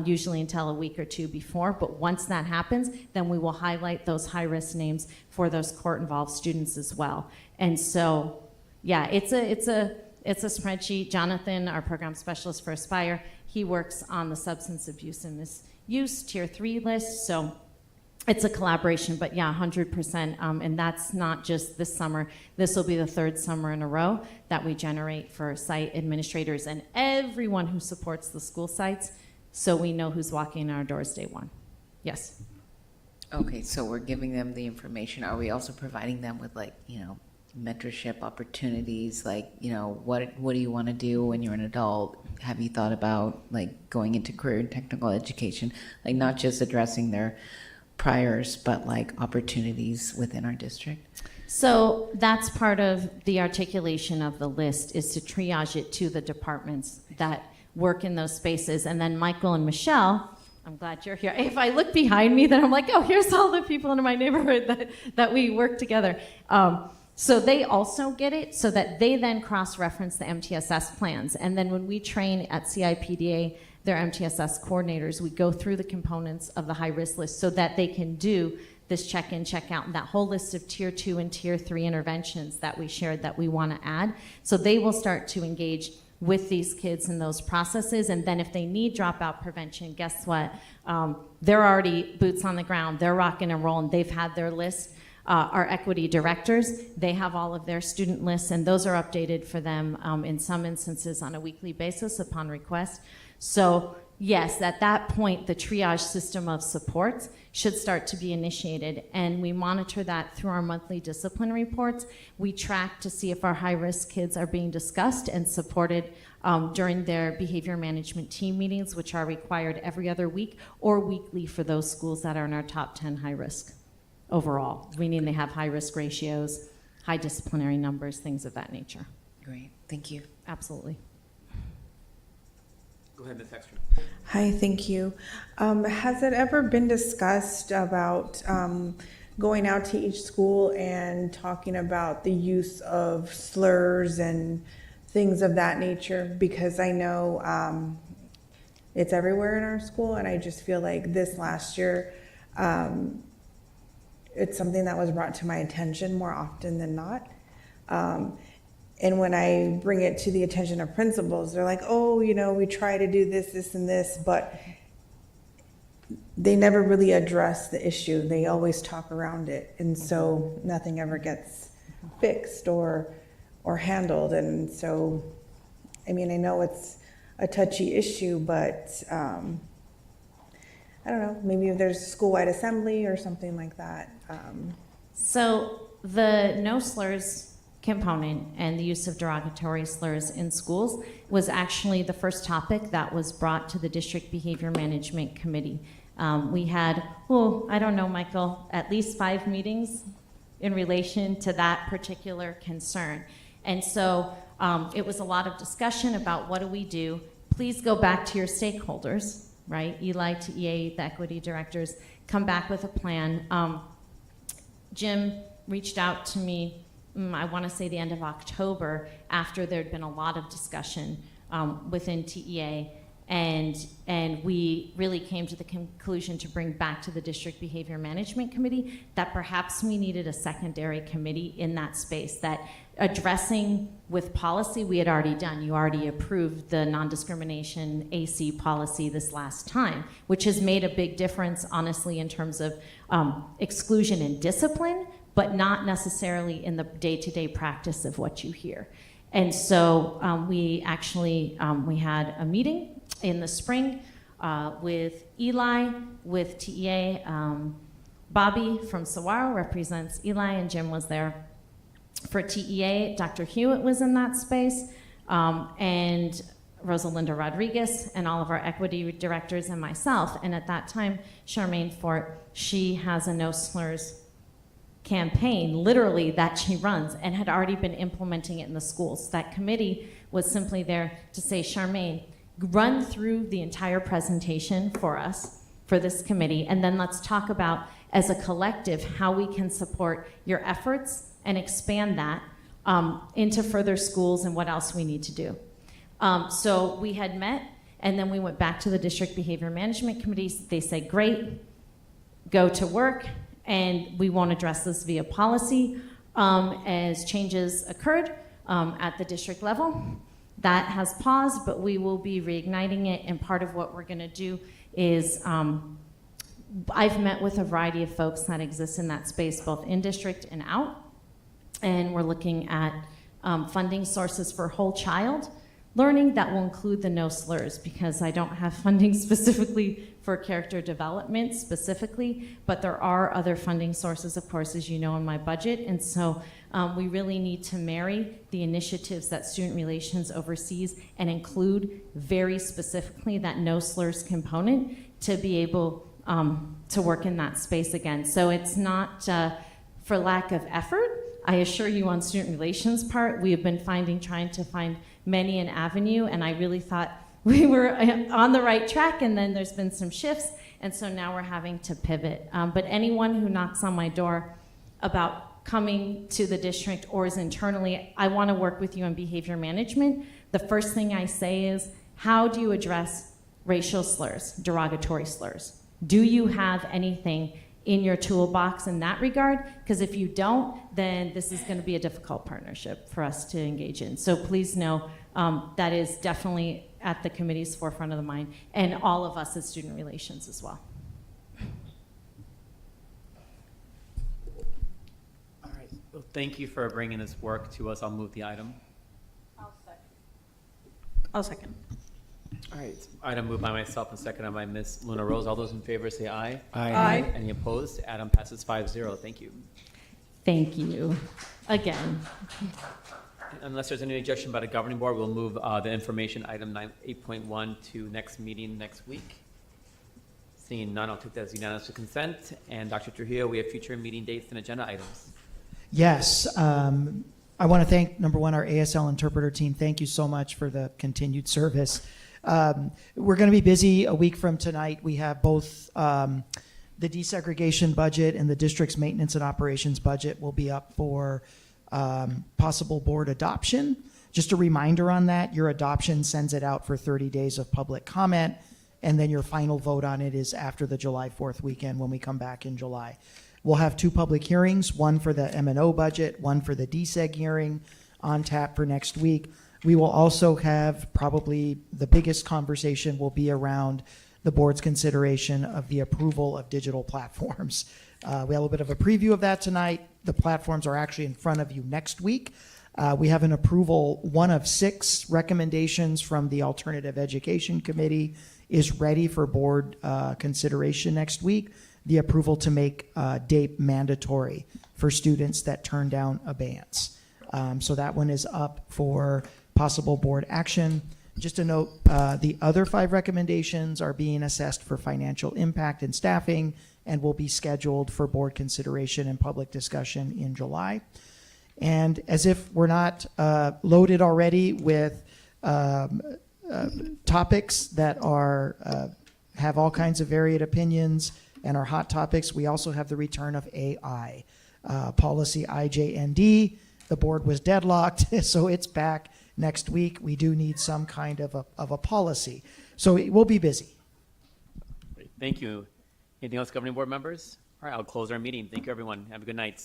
usually until a week or 2 before, but once that happens, then we will highlight those high-risk names for those court-involved students as well. And so, yeah, it's a spreadsheet. Jonathan, our program specialist for Aspire, he works on the substance abuse and misuse tier 3 list. So it's a collaboration, but yeah, 100%. And that's not just this summer. This will be the 3rd summer in a row that we generate for site administrators and everyone who supports the school sites, so we know who's walking in our doors day 1. Yes. Okay, so we're giving them the information. Are we also providing them with mentorship opportunities? What do you want to do when you're an adult? Have you thought about going into career and technical education? Not just addressing their priors, but opportunities within our district? So that's part of the articulation of the list, is to triage it to the departments that work in those spaces. And then Michael and Michelle, I'm glad you're here. If I look behind me, then I'm like, oh, here's all the people in my neighborhood that we work together. So they also get it, so that they then cross-reference the MTSS plans. And then when we train at CIPDA, their MTSS coordinators, we go through the components of the high-risk list so that they can do this check-in, check-out, and that whole list of tier 2 and tier 3 interventions that we shared that we want to add. So they will start to engage with these kids in those processes. And then if they need dropout prevention, guess what? They're already boots on the ground. They're rocking and rolling. They've had their list. Our equity directors, they have all of their student lists, and those are updated for them in some instances on a weekly basis upon request. So yes, at that point, the triage system of supports should start to be initiated, and we monitor that through our monthly discipline reports. We track to see if our high-risk kids are being discussed and supported during their behavior management team meetings, which are required every other week or weekly for those schools that are in our top 10 high-risk overall, meaning they have high-risk ratios, high disciplinary numbers, things of that nature. Great, thank you. Absolutely. Go ahead, Ms. Ekstrom. Hi, thank you. Has it ever been discussed about going out to each school and talking about the use of slurs and things of that nature? Because I know it's everywhere in our school, and I just feel like this last year, it's something that was brought to my attention more often than not. And when I bring it to the attention of principals, they're like, oh, you know, we try to do this, this, and this, but they never really address the issue. They always talk around it. And so nothing ever gets fixed or handled. And so, I mean, I know it's a touchy issue, but I don't know, maybe if there's a school-wide assembly or something like that. So the no slurs component and the use of derogatory slurs in schools was actually the first topic that was brought to the District Behavior Management Committee. We had, I don't know, Michael, at least 5 meetings in relation to that particular concern. And so it was a lot of discussion about what do we do. Please go back to your stakeholders, right? Eli, TEA, the equity directors, come back with a plan. Jim reached out to me, I want to say the end of October, after there'd been a lot of discussion within TEA, and we really came to the conclusion to bring back to the District Behavior Management Committee that perhaps we needed a secondary committee in that space, that addressing with policy we had already done. You already approved the non-discrimination AC policy this last time, which has made a big difference, honestly, in terms of exclusion and discipline, but not necessarily in the day-to-day practice of what you hear. And so we actually, we had a meeting in the spring with Eli, with TEA. Bobby from Saguaro represents Eli, and Jim was there. For TEA, Dr. Hewitt was in that space, and Rosalinda Rodriguez, and all of our equity directors and myself. And at that time, Charmaine Fort, she has a no slurs campaign, literally, that she runs and had already been implementing it in the schools. That committee was simply there to say, Charmaine, run through the entire presentation for us, for this committee, and then let's talk about, as a collective, how we can support your efforts and expand that into further schools and what else we need to do. So we had met, and then we went back to the District Behavior Management Committee. They said, great, go to work, and we won't address this via policy. As changes occurred at the district level, that has paused, but we will be reigniting it, and part of what we're gonna do is I've met with a variety of folks that exist in that space, both in district and out, and we're looking at funding sources for whole child learning that will include the no slurs, because I don't have funding specifically for character development specifically, but there are other funding sources, of course, as you know, in my budget, and so we really need to marry the initiatives that Student Relations oversees and include very specifically that no slurs component to be able to work in that space again. So it's not for lack of effort. I assure you, on Student Relations part, we have been trying to find many an avenue, and I really thought we were on the right track, and then there's been some shifts, and so now we're having to pivot. But anyone who knocks on my door about coming to the district or is internally, I want to work with you on behavior management, the first thing I say is, how do you address racial slurs, derogatory slurs? Do you have anything in your toolbox in that regard? Because if you don't, then this is going to be a difficult partnership for us to engage in. So please know that is definitely at the committee's forefront of the mind, and all of us as Student Relations as well. All right. Well, thank you for bringing this work to us. I'll move the item. I'll second. All right. Item moved by myself and seconded by Ms. Luna Rose. All those in favor say aye. Aye. Aye. Any opposed? Item passes 5-0. Thank you. Thank you again. Unless there's any objection by the governing board, we'll move the information item 8.1 to next meeting next week. Seeing none, I'll take that as unanimous consent. And Dr. Trujillo, we have future meeting dates and agenda items. Yes. I want to thank, number one, our ASL interpreter team. Thank you so much for the continued service. We're going to be busy a week from tonight. We have both the desegregation budget and the district's maintenance and operations budget will be up for possible board adoption. Just a reminder on that, your adoption sends it out for 30 days of public comment, and then your final vote on it is after the July 4th weekend when we come back in July. We'll have 2 public hearings, one for the M&O budget, one for the DSEG hearing on tap for next week. We will also have probably the biggest conversation will be around the board's consideration of the approval of digital platforms. We have a little bit of a preview of that tonight. The platforms are actually in front of you next week. We have an approval, 1 of 6 recommendations from the Alternative Education Committee is ready for board consideration next week. The approval to make DAPE mandatory for students that turn down abeyance. So that one is up for possible board action. Just to note, the other 5 recommendations are being assessed for financial impact and staffing and will be scheduled for board consideration and public discussion in July. And as if we're not loaded already with topics that are have all kinds of varied opinions and are hot topics, we also have the return of AI. Policy IJND, the board was deadlocked, so it's back next week. We do need some kind of a policy. So it will be busy. Great. Thank you. Anything else, governing board members? All right, I'll close our meeting. Thank you, everyone. Have a good night.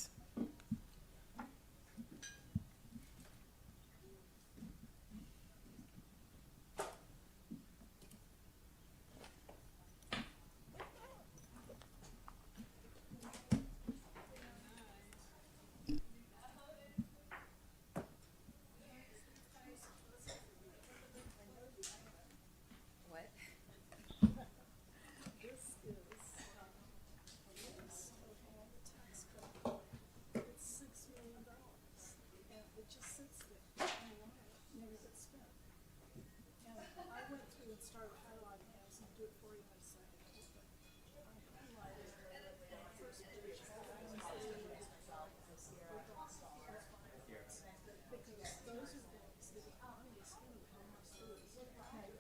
I went through and started highlighting as and do it for you.